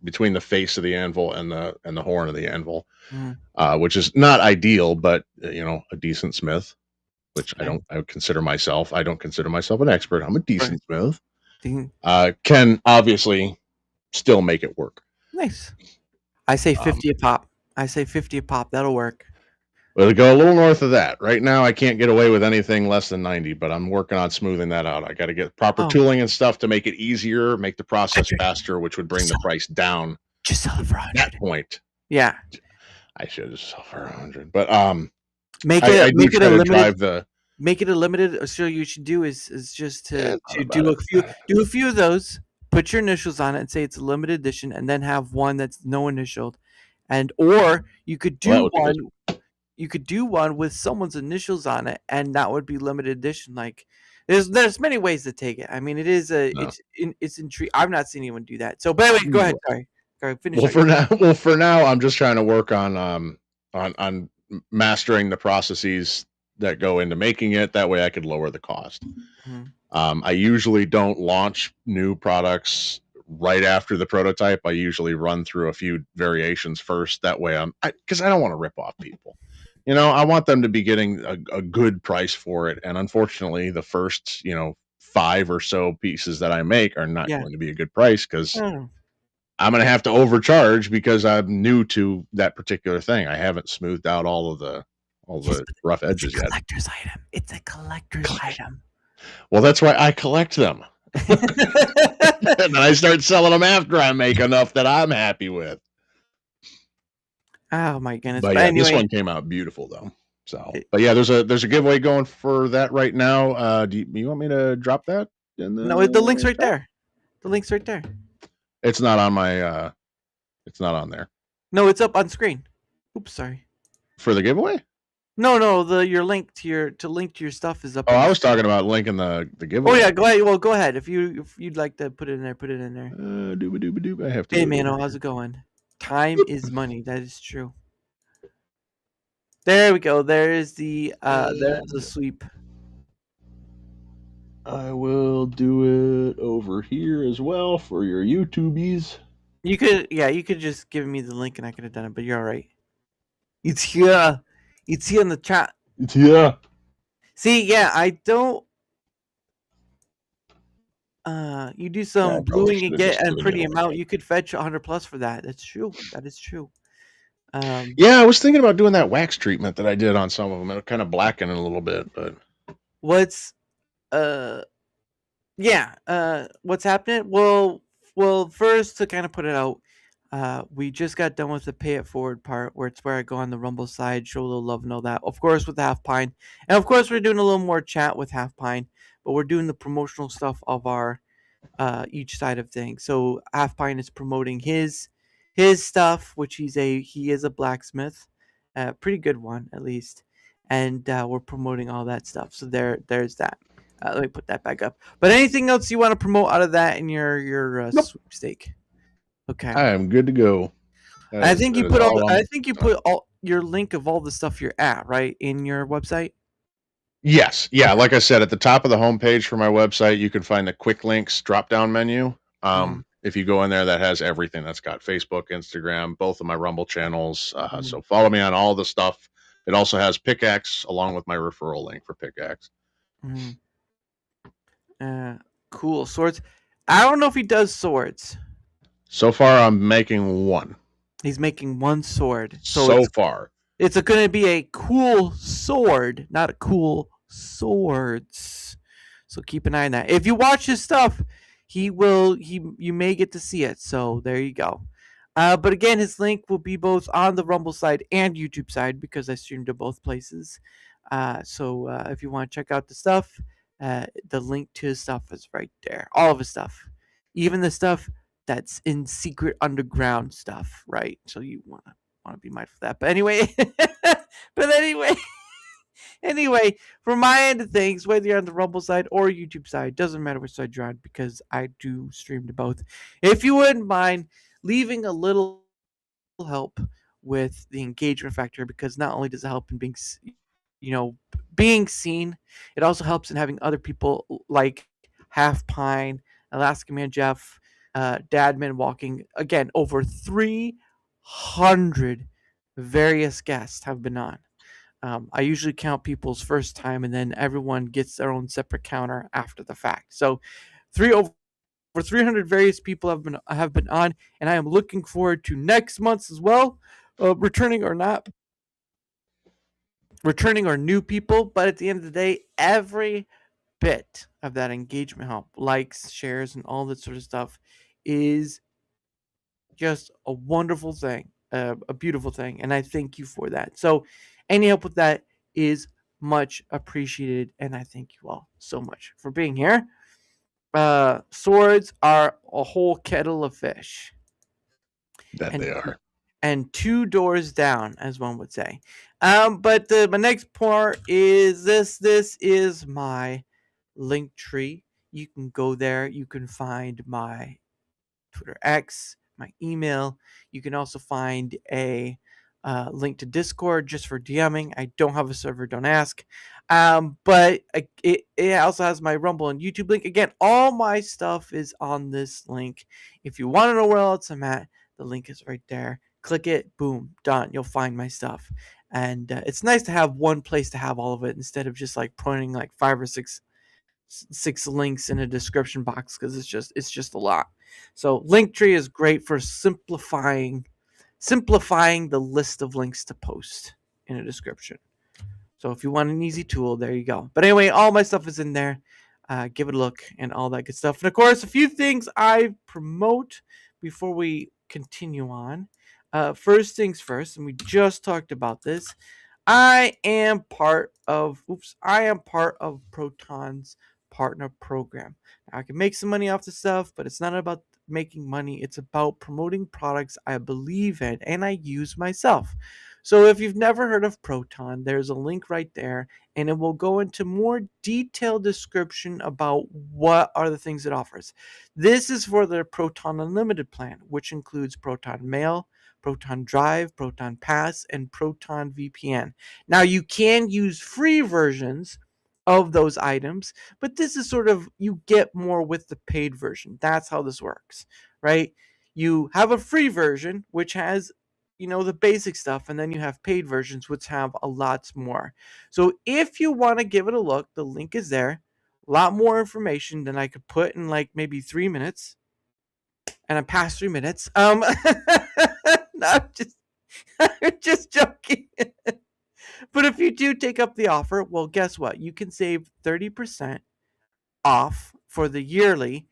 between the face of the anvil and the horn of the anvil, Mm. which is not ideal, but a decent smith, which I would consider myself. I don't consider myself an expert. I'm a decent smith. Can obviously still make it work. Nice. I say 50 a pop. I say 50 a pop. That'll work. It'll go a little north of that. Right now, I can't get away with anything less than 90, but I'm working on smoothing that out. I got to get proper tooling and stuff to make it easier, make the process faster, which would bring the price down. Just sell it for 100. That point. Yeah. I should just sell for 100, but make it a limited. Make it a limited. So you should do is just to do a few of those. Put your initials on it and say it's a limited edition, and then have one that's no initialed, or you could do one. You could do one with someone's initials on it, and that would be limited edition. Like there's many ways to take it. I mean, it is it's intriguing. I've not seen anyone do that. So, but anyway, go ahead. Sorry, finish. Well, for now, I'm just trying to work on mastering the processes that go into making it. That way, I could lower the cost. Mm-hmm. I usually don't launch new products right after the prototype. I usually run through a few variations first. That way, because I don't want to rip off people. I want them to be getting a good price for it. And unfortunately, the first, 5 or so pieces that I make are not going to be a good price because I'm going to have to overcharge because I'm new to that particular thing. I haven't smoothed out all the rough edges yet. It's a collector's item. Well, that's why I collect them. And I start selling them after I make enough that I'm happy with. Oh my goodness! But anyway, this one came out beautiful though. So, but yeah, there's a giveaway going for that right now. Do you want me to drop that? No, the link's right there. The link's right there. It's not on my. It's not on there. No, it's up on screen. Oops, sorry. For the giveaway? No. Your link to link to your stuff is up. Oh, I was talking about linking the giveaway. Oh yeah, go ahead. Well, go ahead. If you'd like to put it in there, put it in there. Dooba. I have to. Hey, Mano, how's it going? Time is money. That is true. There we go. There's the sweep. I will do it over here as well for your YouTubies. You could just give me the link and I could have done it, but you're all right. It's here. It's here in the chat. It's here. See, yeah, I don't. You do some bluing and get a pretty amount. You could fetch 100 plus for that. That's true. That is true. Yeah, I was thinking about doing that wax treatment that I did on some of them. It'll kind of blacken it a little bit, but what's happening? Well, first to kind of put it out, we just got done with the pay it forward part, where I go on the Rumble side, show a little love and all that. Of course, with HalfPine, and of course, we're doing a little more chat with HalfPine, but we're doing the promotional stuff of our each side of things. So HalfPine is promoting his stuff, which he is a blacksmith, pretty good one at least, and we're promoting all that stuff. So there's that. Let me put that back up. But anything else you want to promote out of that in your sweepstake? Okay, I am good to go. I think you put all your link of all the stuff you're at right in your website. Yes, yeah. Like I said, at the top of the homepage for my website, you can find the quick links drop-down menu. If you go in there, that has everything. That's got Facebook, Instagram, both of my Rumble channels. So follow me on all the stuff. It also has Pickaxe along with my referral link for Pickaxe. Cool. Swords. I don't know if he does swords. So far, I'm making one. He's making one sword. So far. It's going to be a cool sword, not a cool swords. So keep an eye on that. If you watch his stuff, you may get to see it. So there you go. But again, his link will be both on the Rumble side and YouTube side because I stream to both places. So if you want to check out the stuff, the link to his stuff is right there. All of his stuff, even the stuff that's in secret underground stuff, right? So you want to be mindful of that. But anyway, from my end of things, whether you're on the Rumble side or YouTube side, doesn't matter which side you're on because I do stream to both. If you wouldn't mind leaving a little help with the engagement factor, because not only does it help in being seen, it also helps in having other people like HalfPine, Alaska Man Jeff, Dadman walking. Again, over 300 various guests have been on. I usually count people's first time, and then everyone gets their own separate counter after the fact. So, over 300 various people have been on, and I am looking forward to next month's as well, returning or not, returning or new people. But at the end of the day, every bit of that engagement help, likes, shares, and all that sort of stuff, is just a wonderful thing, a beautiful thing, and I thank you for that. So, any help with that is much appreciated, and I thank you all so much for being here. Swords are a whole kettle of fish. That they are. And 2 doors down, as one would say. But my next part is this. This is my link tree. You can go there. You can find my Twitter X, my email. You can also find a link to Discord just for DMing. I don't have a server, don't ask. But it also has my Rumble and YouTube link. Again, all my stuff is on this link. If you want to know where else I'm at, the link is right there. Click it, boom, done. You'll find my stuff. And it's nice to have one place to have all of it instead of just like putting like 5 or 6 links in a description box, because it's just a lot. So Linktree is great for simplifying the list of links to post in a description. So if you want an easy tool, there you go. But anyway, all my stuff is in there. Give it a look and all that good stuff. And of course, a few things I promote before we continue on. First things first, and we just talked about this. I am part of Proton's partner program. Now, I can make some money off the stuff, but it's not about making money. It's about promoting products I believe in and I use myself. So if you've never heard of Proton, there's a link right there, and it will go into more detailed description about what are the things it offers. This is for the Proton Unlimited plan, which includes Proton Mail, Proton Drive, Proton Pass, and Proton VPN. Now, you can use free versions of those items, but this is sort of, you get more with the paid version. That's how this works, right? You have a free version, which has, the basic stuff, and then you have paid versions, which have a lot more. So if you want to give it a look, the link is there. A lot more information than I could put in like maybe 3 minutes. And I'm past 3 minutes. No, I'm just joking. But if you do take up the offer, well, guess what? You can save 30% off for the yearly,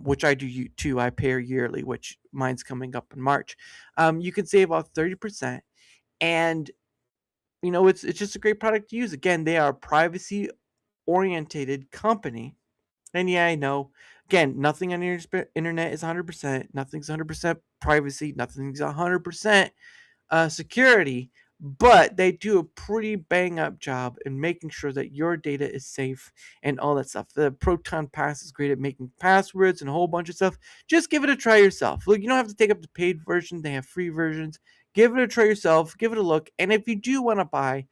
which I do too. I pay yearly, which mine's coming up in March. You can save off 30%, and it's just a great product to use. Again, they are a privacy-orientated company, and yeah, I know. Again, nothing on your internet is 100%. Nothing's 100% privacy. Nothing's 100% security. But they do a pretty bang-up job in making sure that your data is safe and all that stuff. The Proton Pass is great at making passwords and a whole bunch of stuff. Just give it a try yourself. Look, you don't have to take up the paid version. They have free versions. Give it a try yourself. Give it a look. And if you do want to buy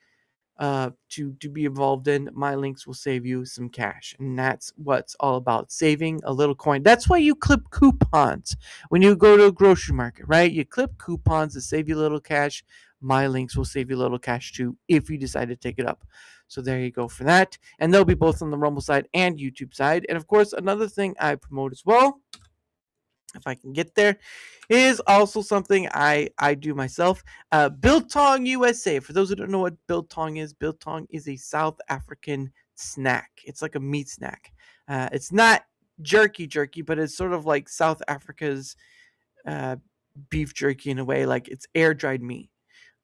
to be involved in, my links will save you some cash, and that's what's all about, saving a little coin. That's why you clip coupons when you go to a grocery market, right? You clip coupons to save you a little cash. My links will save you a little cash too if you decide to take it up. So there you go for that, and they'll be both on the Rumble side and YouTube side. And of course, another thing I promote as well, if I can get there, is also something I do myself. Biltong USA. For those who don't know what biltong is a South African snack. It's like a meat snack. It's not jerky, but it's sort of like South Africa's beef jerky in a way. Like, it's air dried meat.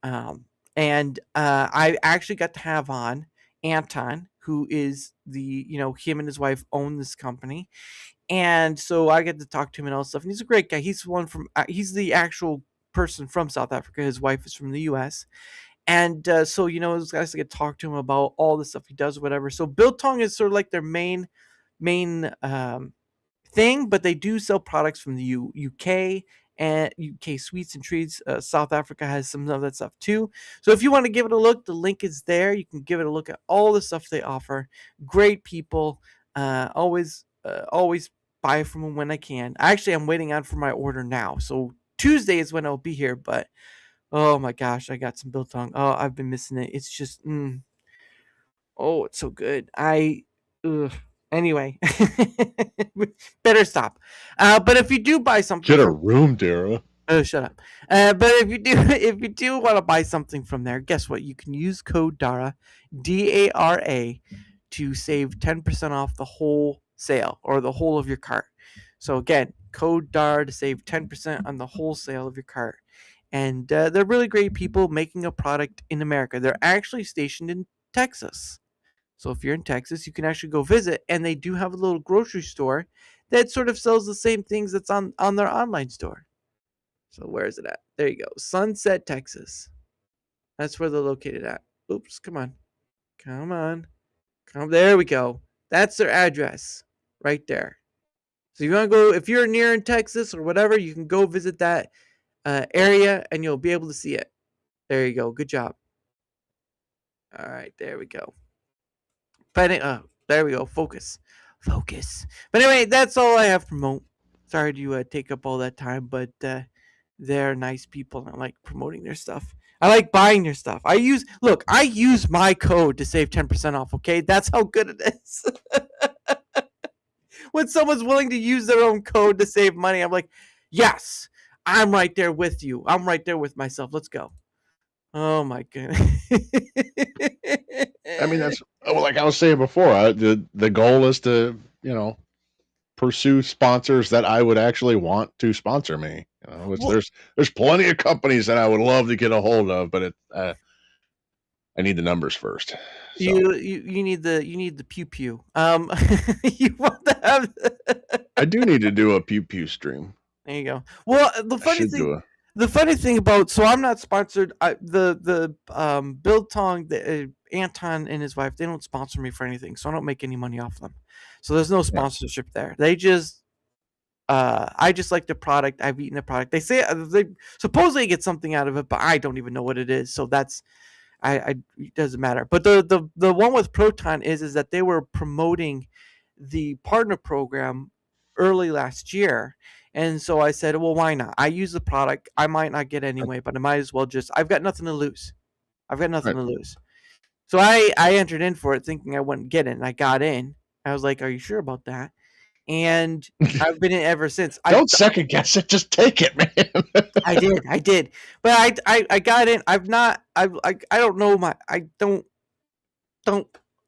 And I actually got to have on Anton, who is him and his wife own this company. And so I get to talk to him and all stuff. And he's a great guy. He's he's the actual person from South Africa. His wife is from the U.S. And so, those guys get to talk to him about all the stuff he does, or whatever. So Biltong is sort of like their main thing, but they do sell products from the UK and UK sweets and treats. South Africa has some of that stuff too. So if you want to give it a look, the link is there. You can give it a look at all the stuff they offer. Great people. Always buy from them when I can. Actually, I'm waiting on for my order now. So Tuesday is when I'll be here. But oh my gosh, I got some biltong. Oh, I've been missing it. It's just oh, it's so good. Anyway, better stop. But if you do buy something, get a room, Dara. Oh, shut up. But if you do want to buy something from there, guess what? You can use code DARA, DARA, to save 10% off the whole sale or the whole of your cart. So again, code DARA to save 10% on the whole sale of your cart. And they're really great people making a product in America. They're actually stationed in Texas. So if you're in Texas, you can actually go visit, and they do have a little grocery store that sort of sells the same things that's on their online store. So where is it at? There you go. Sunset, Texas. That's where they're located at. Oops, come on. Come on. There we go. That's their address right there. So you want to go, if you're near in Texas or whatever, you can go visit that area and you'll be able to see it. There you go. Good job. All right, there we go. But there we go. Focus. But anyway, that's all I have to promote. Sorry to take up all that time, but they're nice people and I like promoting their stuff. I like buying their stuff. I use my code to save 10% off, okay? That's how good it is. When someone's willing to use their own code to save money, I'm like, yes, I'm right there with you. I'm right there with myself. Let's go. Oh my goodness. I mean, that's like I was saying before. The goal is to, pursue sponsors that I would actually want to sponsor me. There's plenty of companies that I would love to get a hold of, but I need the numbers first. So. You need the pew pew. You want to have. I do need to do a pew pew stream. There you go. Well, the funny thing about, so I'm not sponsored. The Biltong, Anton and his wife, they don't sponsor me for anything, so I don't make any money off them. So there's no sponsorship there. They just, I just like the product. I've eaten the product. They say they supposedly get something out of it, but I don't even know what it is. So that's, it doesn't matter. But the one with Proton is that they were promoting the partner program early last year. And so I said, well, why not? I use the product. I might not get anyway, but I might as well I've got nothing to lose. To lose. So I entered in for it thinking I wouldn't get it, and I got in. I was like, are you sure about that? And I've been in ever since. Don't second guess it. Just take it, man. I did. But I got in. I don't know I don't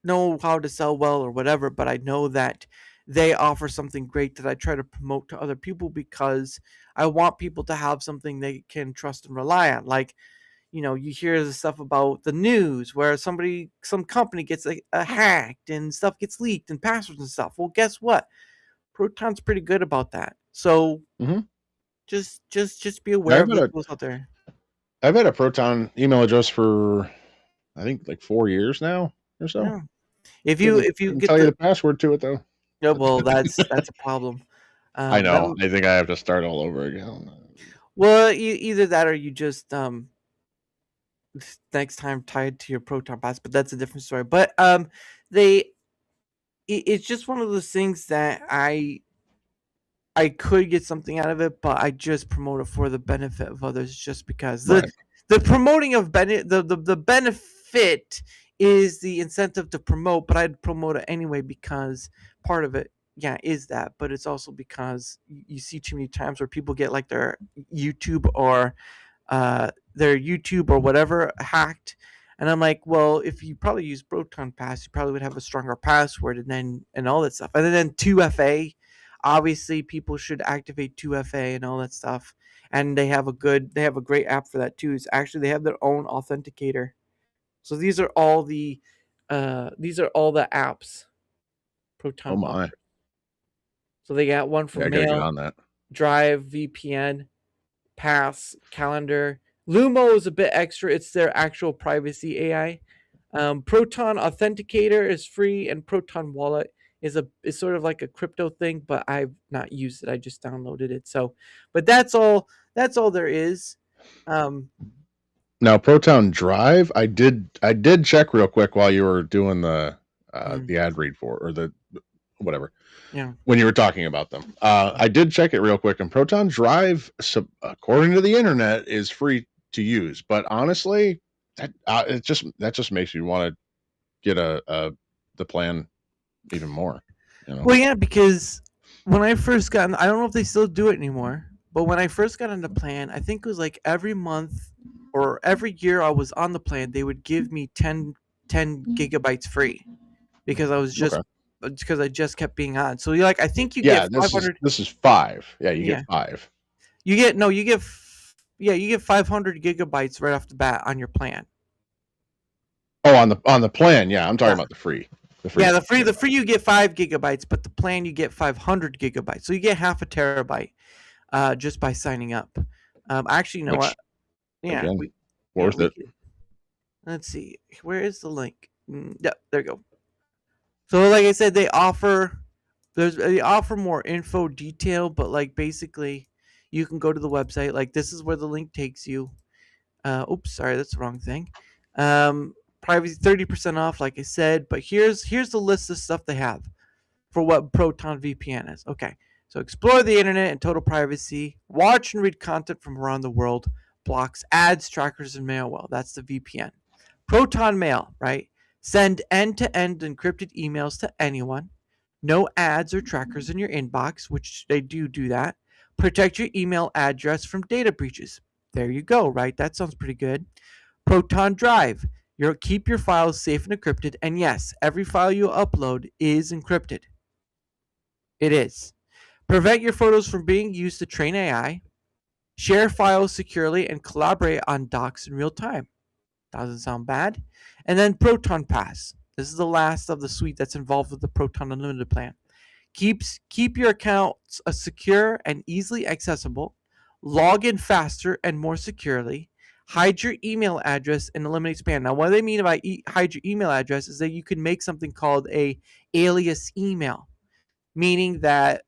know how to sell well or whatever, but I know that they offer something great that I try to promote to other people because I want people to have something they can trust and rely on. Like, you hear the stuff about the news where some company gets hacked and stuff gets leaked and passwords and stuff. Well, guess what? Proton's pretty good about that. So just be aware of what's out there. I've had a Proton email address for I think like 4 years now or so. Yeah. If you get tell you the password to it though. Yeah, well, that's a problem. I know. I think I have to start all over again. Well, either that or you just next time tied to your Proton pass, but that's a different story. But it's just one of those things that I could get something out of it, but I just promote it for the benefit of others, just because the promoting of the benefit is the incentive to promote, but I'd promote it anyway because part of it, is that, but it's also because you see too many times where people get like their YouTube or whatever hacked, and I'm like, well, if you probably use Proton Pass, you probably would have a stronger password and all that stuff, and then 2FA. Obviously, people should activate 2FA and all that stuff, and they have a great app for that too. It's actually they have their own authenticator. So these are all the apps Proton. Oh my! So they got one for Mail, on that. Drive, VPN, Pass, Calendar. Lumo is a bit extra. It's their actual privacy AI. Proton Authenticator is free, and Proton Wallet is sort of like a crypto thing, but I've not used it. I just downloaded it. So, but that's all there is. Now Proton Drive, I did check real quick while you were doing the ad read for, or whatever. Yeah. When you were talking about them, I did check it real quick, and Proton Drive, according to the internet, is free to use. But honestly, that just makes me want to get the plan even more. You know? Well, yeah, because when I first got, I don't know if they still do it anymore, but when I first got on the plan, I think it was like every month or every year I was on the plan, they would give me 10 gigabytes free because I was just because I just kept being on. So you're like, I think you get 500. This is 5. Yeah, you get 5. You get you get 500 gigabytes right off the bat on your plan. Oh, on the plan, yeah. I'm talking about the free. The free you get 5 gigabytes, but the plan you get 500 gigabytes. So you get half a terabyte just by signing up. Actually, you know what? Yeah, again, worth it. Let's see. Where is the link? Yeah, there you go. So, like I said, they offer more info detail, but like basically, you can go to the website. Like this is where the link takes you. Oops, sorry, that's the wrong thing. Privacy 30% off, like I said. But here's the list of stuff they have for what Proton VPN is. Okay, so explore the internet in total privacy, watch and read content from around the world, blocks ads, trackers, and mail. Well, that's the VPN. Proton Mail, right? Send end-to-end encrypted emails to anyone. No ads or trackers in your inbox, which they do that. Protect your email address from data breaches. There you go, right? That sounds pretty good. Proton Drive. Keep your files safe and encrypted. And yes, every file you upload is encrypted. It is. Prevent your photos from being used to train AI. Share files securely and collaborate on docs in real time. Doesn't sound bad. And then Proton Pass. This is the last of the suite that's involved with the Proton Unlimited plan. Keep your accounts secure and easily accessible. Log in faster and more securely. Hide your email address and eliminate spam. Now, what they mean by hide your email address is that you can make something called a alias email, meaning that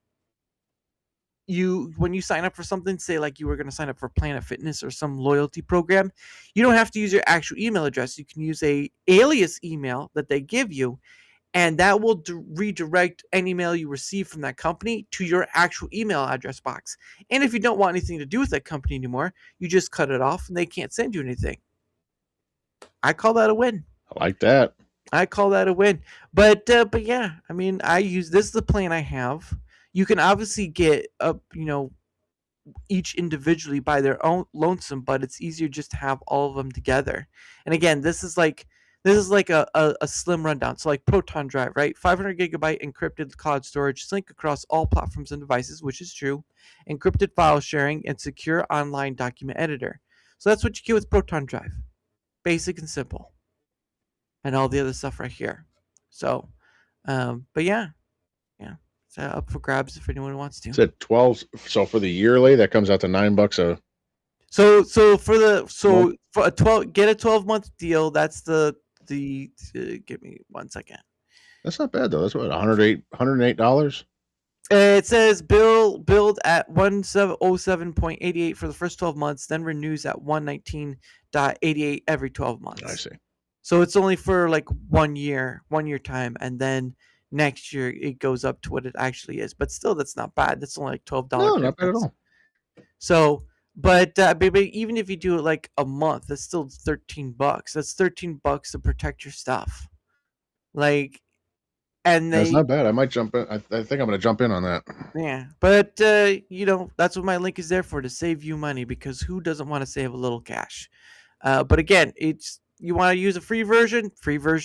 when you sign up for something, say like you were going to sign up for Planet Fitness or some loyalty program, you don't have to use your actual email address. You can use a alias email that they give you, and that will redirect any email you receive from that company to your actual email address box. And if you don't want anything to do with that company anymore, you just cut it off and they can't send you anything. I call that a win. I like that. I call that a win. But yeah, I mean, this is the plan I have. You can obviously get each individually by their own lonesome, but it's easier just to have all of them together. And again, this is like a slim rundown. So like Proton Drive, right? 500 gigabyte encrypted cloud storage, sync across all platforms and devices, which is true. Encrypted file sharing and secure online document editor. So that's what you get with Proton Drive. Basic and simple. And all the other stuff right here. So, but yeah. It's up for grabs if anyone wants to. It's at 12. So for the yearly, that comes out to $9 a. So for a 12, get a 12-month deal. That's the give me 1 second. That's not bad though. That's what $108. It says billed at 1707.88 for the first 12 months, then renews at 119.88 every 12 months. I see. So it's only for like 1 year time, and then next year it goes up to what it actually is. But still, that's not bad. That's only like $12. No, not bad at all. So, but even if you do it like a month, that's still $13. That's $13 to protect your stuff. Like, and that's not bad. I might jump in. I think I'm going to jump in on that. Yeah, but that's what my link is there for, to save you money, because who doesn't want to save a little cash? But again, you want to use a free version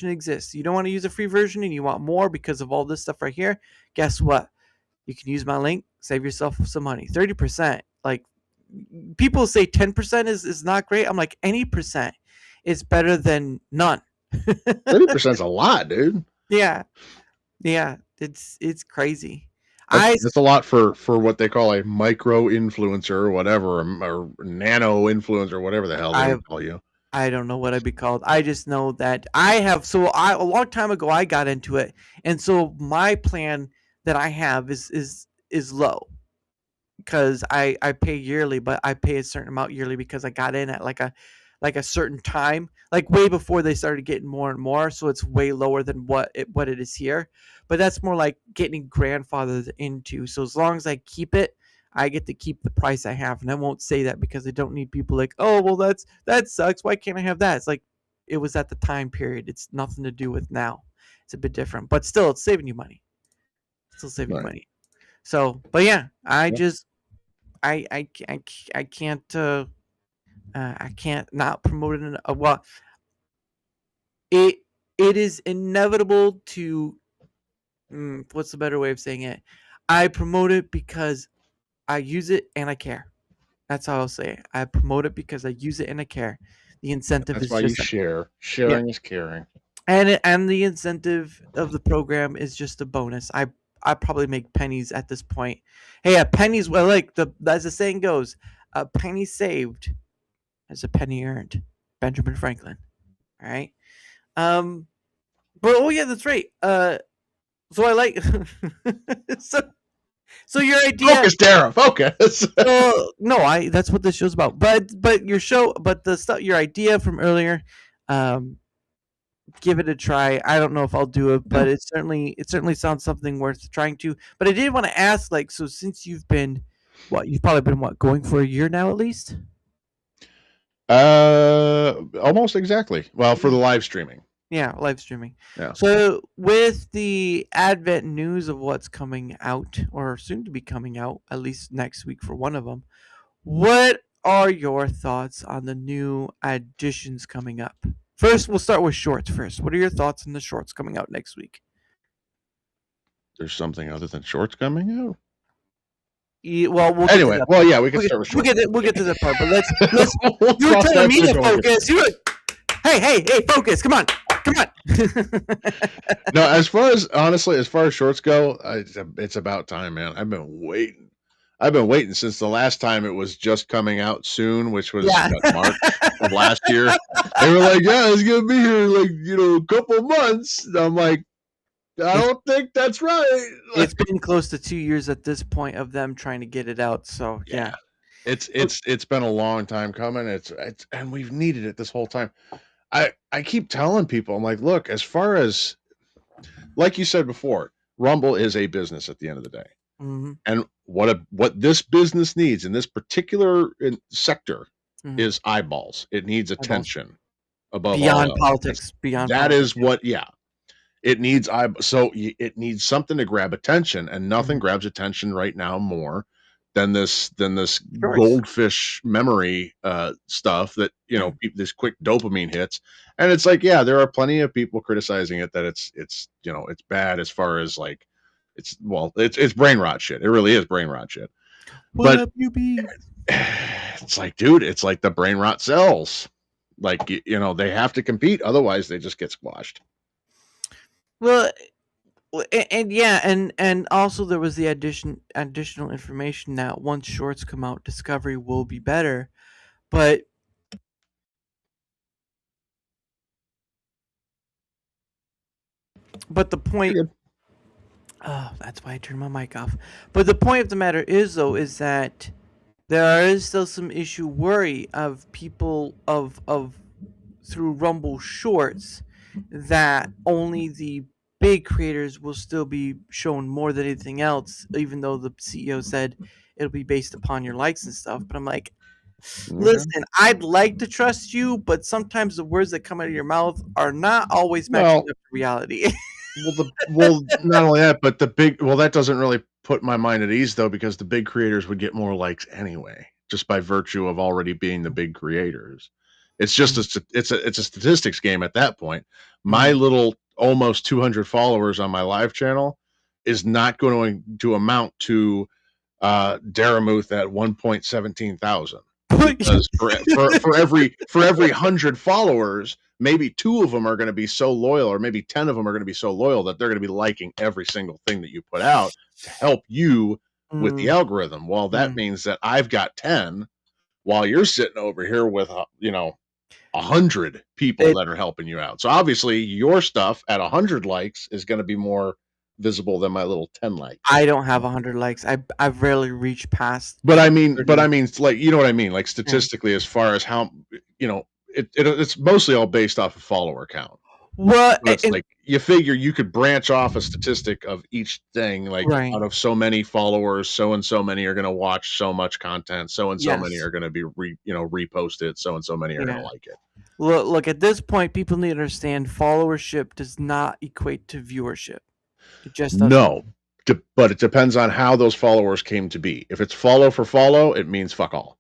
exists. You don't want to use a free version and you want more because of all this stuff right here, guess what? You can use my link, save yourself some money. 30%. Like, people say 10% is not great. I'm like, any percent is better than none. 30% is a lot, dude. Yeah, it's crazy. That's a lot for what they call a micro influencer or whatever, or nano influencer, whatever the hell they call you. I don't know what I'd be called. I just know that a long time ago I got into it, and so my plan that I have is low, because I pay yearly, but I pay a certain amount yearly because I got in at like like a certain time, like way before they started getting more and more. So it's way lower than what it is here. But that's more like getting grandfathered into. So as long as I keep it, I get to keep the price I have, and I won't say that because I don't need people like, oh well, that sucks. Why can't I have that? It's like it was at the time period. It's nothing to do with now. It's a bit different, but still, it's saving you money. Still saving you money. So, but yeah, I just I can't I can't not promote it. Well, it is inevitable to. What's the better way of saying it? I promote it because I use it and I care. That's how I'll say it. I promote it because I use it and I care. The incentive That's is why just you share. Sharing is caring. and the incentive of the program is just a bonus. I probably make pennies at this point. Hey, a penny's well, like as the saying goes, a penny saved is a penny earned. Benjamin Franklin. All right. But oh yeah, that's right. So I like so your idea. Focus, Dara. Focus. No, that's what this show's about. But your show, but the stuff, your idea from earlier, give it a try. I don't know if I'll do it, but it certainly sounds something worth trying to. But I did want to ask, like, so since you've been, you've probably been going for a year now at least. Almost exactly. Well, for the live streaming. Yeah, live streaming. Yeah. So with the advent news of what's coming out, or soon to be coming out, at least next week for one of them, what are your thoughts on the new additions coming up? First, we'll start with shorts first. What are your thoughts on the shorts coming out next week? There's something other than shorts coming out? Yeah, well, we can start with shorts. We'll get to that part, but let's you were telling me to focus. Hey, focus. Come on. No, as far as shorts go, it's about time, man. I've been waiting since the last time it was just coming out soon, which was March of last year. They were like, yeah, it's going to be here like, a couple months. And I'm like, I don't think that's right. It's been close to 2 years at this point of them trying to get it out. So yeah. It's been a long time coming. It's and we've needed it this whole time. I keep telling people, I'm like, look, as far as, like you said before, Rumble is a business at the end of the day. Mm-hmm. And what this business needs in this particular sector is eyeballs. It needs attention above beyond all politics. It needs it needs something to grab attention, and nothing grabs attention right now more than this goldfish memory stuff that this quick dopamine hits. And it's like, yeah, there are plenty of people criticizing it that it's bad as far as like it's brain rot shit. It really is brain rot shit. But it's like, dude, it's like the brain rot cells. Like they have to compete, otherwise they just get squashed. Well, and also there was the additional information that once shorts come out, Discovery will be better, but the point. Oh, that's why I turned my mic off. But the point of the matter is, though, is that there is still some worry of people of through Rumble Shorts that only the big creators will still be shown more than anything else, even though the CEO said it'll be based upon your likes and stuff. But I'm like, listen, I'd like to trust you, but sometimes the words that come out of your mouth are not always matching up to reality. Well, not only that, but that doesn't really put my mind at ease, though, because the big creators would get more likes anyway, just by virtue of already being the big creators. It's just it's a statistics game at that point. My little almost 200 followers on my live channel is not going to amount to Daramuth at 1.17 thousand. Because for every 100 followers, maybe 2 of them are going to be so loyal, or maybe 10 of them are going to be so loyal that they're going to be liking every single thing that you put out to help you with the algorithm. Well, that means that I've got 10 while you're sitting over here with 100 people that are helping you out. So obviously your stuff at 100 likes is going to be more visible than my little 10 likes. I don't have 100 likes. I've rarely reached past. But I mean, like, you know what I mean? Like statistically, as far as how, it's mostly all based off of follower count. Well, so it's like you figure you could branch off a statistic of each thing, like Right. out of so many followers, so and so many are going to watch so much content, so and so many Yes. are going to be repost it, so and so many are going to like it. Look, at this point, people need to understand followership does not equate to viewership. It just doesn't. No, but it depends on how those followers came to be. If it's follow for follow, it means fuck all.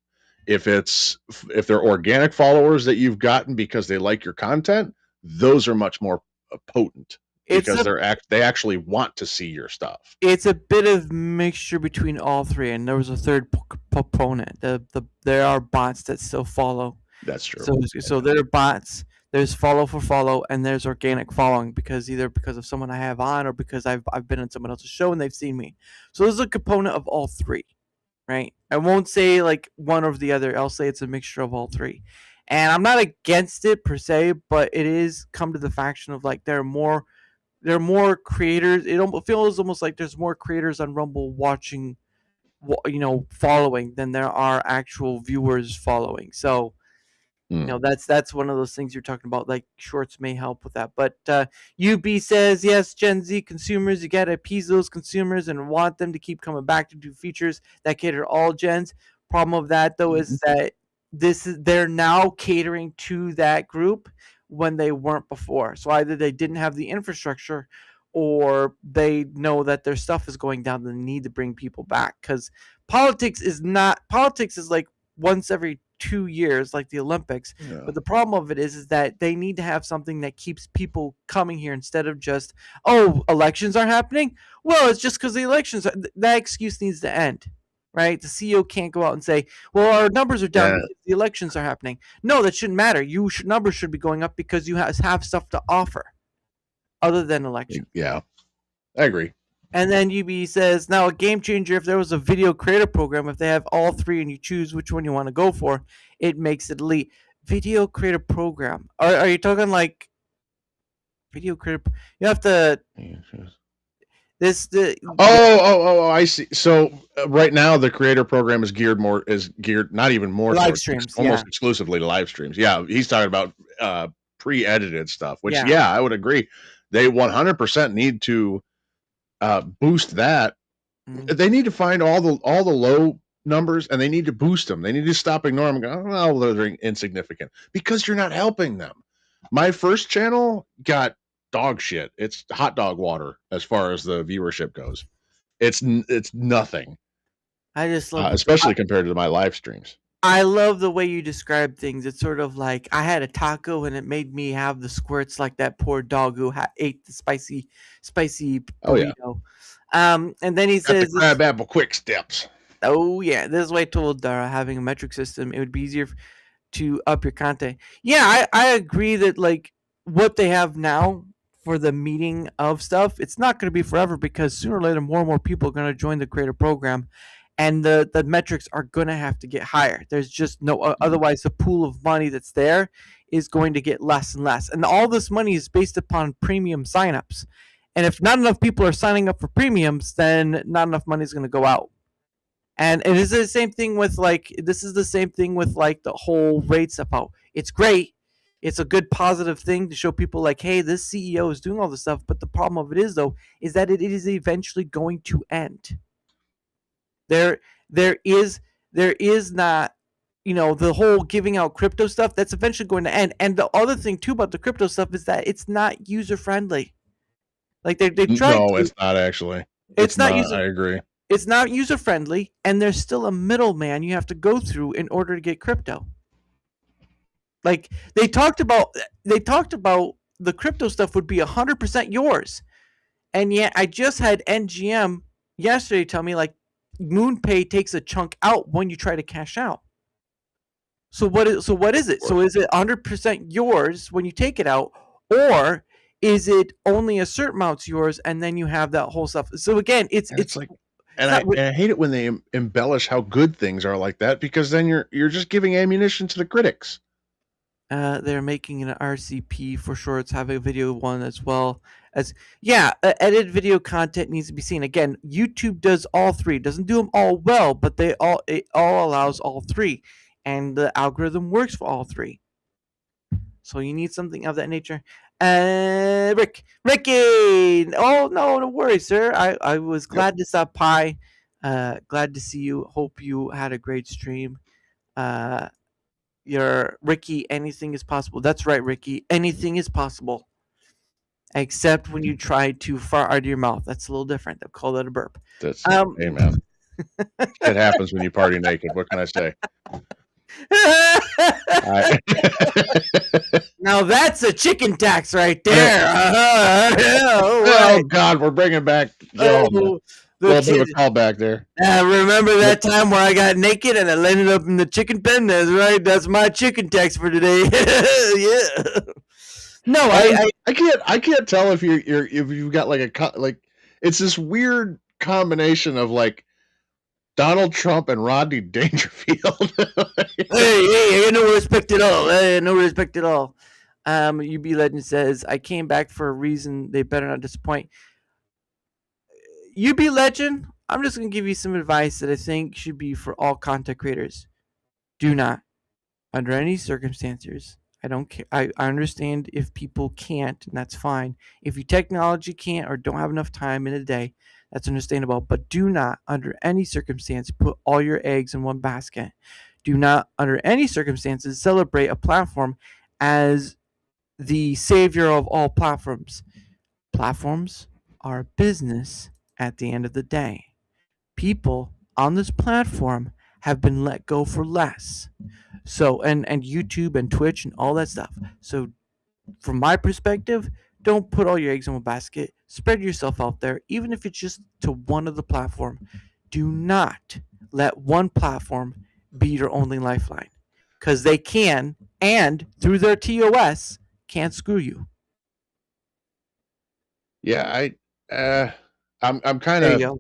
If they're organic followers that you've gotten because they like your content, those are much more potent because they actually want to see your stuff. It's a bit of mixture between all three, and there was a third proponent. There are bots that still follow. That's true. So there are bots. There's follow for follow, and there's organic following because of someone I have on, or because I've been on someone else's show and they've seen me. So there's a component of all three, right? I won't say like one or the other. I'll say it's a mixture of all three. And I'm not against it per se, but it is come to the faction of like there are more creators. It feels almost like there's more creators on Rumble watching, following than there are actual viewers following. So, that's one of those things you're talking about. Like shorts may help with that. But UB says, yes, Gen Z consumers, you got to appease those consumers and want them to keep coming back to do features that cater to all gens. Problem of that, though, is that they're now catering to that group when they weren't before. So either they didn't have the infrastructure or they know that their stuff is going down and they need to bring people back. Because politics is like once every 2 years, like the Olympics. Yeah. But the problem of it is that they need to have something that keeps people coming here instead of just, oh, elections are happening? Well, it's just because the elections are, that excuse needs to end. Right? The CEO can't go out and say, well, our numbers are down because the elections are happening. No, that shouldn't matter. Numbers should be going up because you have stuff to offer other than election. Yeah, I agree. And then UB says, now a game changer, if there was a video creator program, if they have all three and you choose which one you want to go for, it makes it elite. Video creator program. Are you talking like video creator? You have to... I see. So right now the creator program is geared not even more live streams, almost exclusively to live streams. Yeah, he's talking about pre-edited stuff, which I would agree. They 100% need to boost that. They need to find all the low numbers and they need to boost them. They need to stop ignoring them. And go, oh, they're insignificant because you're not helping them. My first channel got dog shit. It's hot dog water as far as the viewership goes. It's nothing. I just love especially compared to my live streams. I love the way you describe things. It's sort of like I had a taco and it made me have the squirts like that poor dog who ate the spicy burrito. Oh yeah. And then he says the crab apple quick steps. Oh yeah, this is why I told Dara having a metric system, it would be easier to up your content. Yeah, I agree that like what they have now for the meeting of stuff, it's not going to be forever because sooner or later more and more people are going to join the creator program and the metrics are going to have to get higher. There's just no otherwise the pool of money that's there is going to get less and less. And all this money is based upon premium signups. And if not enough people are signing up for premiums, then not enough money is going to go out. And it is the same thing with the whole rate stuff out. It's great. It's a good positive thing to show people like, hey, this CEO is doing all this stuff. But the problem of it is, though, is that it is eventually going to end. There is not, the whole giving out crypto stuff, that's eventually going to end. And the other thing, too, about the crypto stuff is that it's not user-friendly. Like, they tried No, it's not actually. It's not I agree. It's not user-friendly, and there's still a middleman you have to go through in order to get crypto. Like they talked about the crypto stuff would be 100% yours. And yet I just had NGM yesterday tell me like MoonPay takes a chunk out when you try to cash out. So what is it? So is it 100% yours when you take it out, or is it only a certain amount's yours and then you have that whole stuff? So again, it's like, and I hate it when they embellish how good things are like that, because then you're just giving ammunition to the critics. They're making an RCP for shorts, have a video one as well as edited video content needs to be seen. Again, YouTube does all three. It doesn't do them all well, but it all allows all three, and the algorithm works for all three. So you need something of that nature. Ricky. Oh no worries, sir. I was glad to stop by. Glad to see you. Hope you had a great stream. You're Ricky. Anything is possible. That's right, Ricky. Anything is possible, except when you try to fart out of your mouth. That's a little different. They'll call that a burp. That's hey man. It happens when you party naked. What can I say? Now that's a chicken tax right there. Oh God, we're bringing back a little bit of a callback there. Remember that time where I got naked and I landed up in the chicken pen? That's right. That's my chicken tax for today. Yeah. No, I can't tell if you've got like it's this weird combination of like Donald Trump and Rodney Dangerfield. hey, no respect at all. No respect at all. UB Legend says, I came back for a reason. They better not disappoint. UB Legend, I'm just going to give you some advice that I think should be for all content creators. Do not, under any circumstances, I don't care. I understand if people can't, and that's fine. If you technology can't or don't have enough time in a day, that's understandable. But do not, under any circumstance, put all your eggs in one basket. Do not, under any circumstances, celebrate a platform as the savior of all platforms. Platforms are a business at the end of the day. People on this platform have been let go for less. So, and YouTube and Twitch and all that stuff. So, from my perspective, don't put all your eggs in one basket. Spread yourself out there, even if it's just to one of the platform. Do not let one platform be your only lifeline, because they can, and through their TOS, can't screw you. Yeah, I'm kind of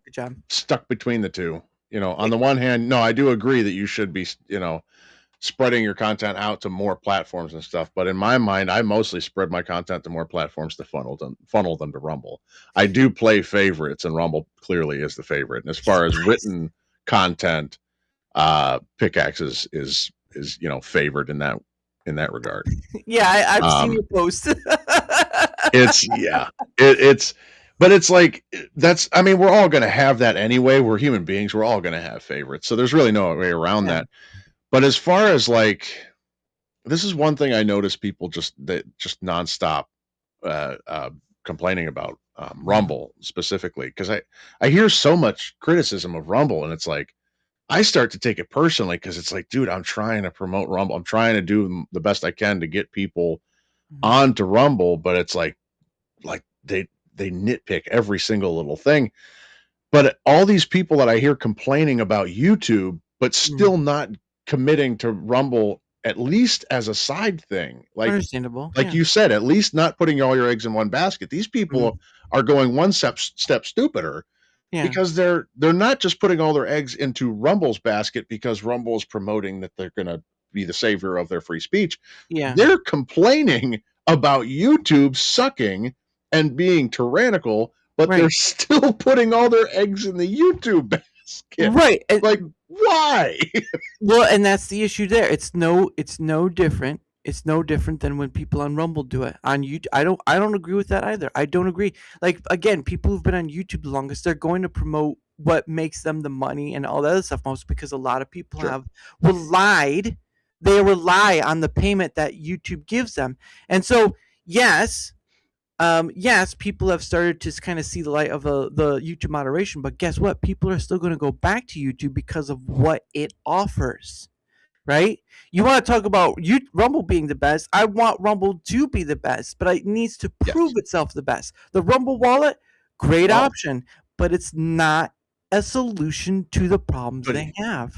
stuck between the two. On the one hand, no, I do agree that you should be, spreading your content out to more platforms and stuff. But in my mind, I mostly spread my content to more platforms to funnel them to Rumble. I do play favorites, and Rumble clearly is the favorite. And as far as written content, Pickaxe is favored in that regard. Yeah, I've seen your post. But it's like we're all going to have that anyway. We're human beings. We're all going to have favorites. So there's really no way around that. But as far as this is one thing I noticed people just nonstop complaining about Rumble specifically, because I hear so much criticism of Rumble, and it's like I start to take it personally, because it's like, dude, I'm trying to promote Rumble. I'm trying to do the best I can to get people onto Rumble, but it's like they nitpick every single little thing. But all these people that I hear complaining about YouTube, but still not committing to Rumble, at least as a side thing, understandable, you said, at least not putting all your eggs in one basket. These people are going one step stupider, because they're not just putting all their eggs into Rumble's basket because Rumble is promoting that they're going to be the savior of their free speech. They're complaining about YouTube sucking and being tyrannical, but they're still putting all their eggs in the YouTube basket. Right. Why? Well, and that's the issue there. It's no different. It's no different than when people on Rumble do it. On YouTube, I don't agree with that either. I don't agree. Again, people who've been on YouTube the longest, they're going to promote what makes them the money and all that other stuff most, because a lot of people have relied. They rely on the payment that YouTube gives them. And so, yes, people have started to kind of see the light of the YouTube moderation, but guess what? People are still going to go back to YouTube because of what it offers, right? You want to talk about Rumble being the best. I want Rumble to be the best, but it needs to prove itself the best. The Rumble wallet, great option, but it's not a solution to the problems they have.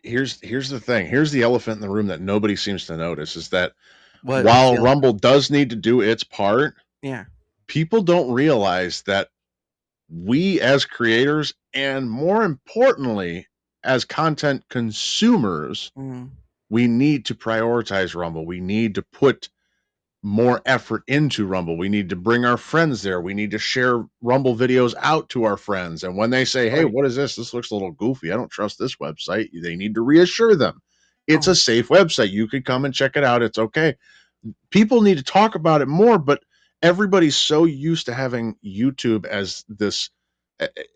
Here's the thing. Here's the elephant in the room that nobody seems to notice, is that while Rumble does need to do its part, people don't realize that we as creators, and more importantly as content consumers, we need to prioritize Rumble. We need to put more effort into Rumble. We need to bring our friends there. We need to share Rumble videos out to our friends. And when they say, hey, what is this? This looks a little goofy. I don't trust this website. They need to reassure them. It's a safe website. You could come and check it out. It's okay. people need to talk about it more, but everybody's so used to having YouTube as this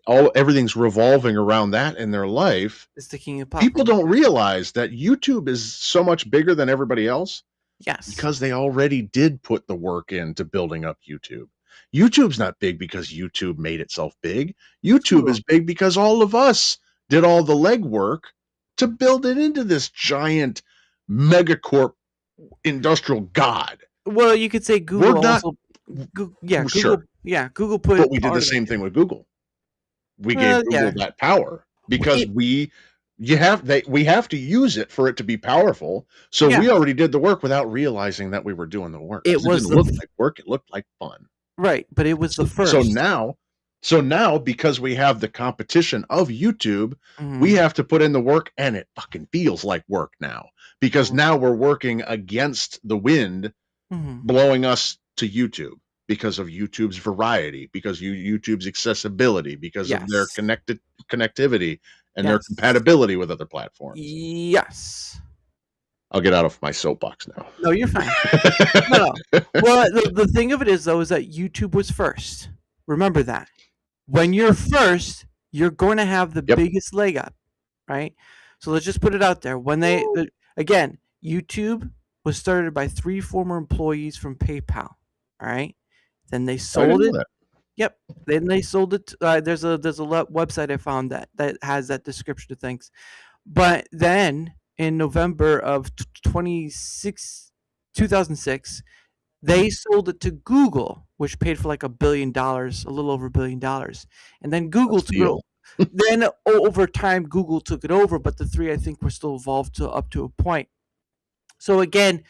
everything's revolving around that in their life. It's the king of pop. People don't realize that YouTube is so much bigger than everybody else. Yes. Because they already did put the work into building up YouTube. YouTube's not big because YouTube made itself big. YouTube is big because all of us did all the legwork to build it into this giant megacorp industrial god. Well, you could say Google also. Google, sure. Yeah, Google put. But we did the same thing with Google. We gave Google that power because we have to use it for it to be powerful. So we already did the work without realizing that we were doing the work. It didn't look like work; it looked like fun. Right, but it was the first. So now, because we have the competition of YouTube, we have to put in the work, and it fucking feels like work now. Because now we're working against the wind, blowing us to YouTube because of YouTube's variety, because YouTube's accessibility, because of their connectivity and their compatibility with other platforms. Yes. I'll get out of my soapbox now. No, you're fine. No. Well, the thing of it is, though, is that YouTube was first. Remember that. When you're first, you're going to have the biggest leg up, right? So let's just put it out there. When again, YouTube was started by 3 former employees from PayPal, all right? Then they sold it. Yep. Then they sold it. There's a website I found that has that description of things. But then in November of 2006, they sold it to Google, which paid for like $1 billion, a little over $1 billion. And then Google took it. Then over time, Google took it over, but the 3 I think were still evolved up to a point. So again,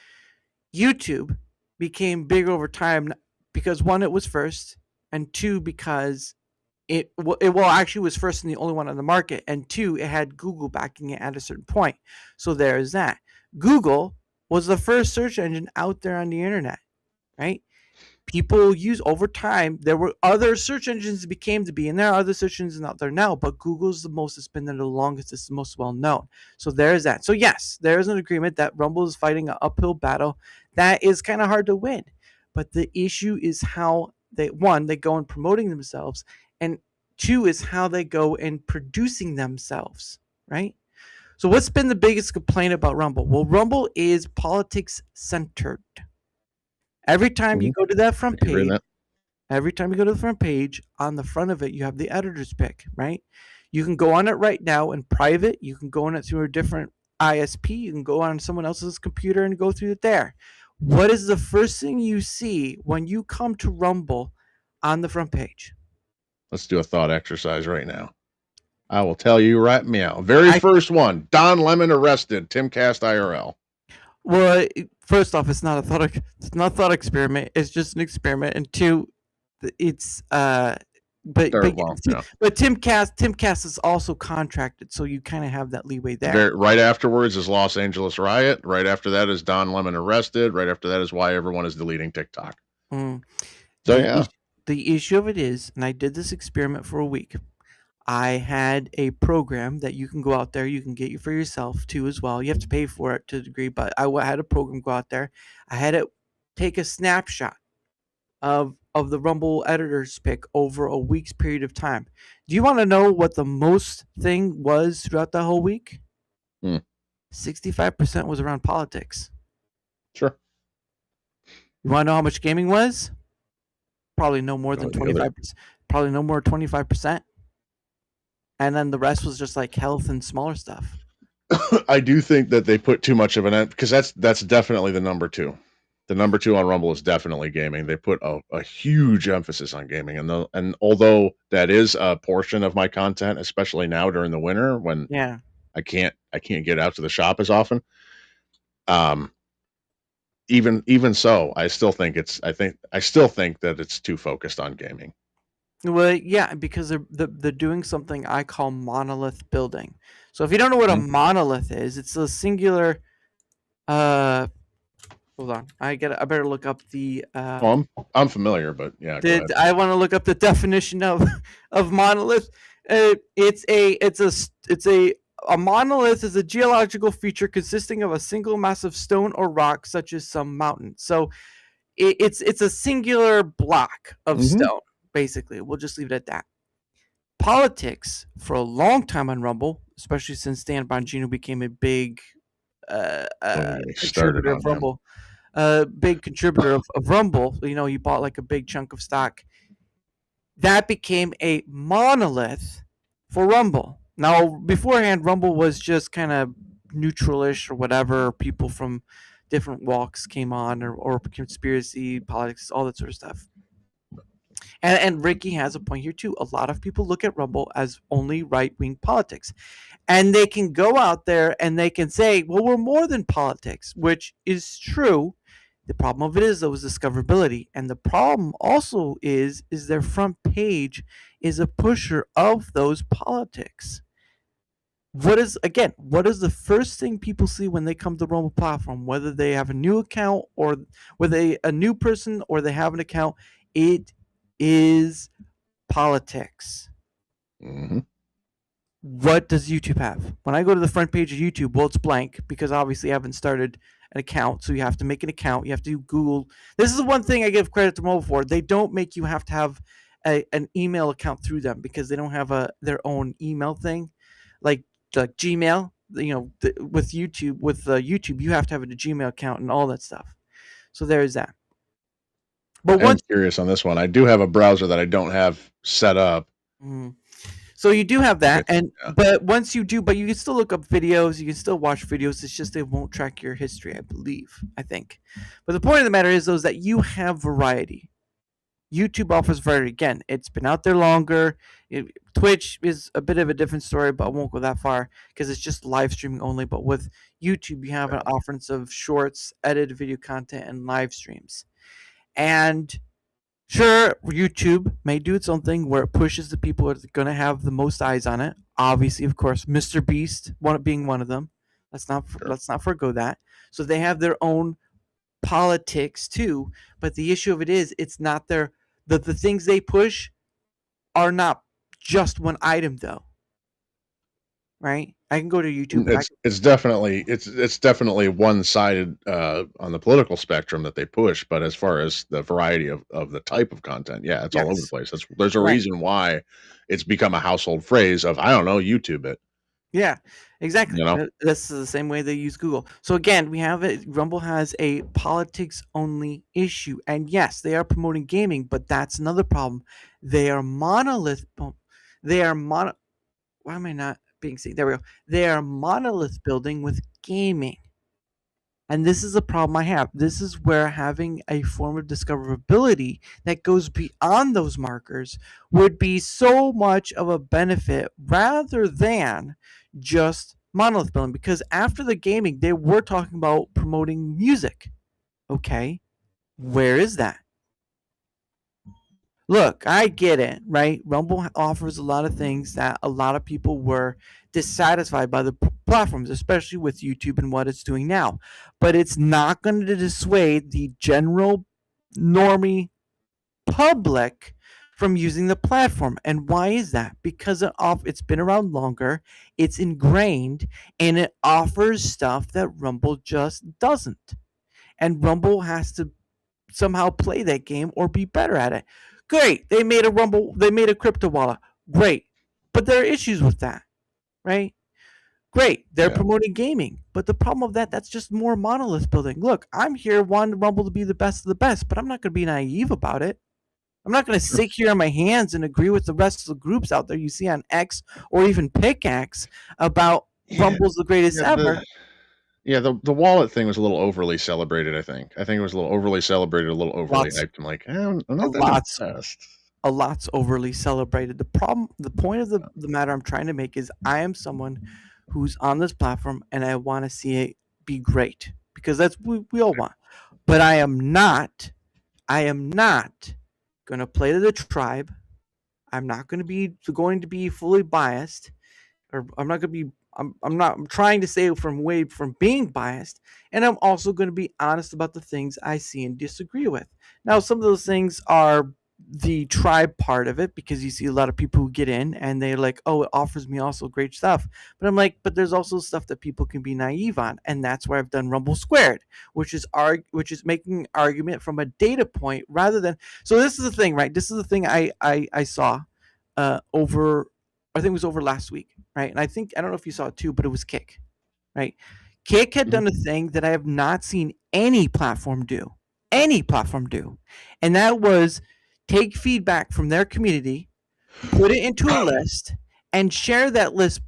YouTube became big over time because 1, it was first, and 2, because it actually was first and the only one on the market, and 2, it had Google backing it at a certain point. So there's that. Google was the first search engine out there on the internet, right? People use over time. There were other search engines that became to be, and there are other search engines out there now, but Google's the most that's been there the longest. It's the most well known. So there's that. So yes, there is an agreement that Rumble is fighting an uphill battle that is kind of hard to win. But the issue is how they go in promoting themselves, and 2 is how they go in producing themselves, right? So what's been the biggest complaint about Rumble? Well, Rumble is politics centered. Every time you go to that front page, on the front of it, you have the editor's pick, right? You can go on it right now in private. You can go on it through a different ISP. You can go on someone else's computer and go through it there. What is the first thing you see when you come to Rumble on the front page? Let's do a thought exercise right now. I will tell you right now. First one, Don Lemon arrested, Timcast IRL. Well, first off, it's not a thought experiment. It's just an experiment, and 2, it's but Timcast is also contracted, so you kind of have that leeway there. Right afterwards is Los Angeles riot. Right after that is Don Lemon arrested. Right after that is why everyone is deleting TikTok. So the issue of it is, and I did this experiment for a week. I had a program that you can go out there. You can get for yourself too as well. You have to pay for it to a degree, but I had a program go out there. I had it take a snapshot of the Rumble editor's pick over a week's period of time. Do you want to know what the most thing was throughout the whole week? 65% was around politics. Sure. You want to know how much gaming was? Probably no more than 25%. Probably no more 25%. And then the rest was just like health and smaller stuff. I do think that they put too much of an end, because that's definitely the number 2. The number 2 on Rumble is definitely gaming. They put a huge emphasis on gaming, and although that is a portion of my content, especially now during the winter when I can't get out to the shop as often. Even so, I still think that it's too focused on gaming. Well, yeah, because they're doing something I call monolith building. So if you don't know what a monolith is, it's a singular. Hold on, I better look up the. I'm familiar, but yeah. I want to look up the definition of monolith. It's a a monolith is a geological feature consisting of a single mass of stone or rock, such as some mountain. So it's a singular block of stone, basically. We'll just leave it at that. Politics, for a long time on Rumble, especially since Dan Bongino became a big contributor of Rumble, big contributor of Rumble. You know, he bought like a big chunk of stock. That became a monolith for Rumble. Now, beforehand, Rumble was just kind of neutralish or whatever. People from different walks came on, or conspiracy, politics, all that sort of stuff. And Ricky has a point here too. A lot of people look at Rumble as only right-wing politics. And they can go out there and they can say, well, we're more than politics, which is true. The problem of it is, though, is discoverability. And the problem also is their front page is a pusher of those politics. What is the first thing people see when they come to the Rumble platform, whether they have a new account or whether a new person or they have an account? It is politics. What does YouTube have? When I go to the front page of YouTube, well, it's blank because obviously I haven't started an account. So you have to make an account. You have to do Google. This is one thing I give credit to Mobile for. They don't make you have to have an email account through them because they don't have their own email thing, like Gmail. You know, with YouTube, you have to have a Gmail account and all that stuff. So there's that. But I'm curious on this one. I do have a browser that I don't have set up. So you do have that, but once you do, but you can still look up videos. You can still watch videos. It's just they won't track your history, I think. But the point of the matter is, though, is that you have variety. YouTube offers variety. Again, it's been out there longer. Twitch is a bit of a different story, but I won't go that far because it's just live streaming only. But with YouTube, you have an offering of shorts, edited video content, and live streams. And sure, YouTube may do its own thing where it pushes the people that are going to have the most eyes on it. Obviously, of course, Mr. Beast being one of them. Let's not forgo that. So they have their own politics too. But the issue of it is, it's not the things they push are not just one item, though. Right? I can go to YouTube. It's definitely one-sided on the political spectrum that they push, but as far as the variety of the type of content, yeah, it's all over the place. There's a reason why it's become a household phrase of, I don't know, YouTube it. Yeah, exactly. You know? That's the same way they use Google. So again, we have it. Rumble has a politics-only issue, and yes, they are promoting gaming, but that's another problem. They are monolith. Why am I not being seen? There we go. They are monolith building with gaming. And this is a problem I have. This is where having a form of discoverability that goes beyond those markers would be so much of a benefit rather than just monolith building. Because after the gaming, they were talking about promoting music. Okay, where is that? Look, I get it, right? Rumble offers a lot of things that a lot of people were dissatisfied by the platforms, especially with YouTube and what it's doing now. But it's not going to dissuade the general normie public from using the platform. And why is that? Because it's been around longer, it's ingrained, and it offers stuff that Rumble just doesn't. And Rumble has to somehow play that game or be better at it. Great, they made a crypto wallet. Great, but there are issues with that, right? Great, they're promoting gaming, but the problem of that's just more monolith building. Look, I'm here wanting Rumble to be the best of the best, but I'm not going to be naive about it. I'm not going to sit here on my hands and agree with the rest of the groups out there you see on X or even Pickaxe about Rumble's the greatest ever. The wallet thing was a little overly celebrated, I think. I think it was a little overly celebrated, a little overly hyped. I'm like, I'm not that obsessed. A lot's overly celebrated. The point of the matter I'm trying to make is I am someone who's on this platform and I want to see it be great because that's what we all want. But I am not going to play to the tribe. I'm not going to be fully biased, or I'm not going to be. I'm trying to stay away from being biased, and I'm also going to be honest about the things I see and disagree with. Now, some of those things are the tribe part of it, because you see a lot of people who get in and they're like, oh, it offers me also great stuff. But I'm like, but there's also stuff that people can be naive on, and that's why I've done Rumble Squared, which is making an argument from a data point rather than. So this is the thing, right? This is the thing I saw over, I think it was over last week, right? And I don't know if you saw it too, but it was Kick, right? Kick had done a thing that I have not seen any platform do, and that was take feedback from their community, put it into a list, and share that list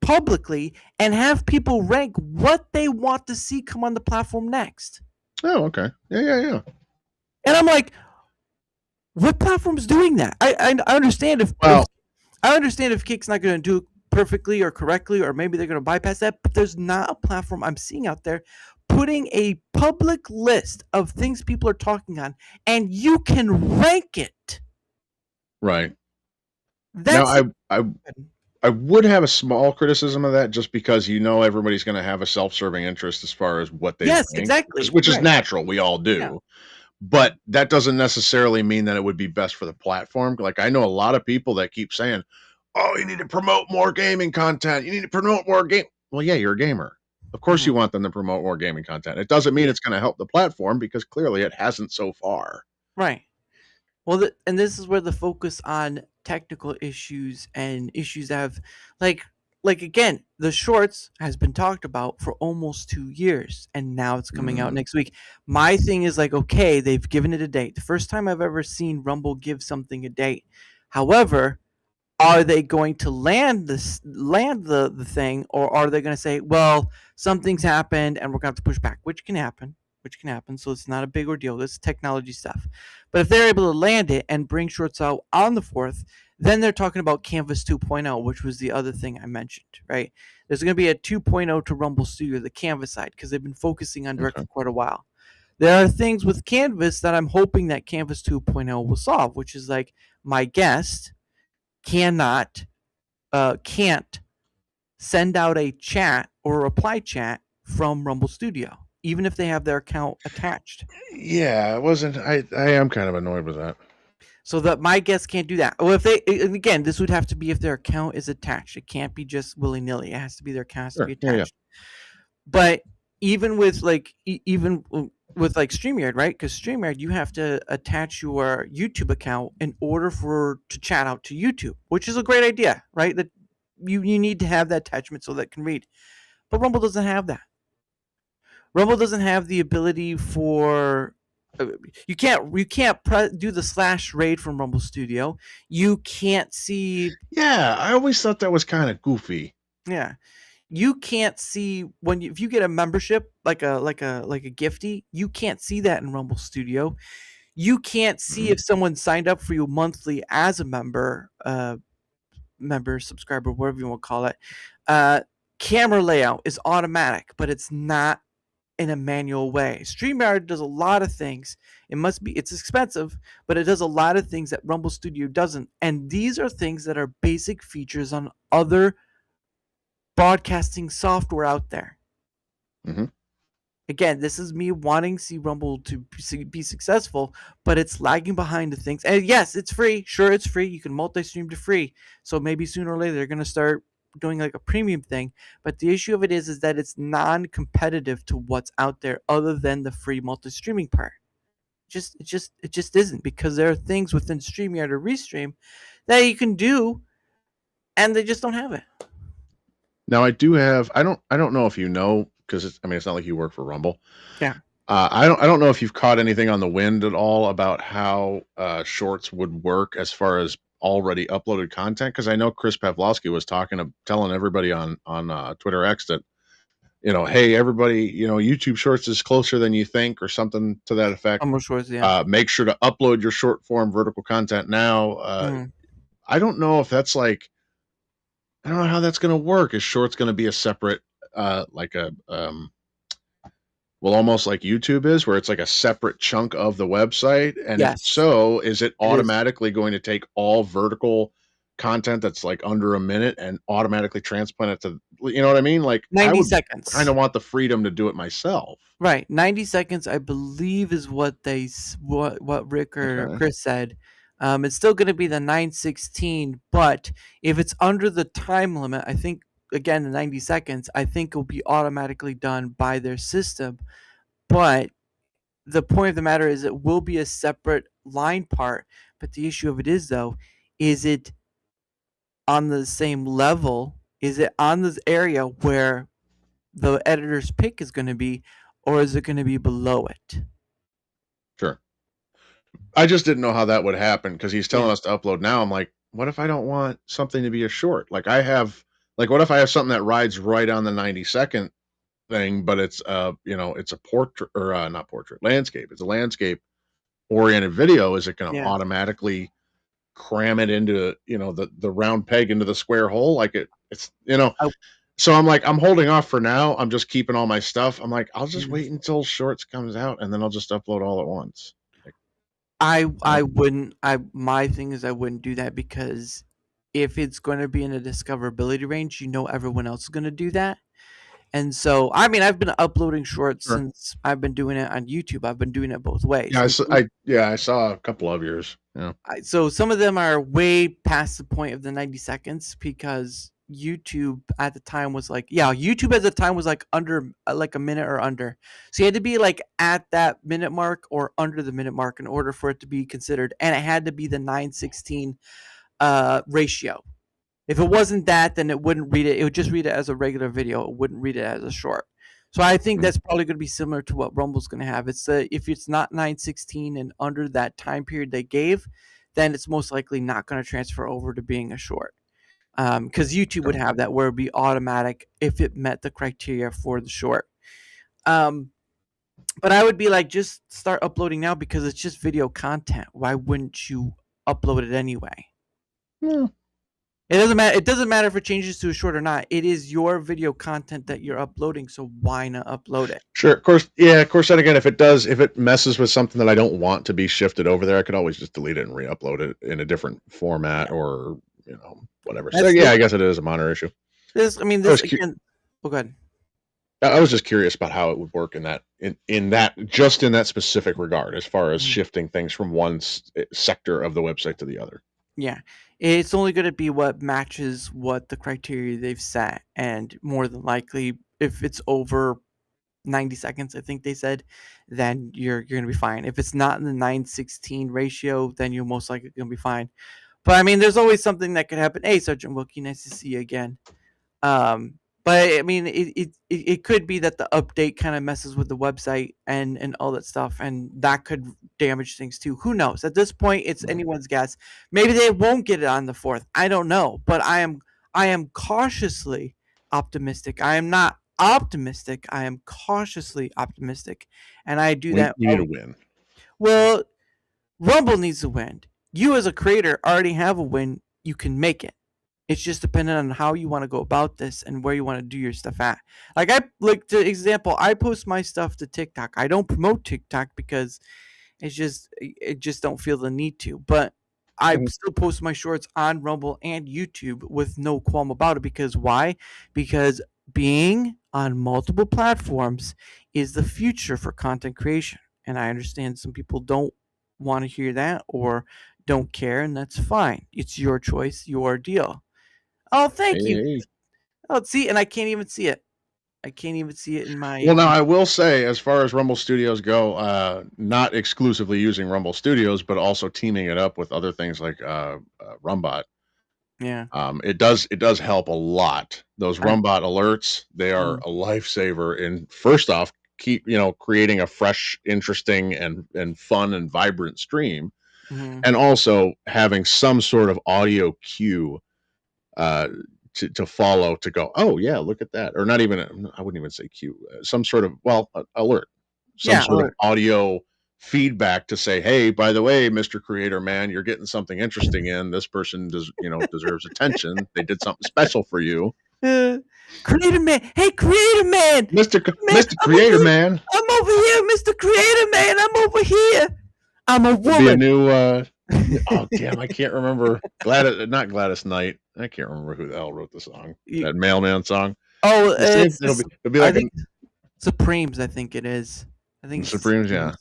publicly, and have people rank what they want to see come on the platform next. Oh, okay. Yeah. And I'm like, what platform's doing that? I understand if Kick's not going to do it perfectly or correctly, or maybe they're going to bypass that, but there's not a platform I'm seeing out there putting a public list of things people are talking on, and you can rank it. Right. Now, I would have a small criticism of that, just because everybody's going to have a self-serving interest as far as what they rank, exactly, which is natural. We all do. Yeah. But that doesn't necessarily mean that it would be best for the platform. Like, I know a lot of people that keep saying, oh, you need to promote more gaming content. You need to promote more game. Well, yeah, you're a gamer. Of course you want them to promote more gaming content. It doesn't mean it's going to help the platform, because clearly it hasn't so far. Right. Well, and this is where the focus on technical issues and issues that have, like again, the shorts has been talked about for almost 2 years, and now it's coming out next week. My thing is like, okay, they've given it a date. The first time I've ever seen Rumble give something a date. However, are they going to land the thing, or are they going to say, well, something's happened and we're going to have to push back, which can happen. So it's not a big ordeal. It's technology stuff. But if they're able to land it and bring shorts out on the 4th, then they're talking about Canvas 2.0, which was the other thing I mentioned, right? There's going to be a 2.0 to Rumble Studio, the Canvas side, because they've been focusing on direct for quite a while. There are things with Canvas that I'm hoping that Canvas 2.0 will solve, which is like my guest can't send out a chat or a reply chat from Rumble Studio, even if they have their account attached. Yeah, it wasn't. I am kind of annoyed with that. So that my guests can't do that. Well, if they, again, this would have to be if their account is attached. It can't be just willy nilly. It has to be their account has to be attached. Yeah. But even with StreamYard, right? Because StreamYard, you have to attach your YouTube account in order to chat out to YouTube, which is a great idea, right? That you need to have that attachment so that it can read. But Rumble doesn't have that. Rumble doesn't have the ability for you can't do the /raid from Rumble Studio. You can't see. Yeah, I always thought that was kind of goofy. Yeah. You can't see if you get a membership like a gifty, you can't see that in Rumble Studio. You can't see if someone signed up for you monthly as a member, subscriber, whatever you want to call it. Camera layout is automatic, but it's not in a manual way. StreamYard does a lot of things. It's expensive, but it does a lot of things that Rumble Studio doesn't. And these are things that are basic features on other broadcasting software out there. Again, this is me wanting to see Rumble to be successful, but it's lagging behind the things. And yes, it's free. Sure, it's free. You can multi-stream to free. So maybe sooner or later they're going to start doing like a premium thing. But the issue of it is that it's non-competitive to what's out there other than the free multi-streaming part. It just isn't, because there are things within StreamYard or Restream that you can do, and they just don't have it. Now I do have. I don't know if you know, because it's not like you work for Rumble. Yeah. I don't know if you've caught anything on the wind at all about how shorts would work as far as already uploaded content, because I know Chris Pavlovsky was telling everybody on Twitter X that, hey, everybody, YouTube Shorts is closer than you think, or something to that effect. Shorts, yeah. Make sure to upload your short form vertical content now. I don't know if that's like, I don't know how that's going to work. Is Shorts going to be a separate, almost like YouTube is, where it's like a separate chunk of the website? And yes. If so, is it automatically going to take all vertical content that's like under a minute and automatically transplant it to, you know what I mean? Like 90 seconds. I kind of want the freedom to do it myself. Right. 90 seconds, I believe, is what Rick or Chris said. It's still going to be the 916, but if it's under the time limit, I think, again, the 90 seconds, I think it'll be automatically done by their system. But the point of the matter is it will be a separate line part. But the issue of it is, though, is it on the same level? Is it on this area where the editor's pick is going to be, or is it going to be below it? Sure. I just didn't know how that would happen because he's telling us to upload now. I'm like, what if I don't want something to be a short? Like what if I have something that rides right on the 90-second thing, but it's it's a portrait or not portrait, landscape. It's a landscape oriented video. Is it going to automatically cram it into the round peg into the square hole? Like it's so I'm like, I'm holding off for now. I'm just keeping all my stuff. I'm like, I'll just wait until Shorts comes out and then I'll just upload all at once. I wouldn't. My thing is I wouldn't do that because if it's going to be in a discoverability range, everyone else is going to do that. And so, I mean, I've been uploading shorts since I've been doing it on YouTube. I've been doing it both ways. Yeah, I saw a couple of yours. Yeah. So some of them are way past the point of the 90 seconds because YouTube at the time was like, YouTube at the time was like under like a minute or under. So you had to be like at that minute mark or under the minute mark in order for it to be considered. And it had to be the 9:16 ratio. If it wasn't that, then it wouldn't read it. It would just read it as a regular video. It wouldn't read it as a short. So I think that's probably going to be similar to what Rumble's going to have. It's if it's not 9:16 and under that time period they gave, then it's most likely not going to transfer over to being a short. Because YouTube would have that where it would be automatic if it met the criteria for the short. But I would be like, just start uploading now because it's just video content. Why wouldn't you upload it anyway? Yeah. It doesn't matter. It doesn't matter if it changes to a short or not. It is your video content that you're uploading, so why not upload it? Sure, of course. Yeah, of course. And again, if it messes with something that I don't want to be shifted over there, I could always just delete it and re-upload it in a different format or whatever. So I guess it is a minor issue. Again. Oh, go ahead. I was just curious about how it would work in that specific regard, as far as shifting things from one sector of the website to the other. Yeah, it's only going to be what matches what the criteria they've set, and more than likely, if it's over 90 seconds, I think they said, then you're going to be fine. If it's not in the 9:16 ratio, then you're most likely going to be fine. But I mean, there's always something that could happen. Hey, Sergeant Wilkie, nice to see you again. But I mean, it could be that the update kind of messes with the website and all that stuff, and that could damage things too. Who knows? At this point, it's anyone's guess. Maybe they won't get it on the 4th. I don't know, but I am cautiously optimistic. I am not optimistic. I am cautiously optimistic, and I do that. You need a win. Well, Rumble needs a win. You as a creator already have a win. You can make it. It's just dependent on how you want to go about this and where you want to do your stuff at. To example, I post my stuff to TikTok. I don't promote TikTok because it just don't feel the need to. But I still post my shorts on Rumble and YouTube with no qualm about it. Because why? Because being on multiple platforms is the future for content creation. And I understand some people don't want to hear that or don't care, and that's fine. It's your choice, your deal. Oh, thank you. Oh, see, and I can't even see it. I can't even see it in my... Well, now, I will say, as far as Rumble Studios go, not exclusively using Rumble Studios, but also teaming it up with other things like Rumbot. Yeah. It does help a lot. Those Rumbot alerts, they are a lifesaver in, first off, creating a fresh, interesting, and fun and vibrant stream. And also having some sort of audio cue to follow, to go, oh yeah, look at that. Or not even, I wouldn't even say cue, some sort of, alert, some sort of audio feedback to say, hey, by the way, Mr. Creator Man, you're getting something interesting in. This person deserves attention. They did something special for you. Creator Man, hey, Creator Man, Mr. Creator Man, I'm over here, Mr. Creator Man, I'm over here. I'm a woman. Be a new oh damn, I can't remember. Not Gladys Knight. I can't remember who the hell wrote the song. That Mailman song. Oh, it'll be like Supremes. I think it is. I think Supremes. Yeah.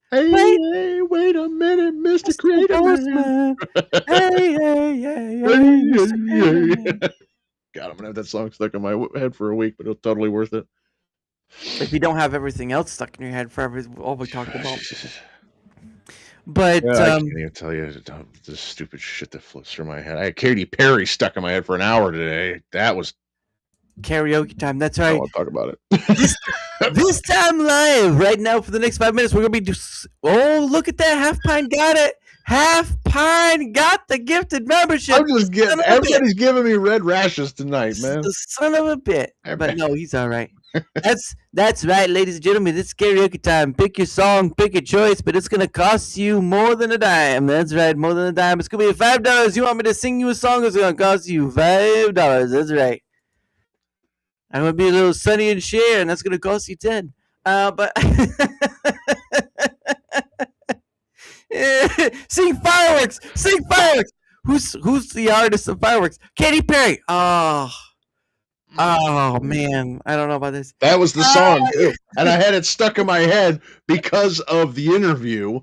Hey, wait a minute. Mr. Creative Man. Hey, Mr. Creative Man. God, I'm gonna have that song stuck in my head for a week, but it's totally worth it. If you don't have everything else stuck in your head for all we talked about. But I can't even tell you the stupid shit that flips through my head. I had Katy Perry stuck in my head for an hour today. That was karaoke time. That's right. I want to talk about it. This time live right now for the next 5 minutes. We're gonna be. Oh, look at that! HalfPine got it. HalfPine got the gifted membership. I'm just getting. Everybody's giving me red rashes tonight, man. The son of a bit. But no, he's all right. That's right, ladies and gentlemen. It's karaoke time. Pick your song, pick your choice, but it's gonna cost you more than a dime. That's right, more than a dime. It's gonna be $5. You want me to sing you a song? It's gonna cost you $5. That's right. I'm gonna be a little Sonny and Cher, and that's gonna cost you 10. But sing fireworks. Sing fireworks. Who's the artist of fireworks? Katy Perry. Oh man, I don't know about this. That was the song too, and I had it stuck in my head because of the interview,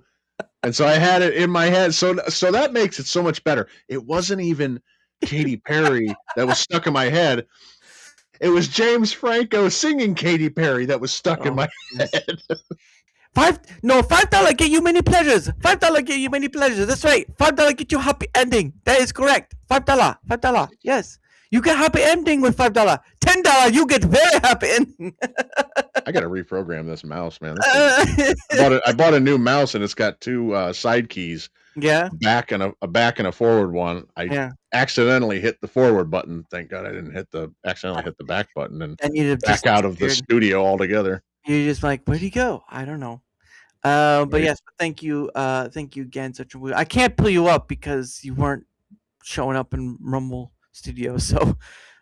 and so I had it in my head. So that makes it so much better. It wasn't even Katy Perry that was stuck in my head. It was James Franco singing Katy Perry that was stuck in my head. $5 get you many pleasures. $5 get you many pleasures. That's right. $5 get you happy ending. That is correct. $5. Yes. You get happy ending with $5. $10, you get very happy ending. I gotta reprogram this mouse, man. I bought a new mouse and it's got two side keys. Yeah. A back and a forward one. I accidentally hit the forward button. Thank God I didn't accidentally hit the back button and back out of the studio altogether. You're just like, where'd he go? I don't know. But yes, thank you again. I can't pull you up because you weren't showing up in Rumble Studio, so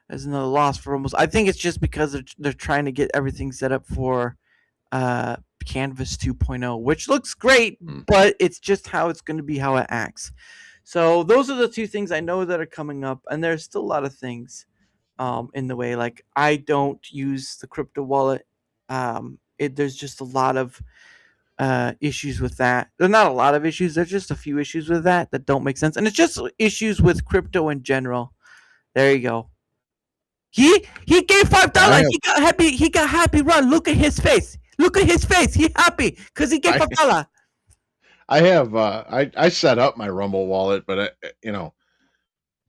there's another loss for Rumble. I think it's just because they're trying to get everything set up for Canvas 2.0, which looks great, but it's just how it's going to be, how it acts. So those are the two things I know that are coming up, and there's still a lot of things in the way. Like, I don't use the crypto wallet. There's just a lot of issues with that. There's not a lot of issues. There's just a few issues with that don't make sense, and it's just issues with crypto in general. There you go. He gave $5. He got happy. He got happy. Run. Look at his face. Look at his face. He happy because he gave $5. I have I set up my Rumble wallet, but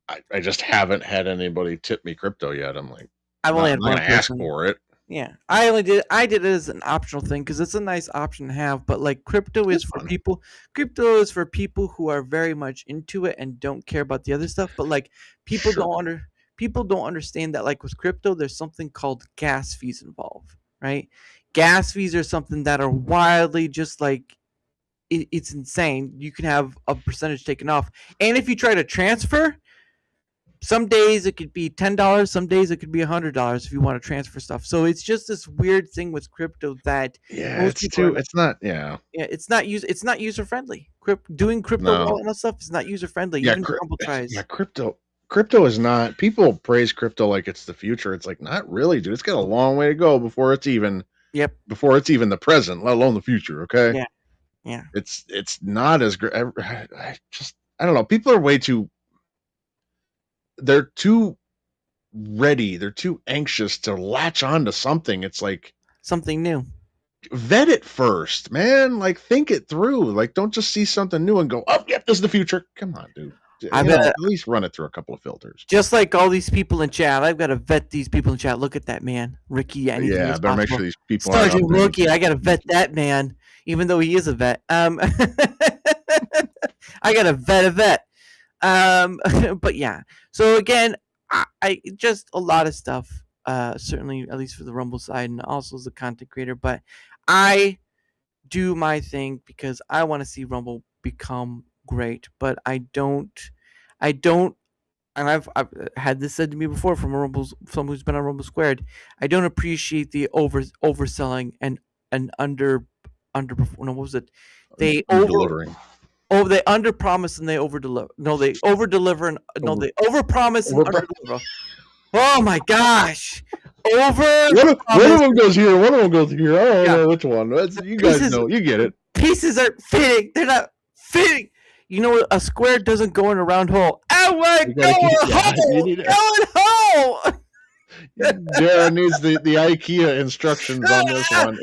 I just haven't had anybody tip me crypto yet. I'm like, I've only had one person ask for it. Yeah, I did it as an optional thing because it's a nice option to have. But like, crypto is for people. Crypto is for people who are very much into it and don't care about the other stuff. But like, people don't understand that, like, with crypto, there's something called gas fees involved, right? Gas fees are something that are wildly just like it's insane. You can have a percentage taken off, and if you try to transfer, some days it could be $10, some days it could be $100 if you want to transfer stuff. So it's just this weird thing with crypto that it's not user friendly. Doing crypto wallet and stuff is not user friendly. Yeah, even Rumble tries. Yeah, crypto is not. People praise crypto like it's the future. It's like, not really, dude. It's got a long way to go before it's even the present, let alone the future. Okay. Yeah. It's not as great. I don't know. People are way too. They're too ready. They're too anxious to latch on to something. It's like something new. Vet it first, man. Like, think it through. Like, don't just see something new and go, "Oh, yep, this is the future." Come on, dude. At least run it through a couple of filters. Just like all these people in chat, I've got to vet these people in chat. Look at that man, Ricky. I better make sure these people Sergeant Wilkie. I got to vet that man, even though he is a vet. I got to vet a vet. But yeah. So again, I just a lot of stuff. Certainly, at least for the Rumble side, and also as a content creator. But I do my thing because I want to see Rumble become great. But I don't, and I've had this said to me before from someone who's been on Rumble Squared. I don't appreciate the overselling and under. What was it? They delivering. They underpromise and they overdeliver. No, they overdeliver and they overpromise and underdeliver. Oh my gosh! One of them goes here. One of them goes here. I don't know which one. You guys know. You get it. Pieces are fitting. They're not fitting. You know, a square doesn't go in a round hole. I want You gotta going home. Darren needs the IKEA instructions on this one.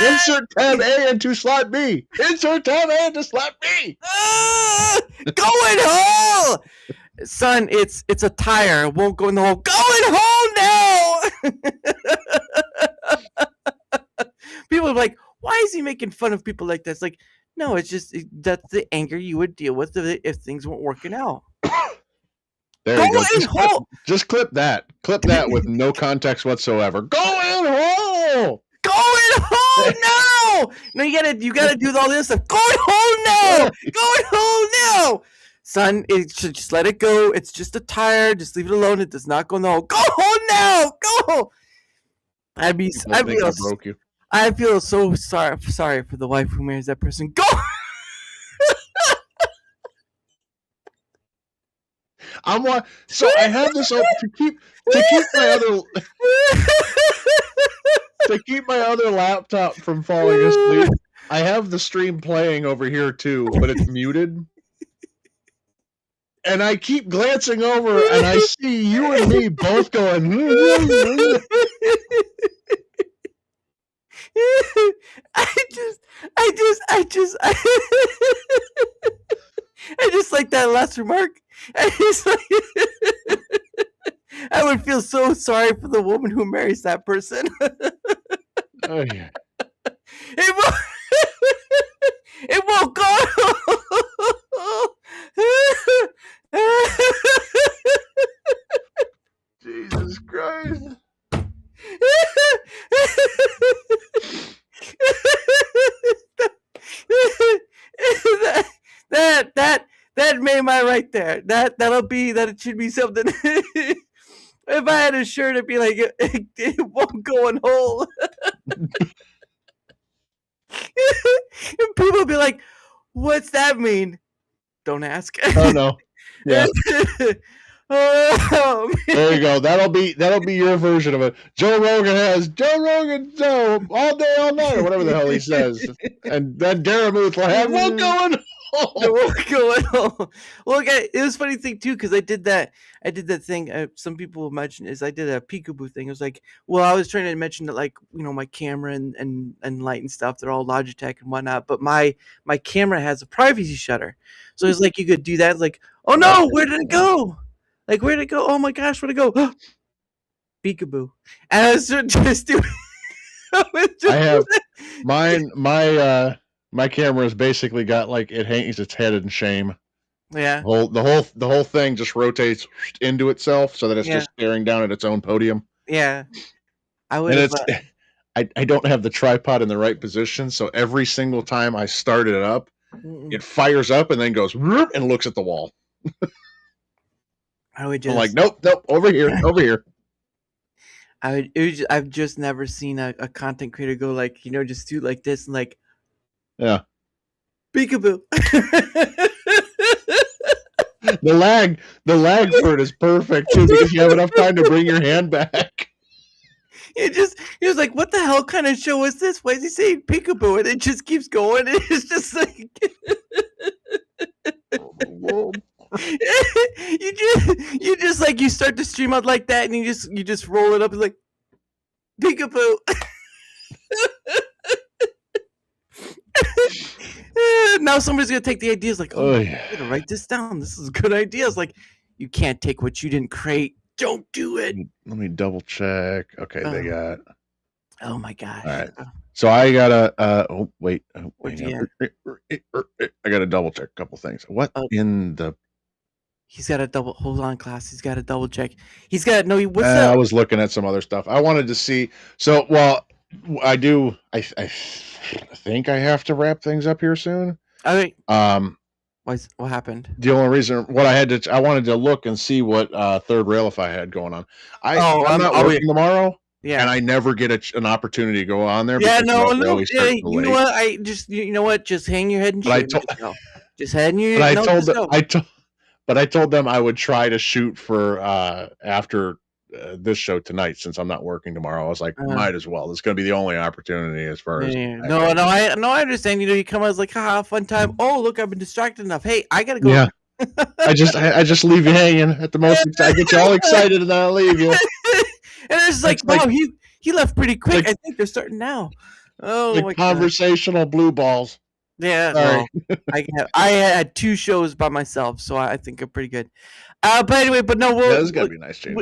Insert tab A into slot B. Insert tab A into slot B. Going home, son. It's a tire. It won't go in the hole. Going home now. People are like, why is he making fun of people like that? It's like, no, it's just that's the anger you would deal with if things weren't working out. There you go. Just clip that. Clip that with no context whatsoever. Go in home. Going home now. No, you gotta do all this stuff. Going home now. Going home now. Son, just let it go. It's just a tire. Just leave it alone. It does not go in the hole. Go home now. Go. I broke you. I feel so sorry for the wife who marries that person. Go. So I have this open to keep my other laptop from falling asleep. I have the stream playing over here too, but it's muted. And I keep glancing over and I see you and me both going I just like that last remark. I would feel so sorry for the woman who marries that person. Oh yeah. It won't go. Jesus Christ. That made my right there. That it should be something. If I had a shirt, it'd be like it won't go in whole. And people would be like, "What's that mean?" Don't ask. Oh no. Yeah. Oh, there you go. That'll be your version of it. Joe Rogan all day, all night, or whatever the hell he says. And then Daramuth will have won't go in home. Won't go in home. Well, okay, it was a funny thing too, because I did that thing. Some people mention is I did a peekaboo thing. It was like, well, I was trying to mention that, like, you know, my camera and light and stuff, they're all Logitech and whatnot, but my camera has a privacy shutter. So it's like you could do that. It's like, oh no, where did it go? Like, where'd it go? Oh my gosh, where'd it go? Peekaboo. And I was just doing. I have mine. My camera has basically got, like, it hangs its head in shame. Yeah. The whole thing just rotates into itself so that it's just staring down at its own podium. Yeah. I don't have the tripod in the right position, so every single time I start it up, it fires up and then goes whoop, and looks at the wall. I'm like, nope, over here. I've just never seen a content creator go, like, you know, just do like this and like, yeah, peekaboo. The lag for it is perfect too, because you have enough time to bring your hand back. He was like, what the hell kind of show is this? Why is he saying peekaboo? And it just keeps going. It's just like you just like, you start to stream out like that, and you just roll it up and like peekaboo. Now somebody's gonna take the ideas, like, oh yeah, I'm gonna write this down. This is a good idea. It's like, you can't take what you didn't create. Don't do it. Let me double check. Okay, they got. Oh my gosh. All right. So I gotta. Wait. I gotta double check a couple things. What in the? He's got to double. Hold on, class. He's got to double check. He's got no. What's that? I was looking at some other stuff. I wanted to see. So, well, I do. I think I have to wrap things up here soon. Okay. What happened? The only reason I wanted to look and see what Third Railify had going on. I'm not working tomorrow. Yeah, and I never get an opportunity to go on there. Yeah, no. Yeah, you know what? You know what? Just hang your head and shoot. Just hang your. But I told them I would try to shoot for after this show tonight since I'm not working tomorrow. I was like, might as well. This is going to be the only opportunity as far as. No, I understand. You come as like, haha, fun time. Oh, look, I've been distracted enough. Hey, I gotta go. Yeah. I just leave you hanging at the most. I get you all excited and then I leave you. And it's like, wow, he left pretty quick. I think they're starting now. Oh my conversational blue balls. Yeah, well, I had 2 shows by myself, so I think I'm pretty good. But anyway, this is gonna be a nice change.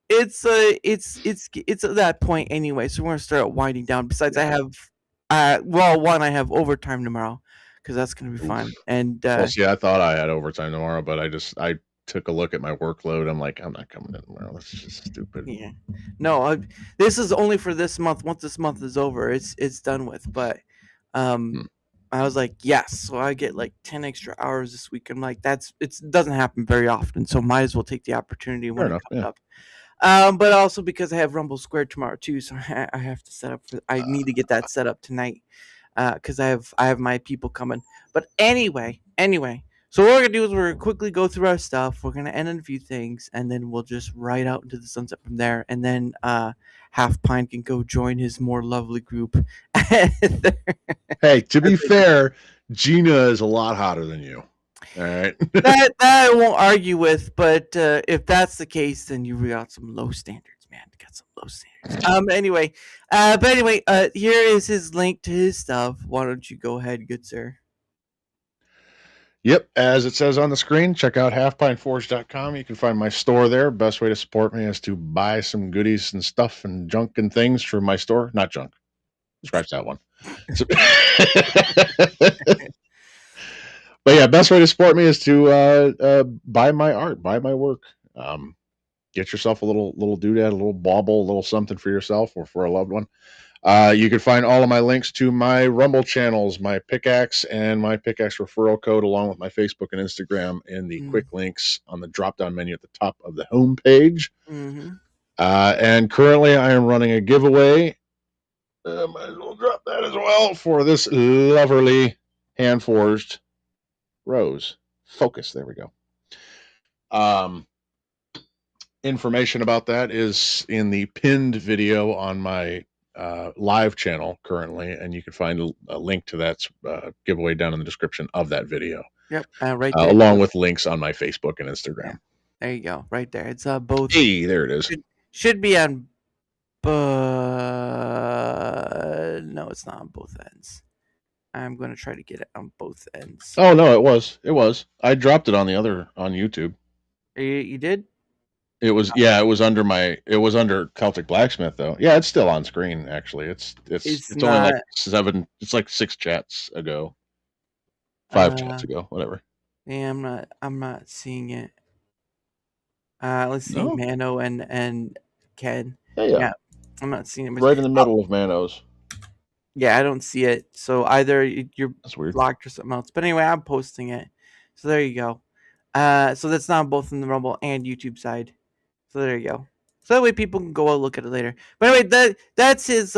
It's at that point anyway, so we're gonna start winding down. Besides, I have I have overtime tomorrow because that's gonna be fun. And see, I thought I had overtime tomorrow, but I took a look at my workload. I'm like, I'm not coming in tomorrow. This is just stupid. Yeah, no, this is only for this month. Once this month is over, it's done with. But I was like, yes. So I get like 10 extra hours this week. I'm like, it doesn't happen very often. So might as well take the opportunity when it comes up. But also because I have Rumble Square tomorrow too. So I have to set up I need to get that set up tonight. Cause I have my people coming. But anyway. So what we're gonna do is we're gonna quickly go through our stuff. We're gonna end on a few things, and then we'll just ride out into the sunset from there. And then HalfPine can go join his more lovely group. Hey, to be fair, Gina is a lot hotter than you. All right, that I won't argue with. But if that's the case, then you got some low standards, man. You got some low standards. Anyway, here is his link to his stuff. Why don't you go ahead, good sir? Yep, as it says on the screen, check out halfpineforge.com. You can find my store there. Best way to support me is to buy some goodies and stuff and junk and things for my store. Not junk. Scratch that one. But yeah, best way to support me is to buy my art, buy my work. Get yourself a little doodad, a little bauble, a little something for yourself or for a loved one. You can find all of my links to my Rumble channels, my pickaxe, and my pickaxe referral code, along with my Facebook and Instagram, in the quick links on the drop-down menu at the top of the home page. And currently, I am running a giveaway. Might as well drop that as well for this lovely hand-forged rose. Focus. There we go. Information about that is in the pinned video on my live channel currently, and you can find a link to that giveaway down in the description of that video. Yep, right there. Along with links on my Facebook and Instagram. There you go, right there. It's both. Hey, there it is. Should be on. No, it's not on both ends. I'm going to try to get it on both ends. Oh no, it was. I dropped it on YouTube. You did? It was it was under Celtic Blacksmith though. Yeah, it's still on screen actually. It's only like 7. It's like 6 chats ago. 5 chats ago, whatever. Yeah, I'm not seeing it. Let's see, Mano and Ken. Yeah, I'm not seeing it. Right in the middle of Mano's. Yeah, I don't see it. So either you're blocked or something else. But anyway, I'm posting it. So there you go. So that's not both in the Rumble and YouTube side. So there you go. So that way people can go out and look at it later. But anyway, that's his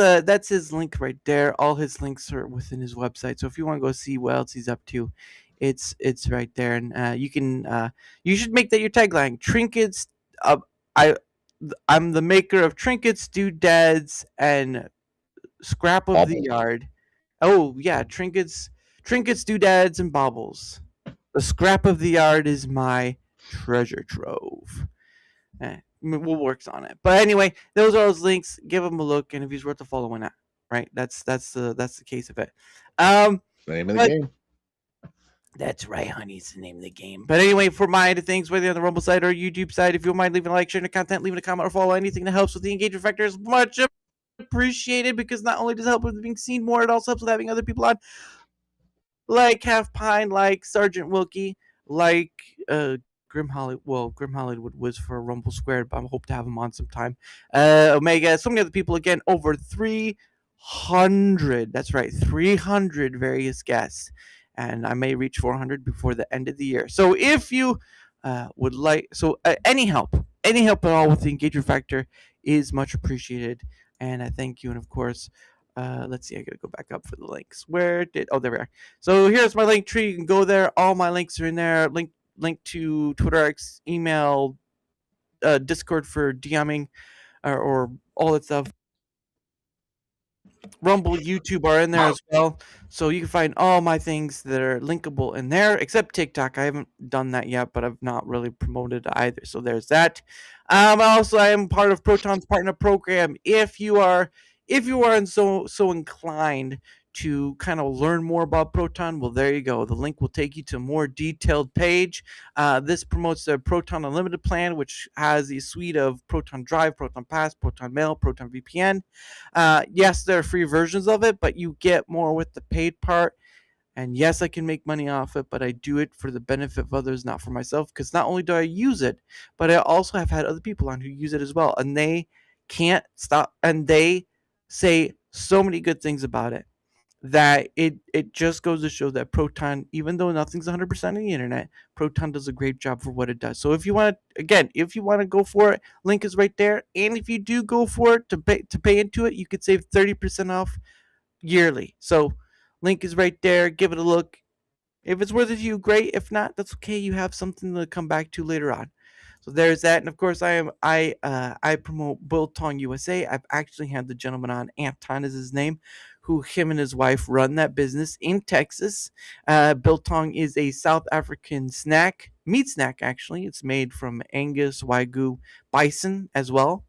link right there. All his links are within his website. So if you want to go see what else he's up to, it's right there. And you should make that your tagline. Trinkets. I'm the maker of trinkets, doodads, and scrap of the yard. Oh yeah, trinkets, doodads, and baubles. The scrap of the yard is my treasure trove. We'll work on it. But anyway, those are those links. Give him a look, and if he's worth a follow, why not? Right? That's the case of it. Name of the game. That's right, honey. It's the name of the game. But anyway, for my other things, whether on the Rumble side or YouTube side, if you don't mind leaving a like, sharing the content, leaving a comment, or follow anything that helps with the engagement factor is much appreciated, because not only does it help with being seen more, it also helps with having other people on, like HalfPine, like Sergeant Wilkie, like Grim Hollywood was for Rumble Squared, but I hope to have him on sometime. Omega, so many other people, again, over 300. That's right, 300 various guests. And I may reach 400 before the end of the year. So if you would like, any help at all with the engagement factor is much appreciated. And I thank you. And of course, let's see, I gotta go back up for the links. There we are. So here's my link tree. You can go there. All my links are in there. Link to Twitter, X, email, Discord for DMing or all that stuff. Rumble, YouTube are in there as well. So you can find all my things that are linkable in there, except TikTok. I haven't done that yet, but I've not really promoted either. So there's that. Also, I am part of Proton's partner program. If you are so inclined to kind of learn more about Proton, well, there you go. The link will take you to a more detailed page. This promotes the Proton Unlimited plan, which has a suite of Proton Drive, Proton Pass, Proton Mail, Proton VPN. Yes, there are free versions of it, but you get more with the paid part. And yes, I can make money off it, but I do it for the benefit of others, not for myself. Because not only do I use it, but I also have had other people on who use it as well. And they can't stop. And they say so many good things about it that it just goes to show that Proton, even though nothing's 100% on the internet, Proton does a great job for what it does. So if you want to go for it, link is right there. And if you do go for it to pay into it, you could save 30% off yearly. So link is right there. Give it a look. If it's worth it to you, great. If not, that's okay. You have something to come back to later on. So there's that, and of course I promote Biltong USA. I've actually had the gentleman on, Anton is his name, who him and his wife run that business in Texas. Biltong is a South African meat snack actually. It's made from Angus, Wagyu, bison as well,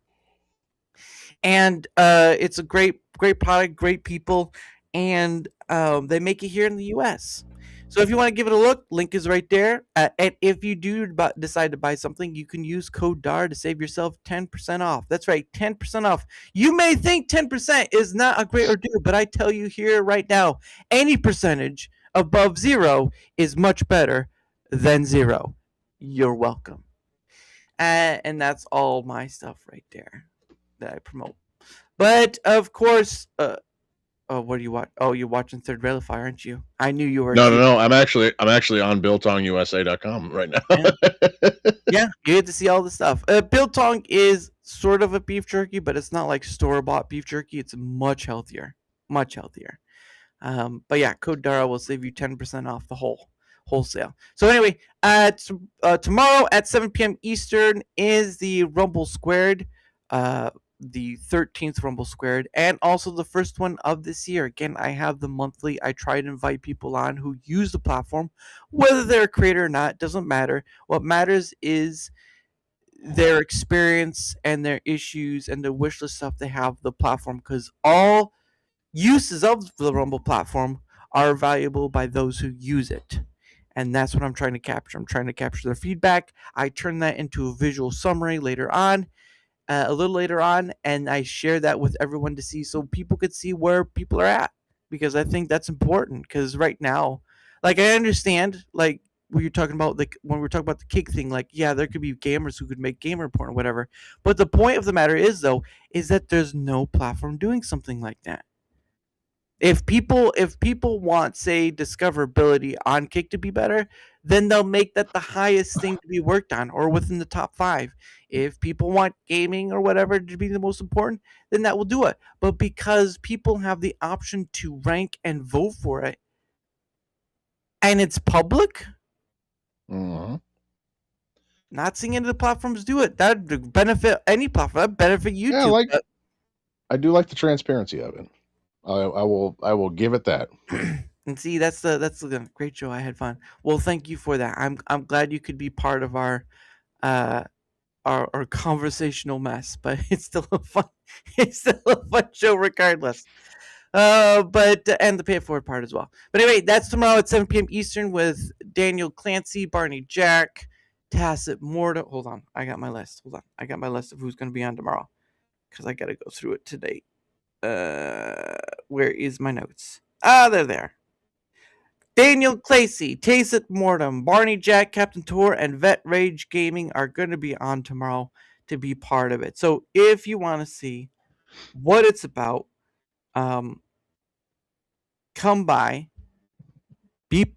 and it's a great product, great people, and they make it here in the U.S. So if you want to give it a look, link is right there. And if you do decide to buy something, you can use code DAR to save yourself 10% off. That's right, 10% off. You may think 10% is not a great ordeal, but I tell you here right now, any percentage above 0 is much better than 0. You're welcome. And that's all my stuff right there that I promote. But of course, oh, what do you watch? Oh, you're watching Third Rail Fire, aren't you? I knew you were. No. I'm actually on BiltongUSA.com right now. Yeah, you get to see all the stuff. Biltong is sort of a beef jerky, but it's not like store-bought beef jerky. It's much healthier. But yeah, code Dara will save you 10% off the wholesale. So anyway, tomorrow at 7 p.m. Eastern is the Rumble Squared. The 13th Rumble Squared, and also the first one of this year. Again, I have the monthly. I try to invite people on who use the platform, whether they're a creator or not, doesn't matter. What matters is their experience and their issues and the wish list stuff they have the platform, because all uses of the Rumble platform are valuable by those who use it. And that's what I'm trying to capture. I'm trying to capture their feedback. I turn that into a visual summary later on. A little later on, and I share that with everyone to see, so people could see where people are at, because I think that's important. Because right now, like, I understand, like, when you're talking about, like, when we're talking about the kick thing, like, yeah, there could be gamers who could make gamer porn or whatever, but the point of the matter is, though, is that there's no platform doing something like that. If people want, say, discoverability on Kick to be better, then they'll make that the highest thing to be worked on, or within the top 5. If people want gaming or whatever to be the most important, then that will do it. But because people have the option to rank and vote for it, and it's public, not seeing any of the platforms do it. That would benefit any platform. That would benefit YouTube. Yeah, I do like the transparency of it. I will give it that. And see, that's a great show. I had fun. Well, thank you for that. I'm glad you could be part of our conversational mess, but it's still a fun show regardless. But and the pay it forward part as well. But anyway, that's tomorrow at 7 p.m. Eastern with Daniel Clancy, Barney Jack, Tacit Morta. Hold on, I got my list. Hold on, I got my list of who's going to be on tomorrow, because I got to go through it today. Where is my notes? They're there. Daniel Clancy, Tacit Mortem, Barney Jack, Captain Tour, and Vet Rage Gaming are going to be on tomorrow to be part of it. So if you want to see what it's about, come by, be,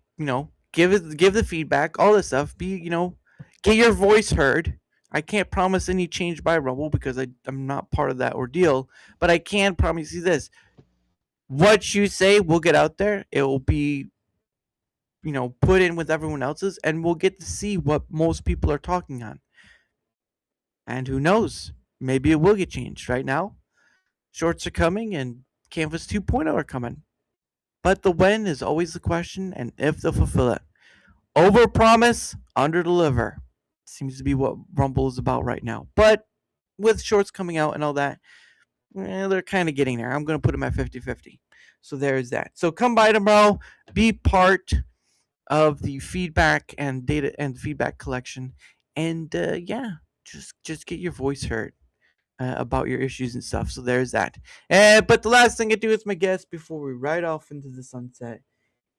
give the feedback, all this stuff, get your voice heard. I can't promise any change by Rumble because I'm not part of that ordeal, but I can promise you this. What you say will get out there. It will be, put in with everyone else's, and we'll get to see what most people are talking on. And who knows? Maybe it will get changed. Right now, shorts are coming and Canvas 2.0 are coming. But the when is always the question, and if they'll fulfill it. Overpromise, underdeliver. Seems to be what Rumble is about right now. But with shorts coming out and all that, they're kind of getting there. I'm going to put them at 50-50. So there's that. So come by tomorrow. Be part of the feedback and data and feedback collection. And just get your voice heard about your issues and stuff. So there's that. But the last thing I do with my guest before we ride off into the sunset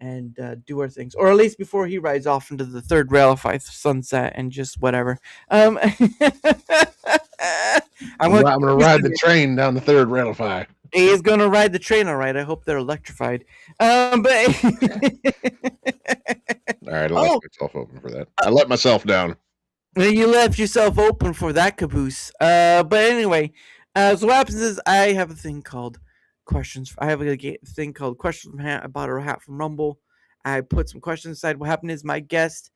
and do our things, or at least before he rides off into the third railify sunset and just whatever. I'm gonna ride the train down the third railify. He is gonna ride the train, all right. I hope they're electrified. But all right, I left myself open for that. I let myself down. You left yourself open for that caboose. But anyway, so what happens is I have a thing called questions. I have a thing called questions from hat. I bought a hat from Rumble. I put some questions inside. What happened is my guest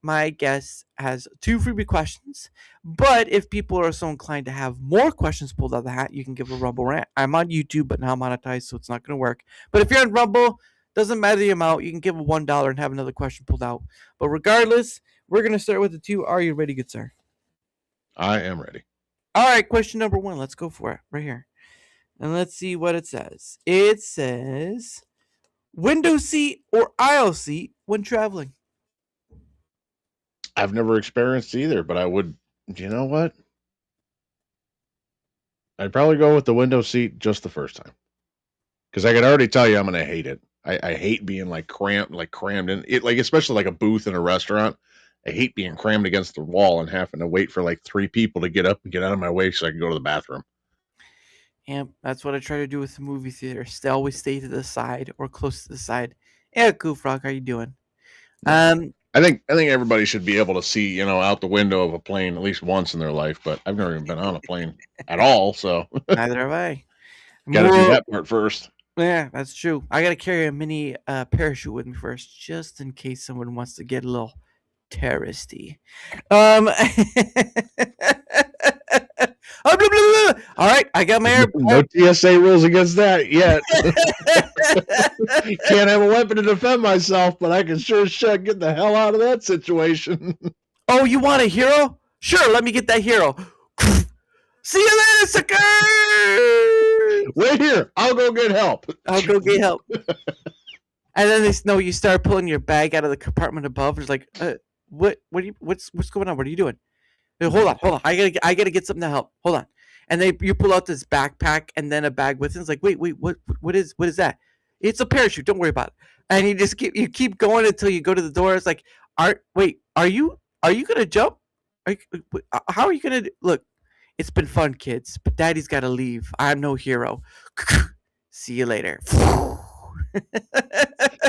has 2 freebie questions. But if people are so inclined to have more questions pulled out of the hat, you can give a Rumble rant. I'm on YouTube, but now monetized, so it's not going to work. But if you're on Rumble, doesn't matter the amount. You can give a $1 and have another question pulled out. But regardless, we're going to start with the 2. Are you ready, good sir? I am ready. All right, question number 1. Let's go for it right here. And let's see what it says. It says, window seat or aisle seat when traveling? I've never experienced either, but I would, you know what? I'd probably go with the window seat just the first time. Because I can already tell you I'm going to hate it. I hate being crammed in it, especially like a booth in a restaurant. I hate being crammed against the wall and having to wait for 3 people to get up and get out of my way so I can go to the bathroom. Yeah, that's what I try to do with the movie theater. Always stay to the side or close to the side. Yeah, Cool Frog, how you doing? I think everybody should be able to see, out the window of a plane at least once in their life, but I've never even been on a plane at all, so neither have I. Got to do that part first. Yeah, that's true. I got to carry a mini parachute with me first, just in case someone wants to get a little terroristy. All right, I got my no TSA rules against that yet. Can't have a weapon to defend myself, but I can sure as shit get the hell out of that situation. Oh, you want a hero? Sure, let me get that hero. See you later, sucker! Wait here. I'll go get help. And then you start pulling your bag out of the compartment above. It's like, what's going on? What are you doing? Hold on. I gotta get something to help. Hold on. And you pull out this backpack and then a bag with it. It's like, wait, what is that? It's a parachute. Don't worry about it. And you keep going until you go to the door. It's like, are you gonna jump? How are you gonna look? It's been fun, kids, but Daddy's got to leave. I'm no hero. See you later.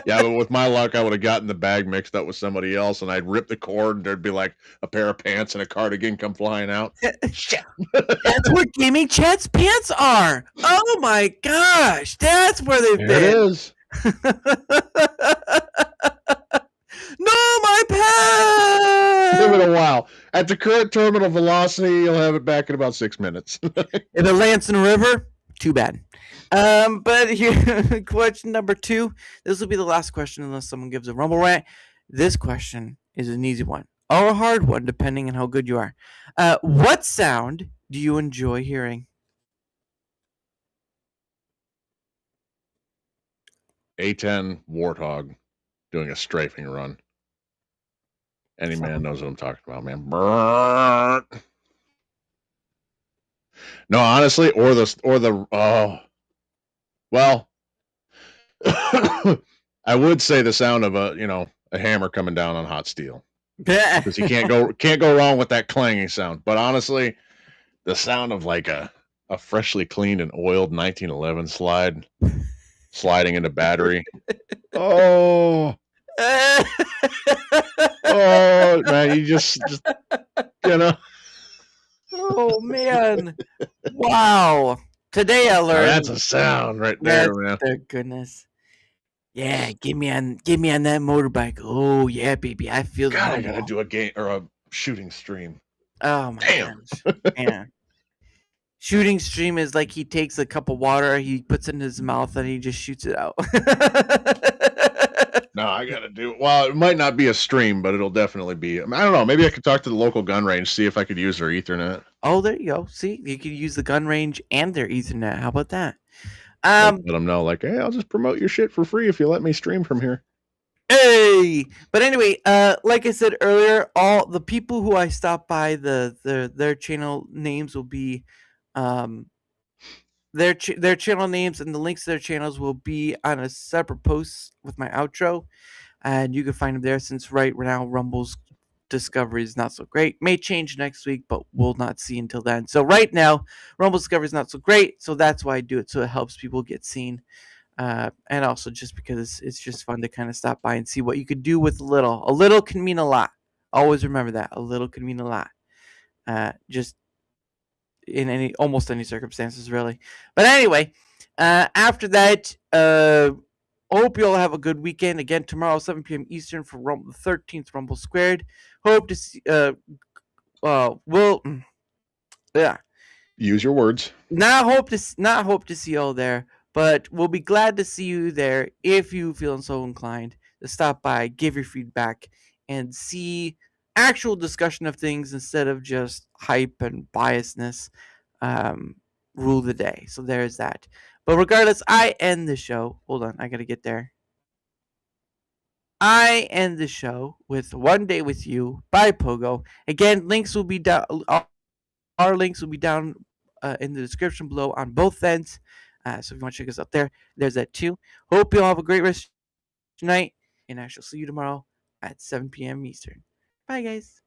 Yeah, but with my luck, I would have gotten the bag mixed up with somebody else, and I'd rip the cord, and there'd be a pair of pants and a cardigan come flying out. That's where Gaming Chat's pants are. Oh my gosh, that's where they've been. It is. No, my pants! Give it a while. At the current terminal velocity, you'll have it back in about 6 minutes. If it lands in a river, too bad. But here, question number 2. This will be the last question unless someone gives a Rumble rant. This question is an easy one or a hard one, depending on how good you are. What sound do you enjoy hearing? A10 Warthog doing a strafing run. Any man knows what I'm talking about, man. Brrr. No, honestly, well, I would say the sound of a hammer coming down on hot steel. Because you can't go wrong with that clanging sound. But honestly, the sound of a freshly cleaned and oiled 1911 sliding into battery. Oh. Oh man, you just Oh man! Wow! Today I learned that's a sound right there, man. Thank goodness. Yeah, get me on that motorbike. Oh yeah, baby, I feel. God, I gotta do a game or a shooting stream. Oh my gosh. Man. Shooting stream is like he takes a cup of water, he puts it in his mouth, and he just shoots it out. No, I gotta do. Well, it might not be a stream, but it'll definitely be. I don't know. Maybe I could talk to the local gun range, see if I could use their Ethernet. Oh, there you go. See, you could use the gun range and their Ethernet. How about that? Let them know, like, hey, I'll just promote your shit for free if you let me stream from here. Hey, but anyway, like I said earlier, all the people who I stop by, their channel names will be, their channel names and the links to their channels will be on a separate post with my outro, and you can find them there. Since right now Rumble's discovery is not so great, may change next week, but we'll not see until then. So right now, Rumble's discovery is not so great, so that's why I do it, so it helps people get seen. And also just because it's just fun to kind of stop by and see what you could do with a little. A little can mean a lot. Always remember that. A little can mean a lot. Just in almost any circumstances, really. But anyway, after that, hope you all have a good weekend. Again, tomorrow, 7 p.m. Eastern for the 13th Rumble Squared. Hope to see. Yeah. Use your words. Not hope to see you all there. But we'll be glad to see you there if you feel so inclined to stop by, give your feedback, and see actual discussion of things instead of just hype and biasness rule the day. So there's that. But regardless, I end the show. Hold on, I gotta get there. I end the show with One Day With You by Pogo. Again, links will be down. Our links will be down in the description below on both ends. So if you want to check us out there, there's that too. Hope you all have a great rest of your night, and I shall see you tomorrow at 7 p.m. Eastern. Bye, guys.